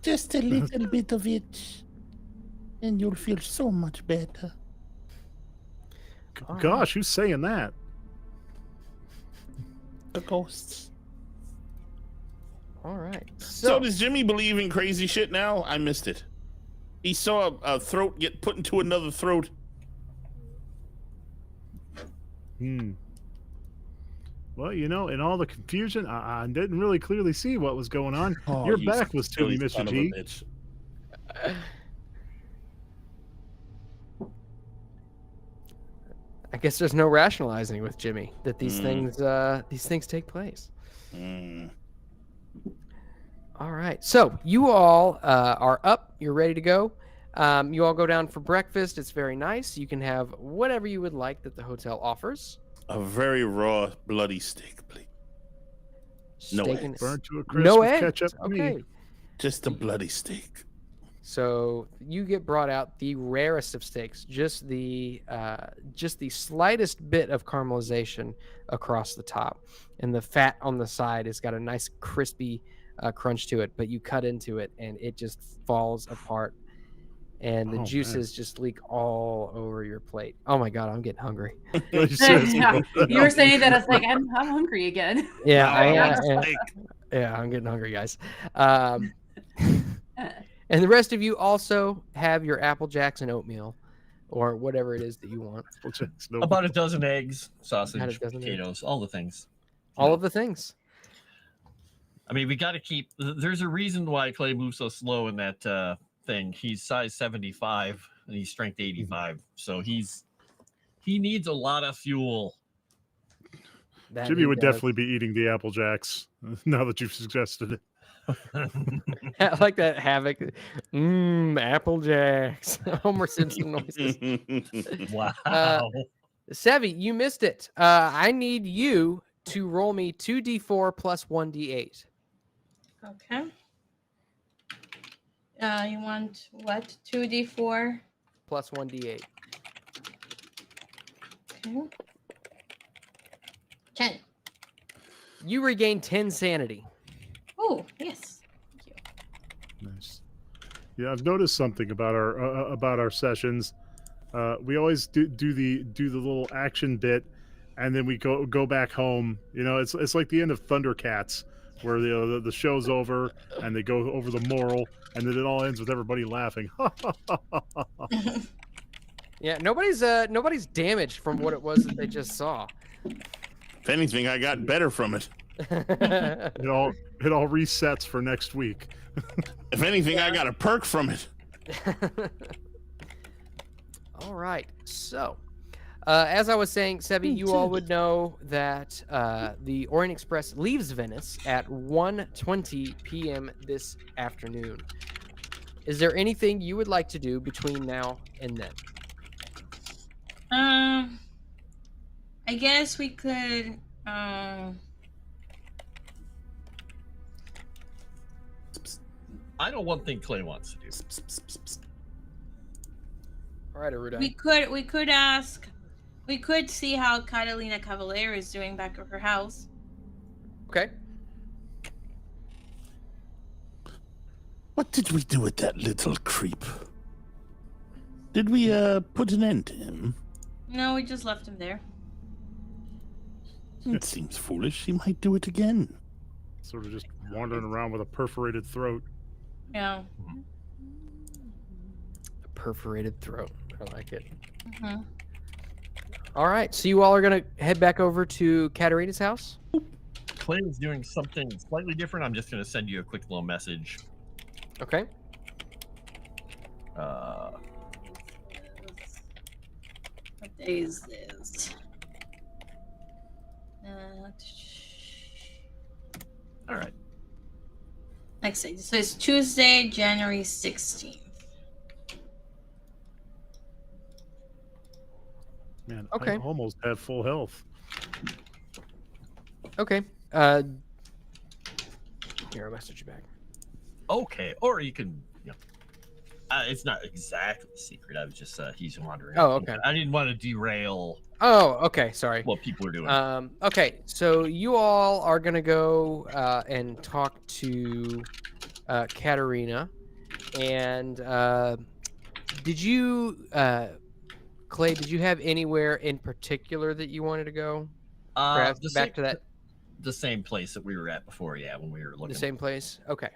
Just a little bit of itch, and you'll feel so much better. Gosh, who's saying that? The ghosts. All right. So does Jimmy believe in crazy shit now? I missed it. He saw a throat get put into another throat. Well, in all the confusion, I didn't really clearly see what was going on. Oh, Your you back was to me, silly Mr. son of a G. bitch. I guess there's no rationalizing with Jimmy that these things take place. All right. So you all are up. You're ready to go. You all go down for breakfast. It's very nice. You can have whatever you would like that the hotel offers. A very raw, bloody steak, please. No Steak eggs. and- Burnt to a crisp No with eggs. ketchup. Okay. Just a bloody steak. So you get brought out the rarest of steaks, just the slightest bit of caramelization across the top, and the fat on the side has got a nice crispy crunch to it. But you cut into it, and it just falls apart, and the juices just leak all over your plate. Oh my god, I'm getting hungry. You were saying that it's like I'm hungry again. Yeah, Steak. I'm getting hungry, guys. And the rest of you also have your Apple Jacks and oatmeal, or whatever it is that you want. About a dozen eggs, sausage, About a dozen potatoes, all the things. All of the things. I mean, we got to keep. There's a reason why Clay moves so slow in that thing. He's size 75 and he's strength 85, so he needs a lot of fuel. Jimmy would definitely be eating the Apple Jacks now that you've suggested it. I like that Havoc. Apple Jacks. Homer Simpson noises. Wow. Sevi, you missed it. I need you to roll me 2d4 plus 1d8. Okay. You want what? 2d4 plus 1d8. Okay. 10. You regain 10 sanity. Oh, yes. Thank you. Nice. Yeah, I've noticed something about our sessions. We always do the little action bit, and then we go back home. It's like the end of Thundercats, where the show's over and they go over the moral, and then it all ends with everybody laughing. Yeah, nobody's damaged from what it was that they just saw. If anything, I got better from it. It all resets for next week. If anything, I got a perk from it. All right. So, as I was saying, Sebi, you all would know that the Orient Express leaves Venice at 1:20 p.m. this afternoon. Is there anything you would like to do between now and then? I guess we could. I know one thing Clay wants to do. All right, Aruda. We could see how Catalina Cavalier is doing back at her house. Okay. What did we do with that little creep? Did we put an end to him? No, we just left him there. It seems foolish. He might do it again. Sort of just wandering around with a perforated throat. Yeah. A perforated throat. I like it. Mm-hmm. All right. So you all are going to head back over to Katarina's house? Clay is doing something slightly different. I'm just going to send you a quick little message. Okay. What day is this? All right. Next day. So it's Tuesday, January 16th. Man, Okay. I almost have full health. Okay. Here, I'll message you back. Okay. Or you can, it's not exactly secret. I was just, he's wandering. Oh, okay. I didn't want to derail Oh, okay. Sorry. what people are doing. Okay, so you all are gonna go and talk to Katarina, and did you, Clay? Did you have anywhere in particular that you wanted to go? Perhaps back to that. the same place that we were at before. Yeah, when we were looking. The same place. Okay.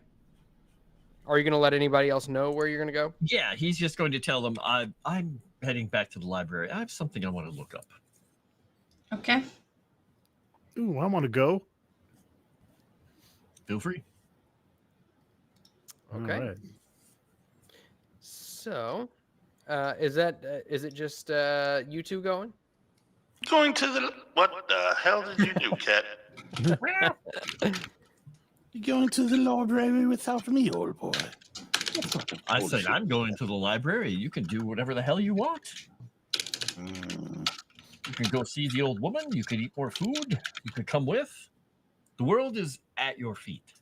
Are you going to let anybody else know where you're going to go? Yeah, he's just going to tell them I'm heading back to the library. I have something I want to look up. Okay. Ooh, I want to go. Feel free. Okay. All right. So, is it just you two going? Going to the... What the hell did you do, Cat? You're going to the library without me, old boy. I said I'm going to the library. You can do whatever the hell you want. You can go see the old woman. You could eat more food. You could come with. The world is at your feet.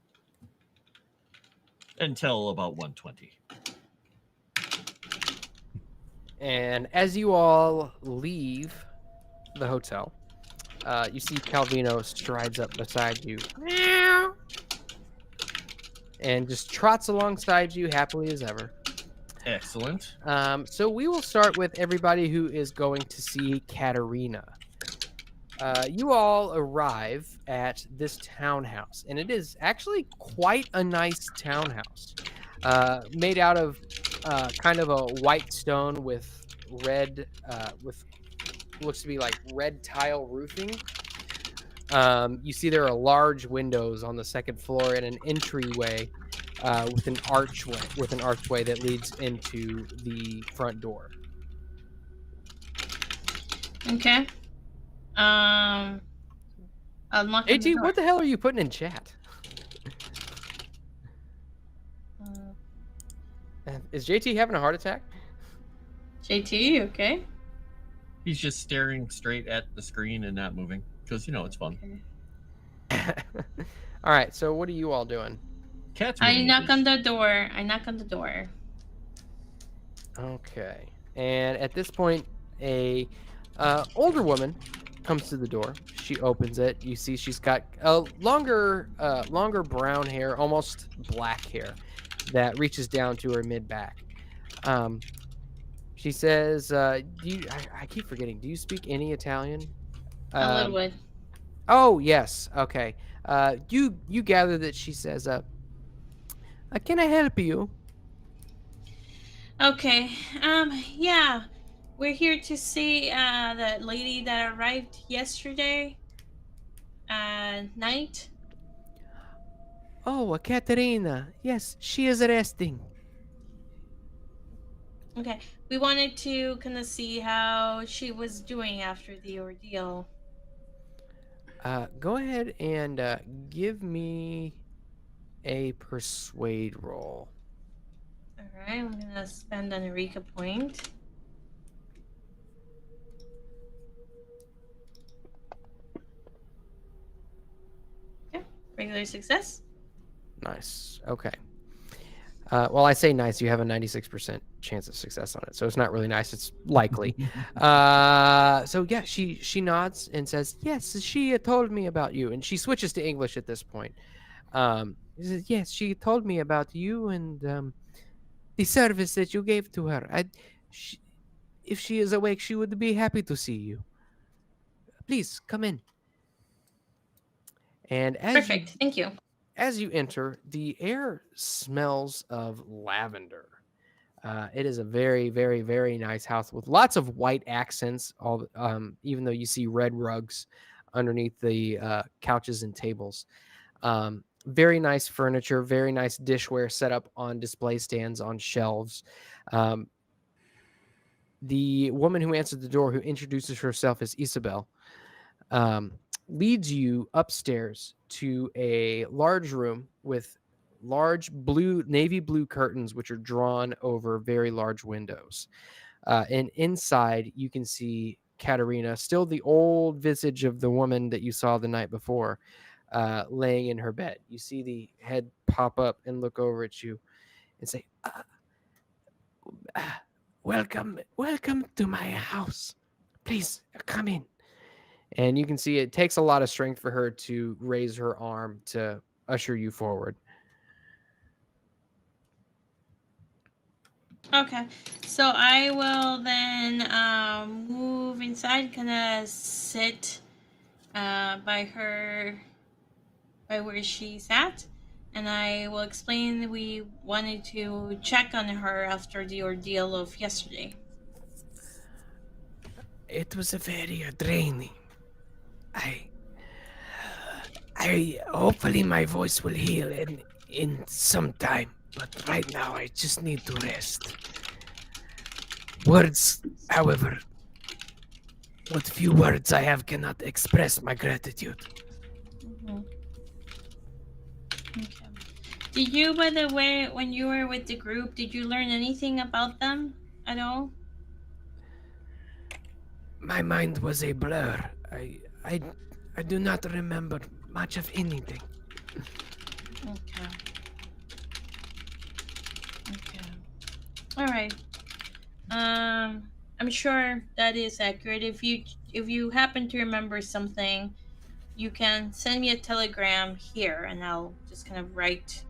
Until about 1:20. And as you all leave the hotel, you see Calvino strides up beside you. And just trots alongside you happily as ever. Excellent. So we will start with everybody who is going to see Katerina. You all arrive at this townhouse, and it is actually quite a nice townhouse. Made out of kind of a white stone with red, with looks to be like red tile roofing. You see there are large windows on the second floor and an entryway with an archway that leads into the front door. Okay. I'll knock on the AT, door. what the hell are you putting in chat? Is JT having a heart attack? JT, okay? He's just staring straight at the screen and not moving because it's fun. Okay. All right, so what are you all doing? Cat's I moving knock at on least. the door. I knock on the door. Okay, and at this point, a older woman comes to the door. She opens it. You see she's got a longer brown hair, almost black hair, that reaches down to her mid back. She says, I keep forgetting. Do you speak any Italian? A little bit. Oh yes. Okay. You gather that she says, "Can I help you?" Okay. Yeah. We're here to see the lady that arrived yesterday night. Oh, Katerina. Yes, she is resting. Okay. We wanted to kind of see how she was doing after the ordeal. Go ahead and give me a persuade roll. Alright, I'm gonna spend an Eureka point. Okay, regular success. Nice. Okay. Well, I say nice. You have a 96% chance of success on it, so it's not really nice. It's likely. So yeah, she nods and says, "Yes, she told me about you." And she switches to English at this point. She says, "Yes, she told me about you and the service that you gave to her. If she is awake, she would be happy to see you. Please come in." And Perfect, thank you. as you enter, the air smells of lavender. It is a very, very, very nice house with lots of white accents. Even though you see red rugs underneath the couches and tables. Very nice furniture, very nice dishware set up on display stands on shelves. The woman who answered the door, who introduces herself as Isabel, leads you upstairs to a large room with large navy blue curtains, which are drawn over very large windows. And inside, you can see Katerina, still the old visage of the woman that you saw the night before, laying in her bed. You see the head pop up and look over at you and say, welcome to my house. Please come in. And you can see it takes a lot of strength for her to raise her arm to usher you forward. Okay, so I will then move inside, kind of sit by her by where she's at, and I will explain we wanted to check on her after the ordeal of yesterday. It was a very draining. I hopefully my voice will heal in some time, but right now I just need to rest. Words, however, what few words I have cannot express my gratitude. Mhm. Okay. Did you, by the way, when you were with the group, did you learn anything about them at all? My mind was a blur. I do not remember much of anything. Okay. Okay. All right. I'm sure that is accurate. If you happen to remember something, you can send me a telegram here, and I'll just kind of write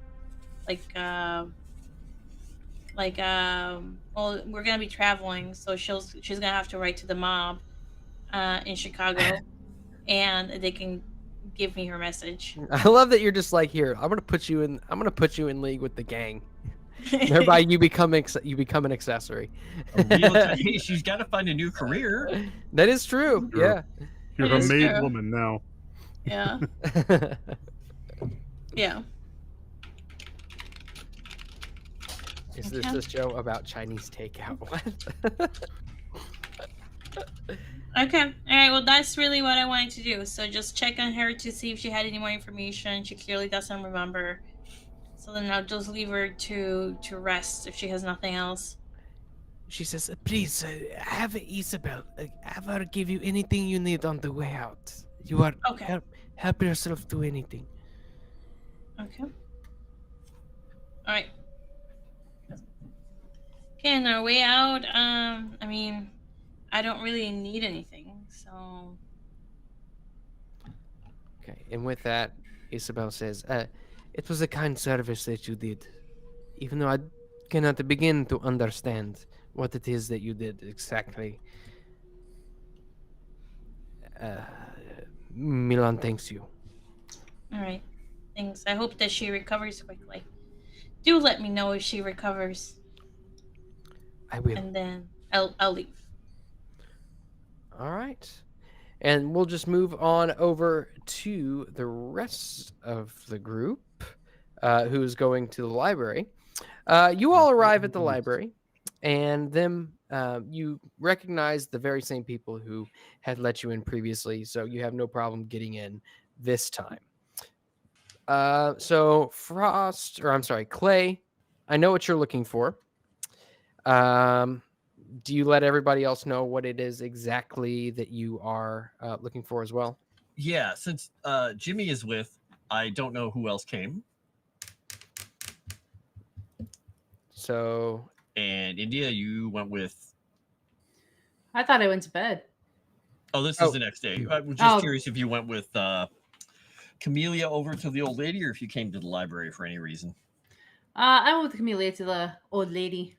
well, we're gonna be traveling, so she's gonna have to write to the mob in Chicago, and they can give me her message. I love that you're just like, here, I'm gonna put you in league with the gang. Thereby you become an accessory. Hey, she's got to find a new career. That is true. Yeah. You're It a is maid true. woman now. Yeah. Yeah. Is this Okay. a show about Chinese takeout? What? Okay. All right. Well, that's really what I wanted to do. So just check on her to see if she had any more information. She clearly doesn't remember. So then I'll just leave her to rest if she has nothing else. She says, please, have Isabel. Have her give you anything you need on the way out. You are Okay. help yourself to anything. Okay. All right. Okay, on our way out, I mean, I don't really need anything, so. Okay. And with that, Isabel says, It was a kind service that you did, even though I cannot begin to understand what it is that you did exactly. Milan thanks you. All right. Thanks. I hope that she recovers quickly. Do let me know if she recovers, I will. and then I'll leave. all right. And we'll just move on over to the rest of the group who's going to the library. You all arrive at the library, and then you recognize the very same people who had let you in previously, so you have no problem getting in this time. So Clay, I know what you're looking for. Do you let everybody else know what it is exactly that you are looking for as well? Yeah, since Jimmy is with, I don't know who else came. So, And India, you went with. I thought I went to bed. Oh, this is the next day. I was just curious if you went with Camellia over to the old lady, or if you came to the library for any reason. I went with Camellia to the old lady.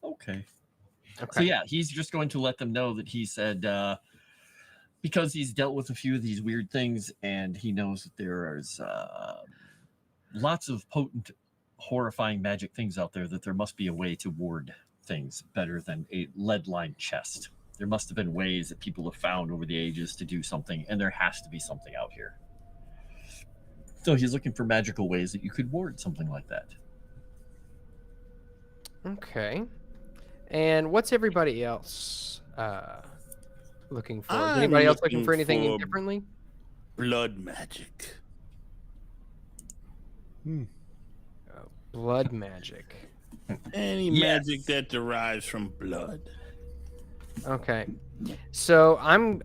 Okay. okay. So yeah, he's just going to let them know that he said because he's dealt with a few of these weird things, and he knows that there is lots of potent, horrifying magic things out there, that there must be a way to ward things better than a lead-lined chest. There must have been ways that people have found over the ages to do something, and there has to be something out here. So he's looking for magical ways that you could ward something like that. Okay. And what's everybody else looking for? Is I'm anybody else looking looking for anything for- differently? Blood magic. Blood magic. Any Yes. magic that derives from blood. Okay. So I'm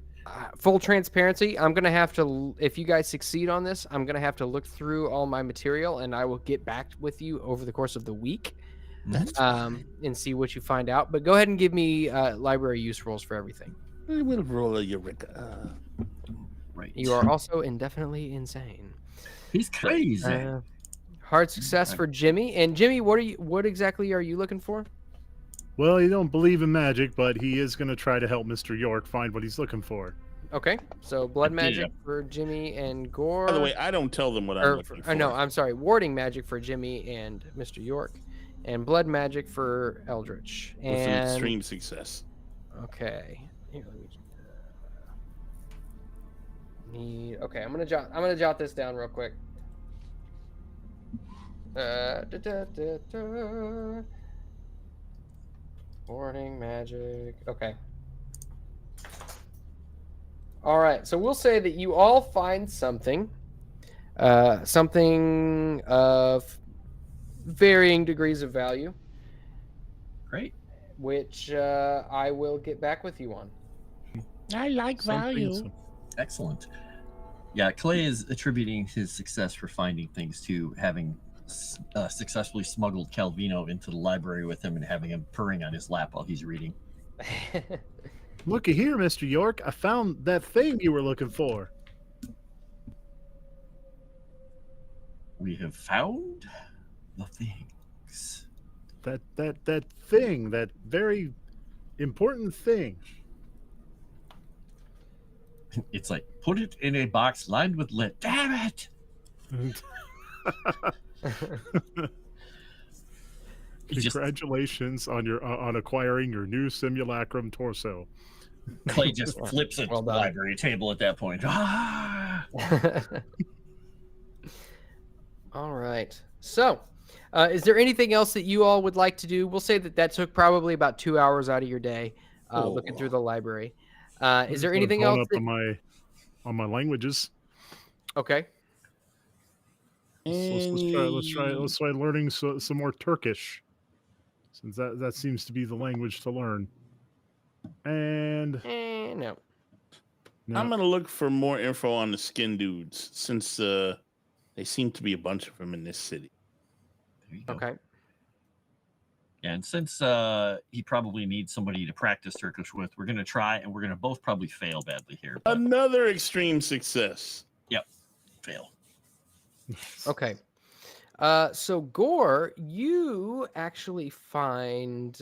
full transparency. I'm going to have to, if you guys succeed on this, I'm going to have to look through all my material, and I will get back with you over the course of the week and see what you find out. But go ahead and give me library use rolls for everything. I will roll a eureka. Right. You are also indefinitely insane. He's crazy. Hard success for Jimmy. And Jimmy, what exactly are you looking for? Well, he don't believe in magic, but he is going to try to help Mr. York find what he's looking for. Okay, so blood Yeah. magic for Jimmy and Gore. By the way, I don't tell them what I'm looking for. No, I'm sorry. Warding magic for Jimmy and Mr. York, and blood magic for Eldritch. With an extreme success. Okay. Here, let me okay, I'm gonna jot this down real quick. Warding magic. Okay. All right. So we'll say that you all find something of varying degrees of value. Great. Which I will get back with you on. I like value. Excellent. Yeah, Clay is attributing his success for finding things to having successfully smuggled Calvino into the library with him and having him purring on his lap while he's reading. Looky here, Mr. York. I found that thing you were looking for. We have found the things. That thing, that very important thing. It's like, put it in a box lined with lead. Damn it! Congratulations on acquiring your new simulacrum torso. Clay just flips a Well done. library table at that point. Ah! All right. So, is there anything else that you all would like to do? We'll say that took probably about 2 hours out of your day looking through the library. Is there anything else? On my languages? Okay. Let's try learning some more Turkish, since that seems to be the language to learn. And No. I'm gonna look for more info on the skin dudes, since they seem to be a bunch of them in this city. There you go. Okay. And since he probably needs somebody to practice Turkish with, we're going to try, and we're going to both probably fail badly here. But Another extreme success. fail. Okay. So Gore, you actually find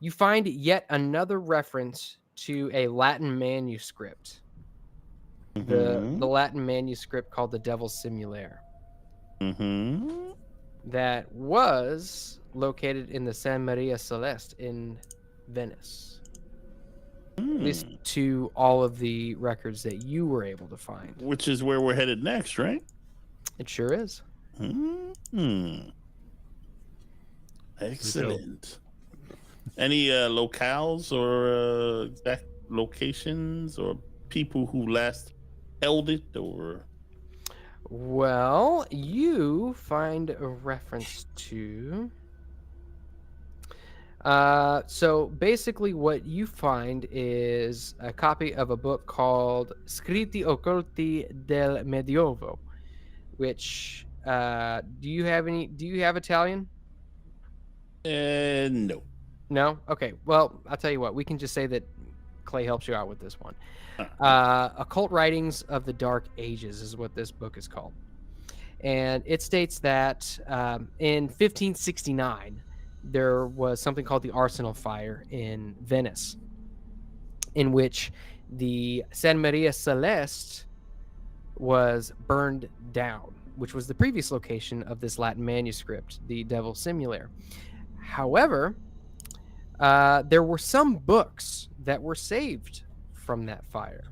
yet another reference to a Latin manuscript. The Latin manuscript called the Devil's Simulaire. That was located in the San Maria Celeste in Venice. At least to all of the records that you were able to find. Which is where we're headed next, right? It sure is. Excellent. Any locales or exact locations or people who last held it, or? Well, you find a reference to. So basically, what you find is a copy of a book called Scritti Occulti del Medioevo, which do you have Italian? No. No? Okay. Well, I'll tell you what. We can just say that Clay helps you out with this one. Occult Writings of the Dark Ages is what this book is called. And it states that in 1569, there was something called the Arsenal Fire in Venice, in which the San Maria Celeste was burned down, which was the previous location of this Latin manuscript, the Devil's Simulaire. However, there were some books that were saved from that fire.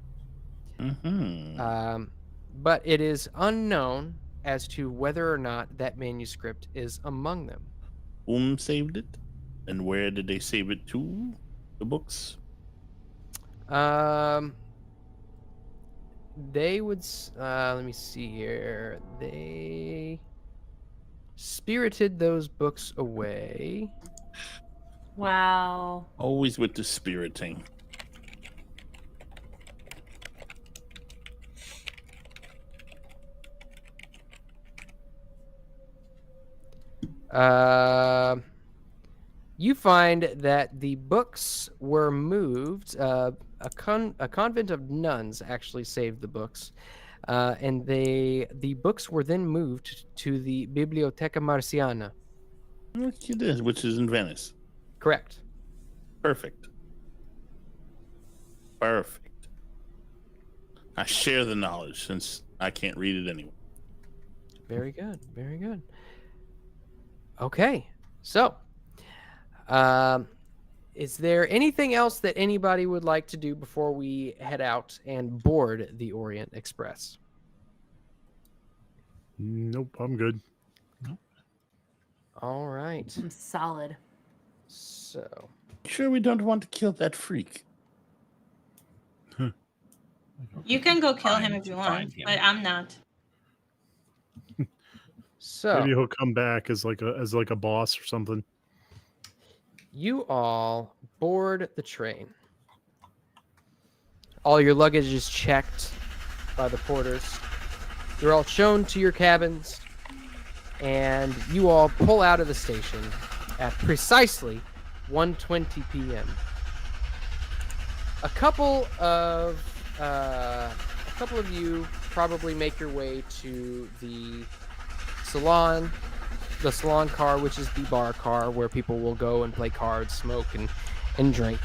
But it is unknown as to whether or not that manuscript is among them. Whom saved it? And where did they save it to? The books? They would, let me see here. They spirited those books away. Wow. Always with the spiriting. You find that the books were moved. A convent of nuns actually saved the books, and the books were then moved to the Biblioteca Marciana. Look at this, which is in Venice. Correct. Perfect. I share the knowledge since I can't read it anyway. Very good. Very good. Okay. So, is there anything else that anybody would like to do before we head out and board the Orient Express? Nope, I'm good. All right. I'm solid. So, Sure, we don't want to kill that freak. You can go kill him Find- if you find want, him. but I'm not. so Maybe he'll come back as like a boss or something. you all board the train. All your luggage is checked by the porters. You're all shown to your cabins, and you all pull out of the station at precisely 1:20 p.m. A couple of you probably make your way to the salon car, which is the bar car where people will go and play cards, smoke, and drink.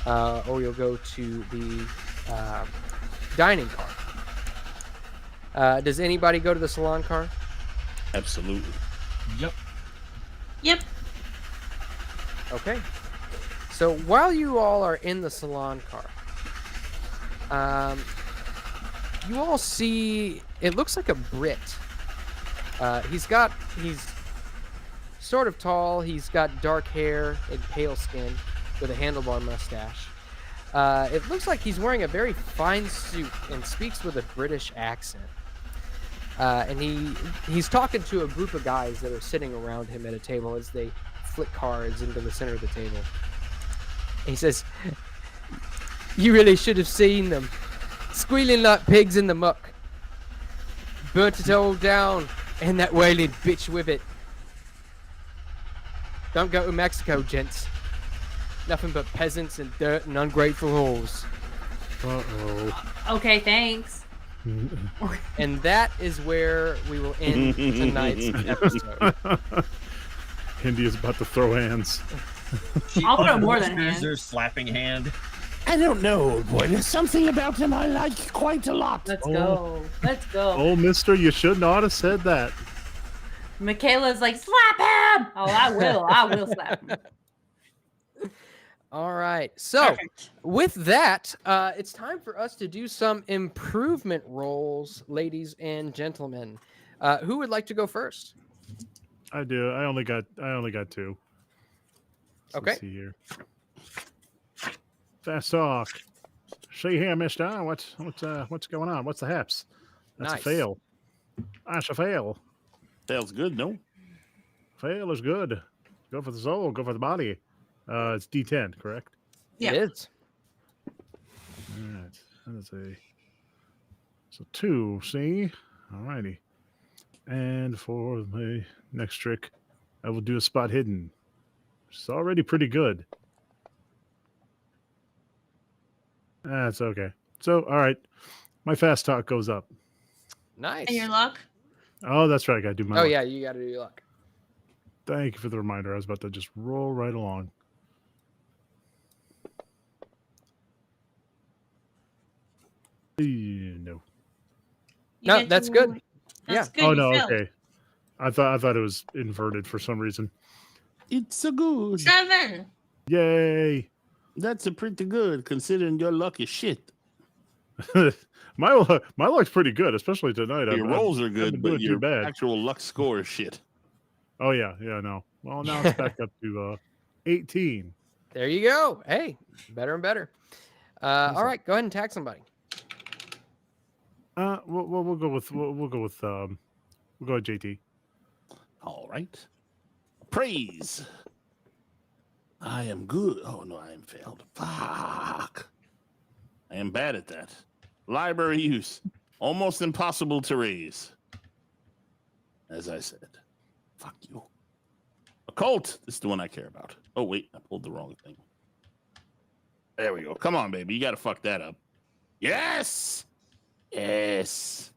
Or you'll go to the dining car. Does anybody go to the salon car? Absolutely. Yep. Yep. Okay. So while you all are in the salon car, you all see, it looks like a Brit. He's sort of tall. He's got dark hair and pale skin with a handlebar mustache. It looks like he's wearing a very fine suit and speaks with a British accent. And he's talking to a group of guys that are sitting around him at a table as they flick cards into the center of the table. And he says, "You really should have seen them, squealing like pigs in the muck. Burnt it all down, and that wailing bitch with it. Don't go to Mexico, gents. Nothing but peasants and dirt and ungrateful whores." Uh-oh. Okay, thanks. And that is where we will end tonight's episode. Indy's about to throw hands. I'll throw more than There's hands. their slapping hand. I don't know, old boy. There's something about him I like quite a lot. Let's go. Let's go. Oh, mister, you should not have said that. Michaela's like, slap him! Oh, I will. I will slap him. All right. So, with that, it's time for us to do some improvement rolls, ladies and gentlemen. Who would like to go first? I do. I only got two. Okay. Let's see here. Fast talk. See here, mister. What's going on? What's the haps? That's Nice. a fail. That's a fail. Sounds good, no? Fail is good. Go for the soul. Go for the body. It's D10, correct? Yeah. It is. All right. That is so 2. See. Alrighty. And for my next trick, I will do a spot hidden. It's already pretty good. That's okay. So, all right. My fast talk goes up. Nice. And your luck? Oh, that's right. I got to do my Oh, luck. yeah. You got to do your luck. Thank you for the reminder. I was about to just roll right along. No. You No, get that's to- good. That's Yeah. good. Oh you no, failed. okay. I thought it was inverted for some reason. It's a good. 7. Yay! That's a pretty good, considering your luck is shit. my luck's pretty good, especially tonight. Your rolls are good, been but doing your too bad. actual luck score is shit. Oh yeah, no. Well, now it's back up to 18. There you go. Hey, better and better. All right. Go ahead and tag somebody. We'll go with JT. All right. Praise. I am good. Oh, no, I am failed. Fuck. I am bad at that. Library use. Almost impossible to raise. As I said. Fuck you. Occult. This is the one I care about. Oh, wait. I pulled the wrong thing. There we go. Come on, baby. You got to fuck that up. Yes. Yes.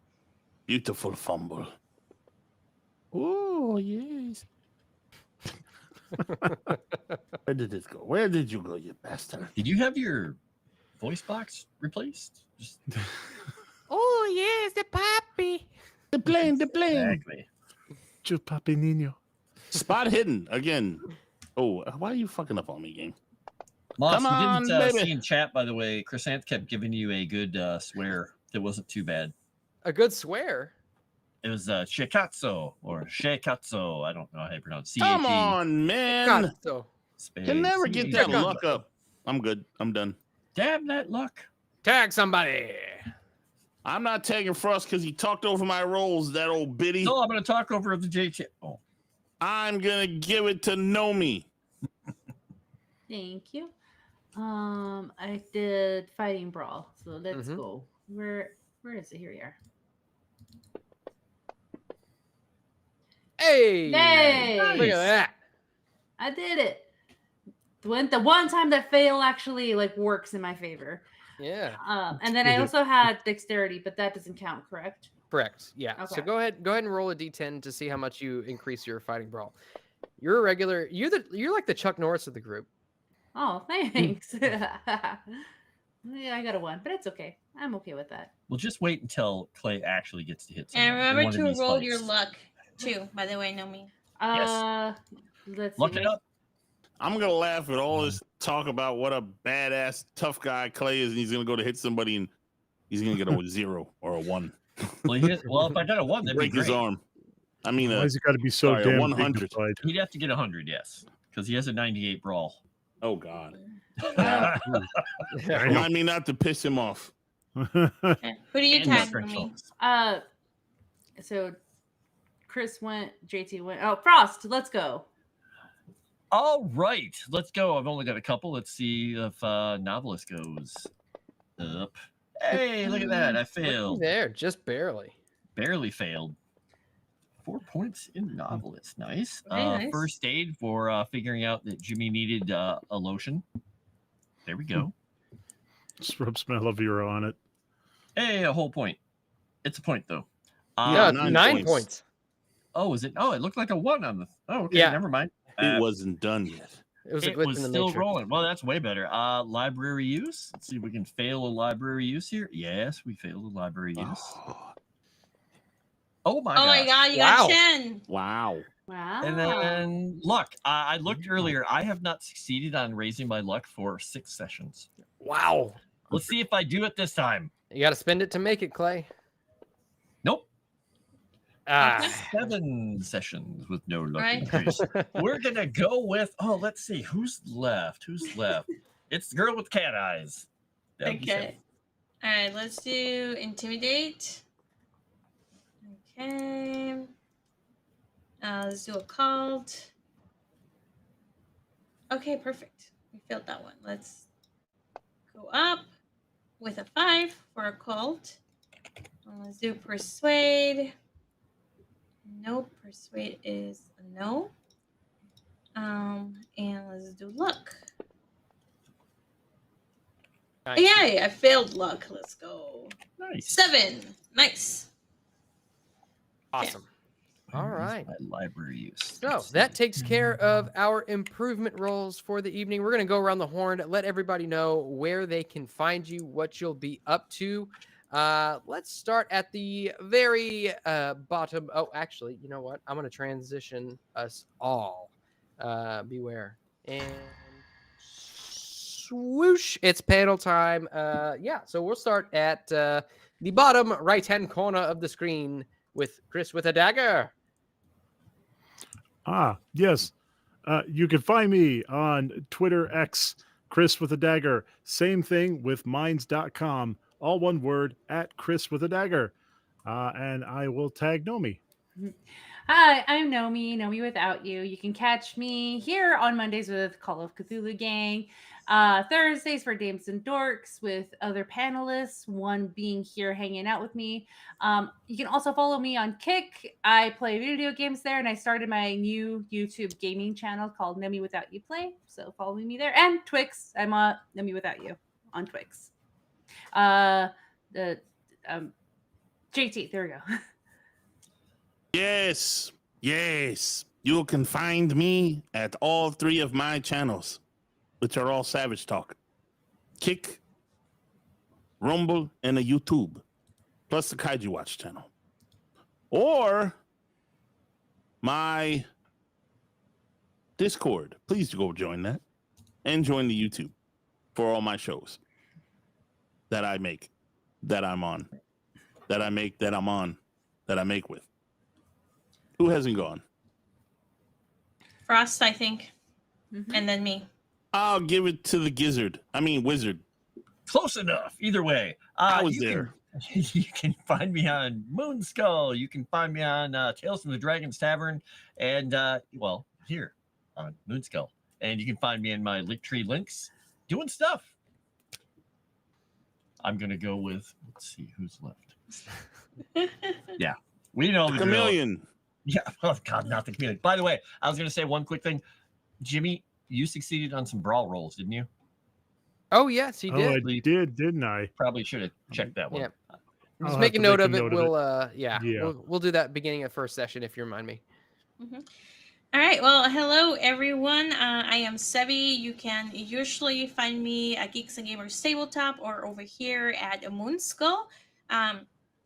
Beautiful fumble. Oh, yes. Where did it go? Where did you go, you bastard? Did you have your voice box replaced? Just Oh yes, the puppy. The plane. exactly. Chu papi niño. Spot hidden again. Oh, why are you fucking up on me, game? Moss, Come you on, didn't baby. see in chat, by the way. Chrysanth kept giving you a good swear that wasn't too bad. A good swear. It was shikatsu or shikatsu. I don't know how you pronounce it. Come on, man. God, so Can never get that C-A-T. luck up. I'm good. I'm done. Damn that luck. tag somebody. I'm not tagging Frost because he talked over my rolls, that old biddy. No, I'm going to talk over the JT. Oh, I'm going to give it to Nomi. Thank you. I did fighting brawl, so let's go. Where is it? Here we are. Hey, Yay! look at that. I did it. The one time that fail actually like works in my favor. Yeah, And then I also had dexterity, but that doesn't count, correct? correct. Yeah. So Okay. go ahead and roll a d10 to see how much you increase your fighting brawl. You're a regular. You're like the Chuck Norris of the group. Oh, thanks. Yeah, I got a 1, but it's okay. I'm okay with that. well, just wait until Clay actually gets to hit someone. And in remember one of to these roll fights. your luck too, by the way, Nomi. Let's Look see. it up. I'm going to laugh at all this talk about what a badass, tough guy Clay is, and he's going to go to hit somebody, and he's going to get a 0 or a 1. Well, if I got a 1, that'd be Break his great. arm. I mean, Why has it got to be so sorry, a damn 100. dignified? He'd have to get 100, yes, because he has a 98 brawl. oh, God. I know. Remind me not to piss him off. Okay. Who do you And tag, strength Nomi? bonus. So Chris went, JT went. Oh, Frost, let's go. All right, let's go. I've only got a couple. Let's see if Novelist goes up. Hey, look at that. I failed. There, just barely. Barely failed. 4 points in Novelist. Nice. Very nice. First aid for figuring out that Jimmy needed a lotion. There we go. Just rub smell of Vera on it. Hey, a whole point. It's a point, though. Yeah, No, 9 9 points. points. Oh, is it? Oh, it looked like a 1 on the... Oh, okay. Yeah. Never mind. It wasn't done yet. It was a It glitch was in the still matrix. rolling. Well, that's way better. Library use. Let's see if we can fail a library use here. Yes, we failed a library use. Oh my Oh my gosh. god, you Wow. got 10. Wow. Wow. And then luck. I looked earlier. I have not succeeded on raising my luck for 6 sessions. Wow. Let's see if I do it this time. You got to spend it to make it, Clay. Nope. Ah. 7 sessions with no luck Right. increase. We're gonna go with. Oh, let's see. Who's left? It's the girl with cat eyes. That'd be Okay. All right, let's do intimidate. Okay. Let's do a cult. Okay, perfect. We failed that one. Let's go up with a 5 for a cult. And let's do persuade. Nope, persuade is a no. And let's do luck. Nice. Yay, I failed luck. Let's go. Nice. 7. Nice. Awesome. All right. My library use. So that takes care of our improvement rolls for the evening. We're going to go around the horn, let everybody know where they can find you, what you'll be up to. Let's start at the very bottom. Oh, actually, you know what? I'm going to transition us all. Beware. And swoosh, it's panel time. Yeah, so we'll start at the bottom right-hand corner of the screen with Chris with a dagger. Ah, yes. You can find me on Twitter X, Chris with a dagger. Same thing with minds.com. All one word, at Chris with a dagger. And I will tag Nomi. Hi, I'm Nomi Without You. You can catch me here on Mondays with Call of Cthulhu Gang, Thursdays for Dames and Dorks with other panelists, one being here hanging out with me. You can also follow me on Kick. I play video games there, and I started my new YouTube gaming channel called Nomi Without You Play, so follow me there. And Twix, I'm Nomi Without You on Twix. JT, there we go. Yes. You can find me at all 3 of my channels, which are all Savage Talk. Kick, Rumble, and a YouTube, plus the Kaiju Watch channel. Or my Discord. Please go join that and join the YouTube for all my shows that I make, that I'm on, that I make, that I'm on, that I make with. Who hasn't gone? Frost, I think, Mhm. and then me. I'll give it to the wizard. Close enough. Either way, I was you there. You can find me on Moonskull. You can find me on Tales from the Dragon's Tavern, and well, here on Moonskull. And you can find me in my Linktree links doing stuff. I'm gonna go with, let's see who's left. Yeah, we know the drill. Chameleon. Yeah, oh God, not the chameleon. By the way, I was gonna say one quick thing. Jimmy, you succeeded on some brawl rolls, didn't you? Oh yes, he Oh, did. I did, didn't I? Probably should have checked that one. Yeah. I'll Just have make a to note make of a it. note of We'll Yeah. we'll do that beginning of first session if you remind me. All right. Well, hello everyone. I am Sevi. You can usually find me at Geeks and Gamers Tabletop or over here at Moonskull.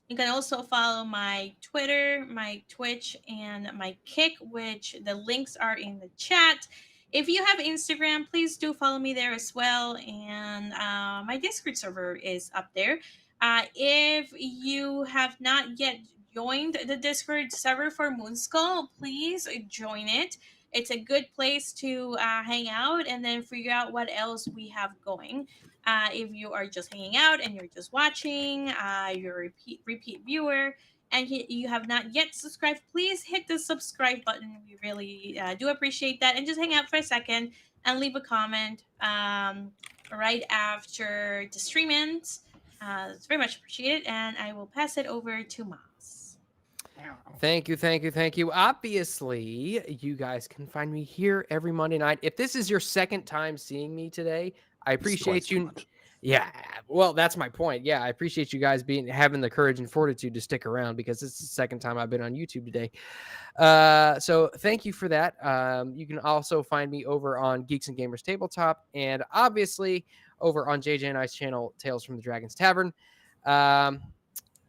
You can also follow my Twitter, my Twitch, and my Kick, which the links are in the chat. If you have Instagram, please do follow me there as well. And my Discord server is up there. If you have not yet joined the Discord server for Moonskull, please join it. It's a good place to hang out and then figure out what else we have going. If you are just hanging out and you're just watching, you're a repeat viewer, and you have not yet subscribed, please hit the subscribe button. We really do appreciate that. And just hang out for a second and leave a comment right after the stream ends. It's very much appreciated, and I will pass it over to Miles. Thank you. Obviously, you guys can find me here every Monday night. If this is your second time seeing me today, I appreciate you. Yeah, well, that's my point. Yeah, I appreciate you guys having the courage and fortitude to stick around because it's the second time I've been on YouTube today. So thank you for that. You can also find me over on Geeks and Gamers Tabletop, and obviously over on JJ and I's channel, Tales from the Dragon's Tavern.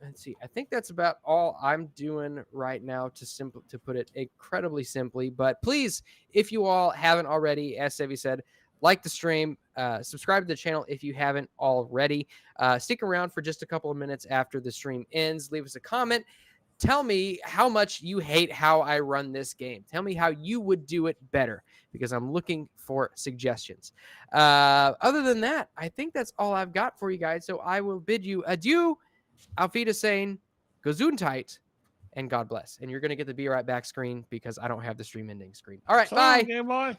Let's see. I think that's about all I'm doing right now to put it incredibly simply. But please, if you all haven't already, as Sevi said, like the stream, subscribe to the channel if you haven't already. Stick around for just a couple of minutes after the stream ends. Leave us a comment. Tell me how much you hate how I run this game. Tell me how you would do it better because I'm looking for suggestions. Other than that, I think that's all I've got for you guys. So I will bid you adieu. Auf Wiedersehen, Gesundheit, and God bless. And you're going to get the Be Right Back screen because I don't have the stream ending screen. All right, bye. Game boy.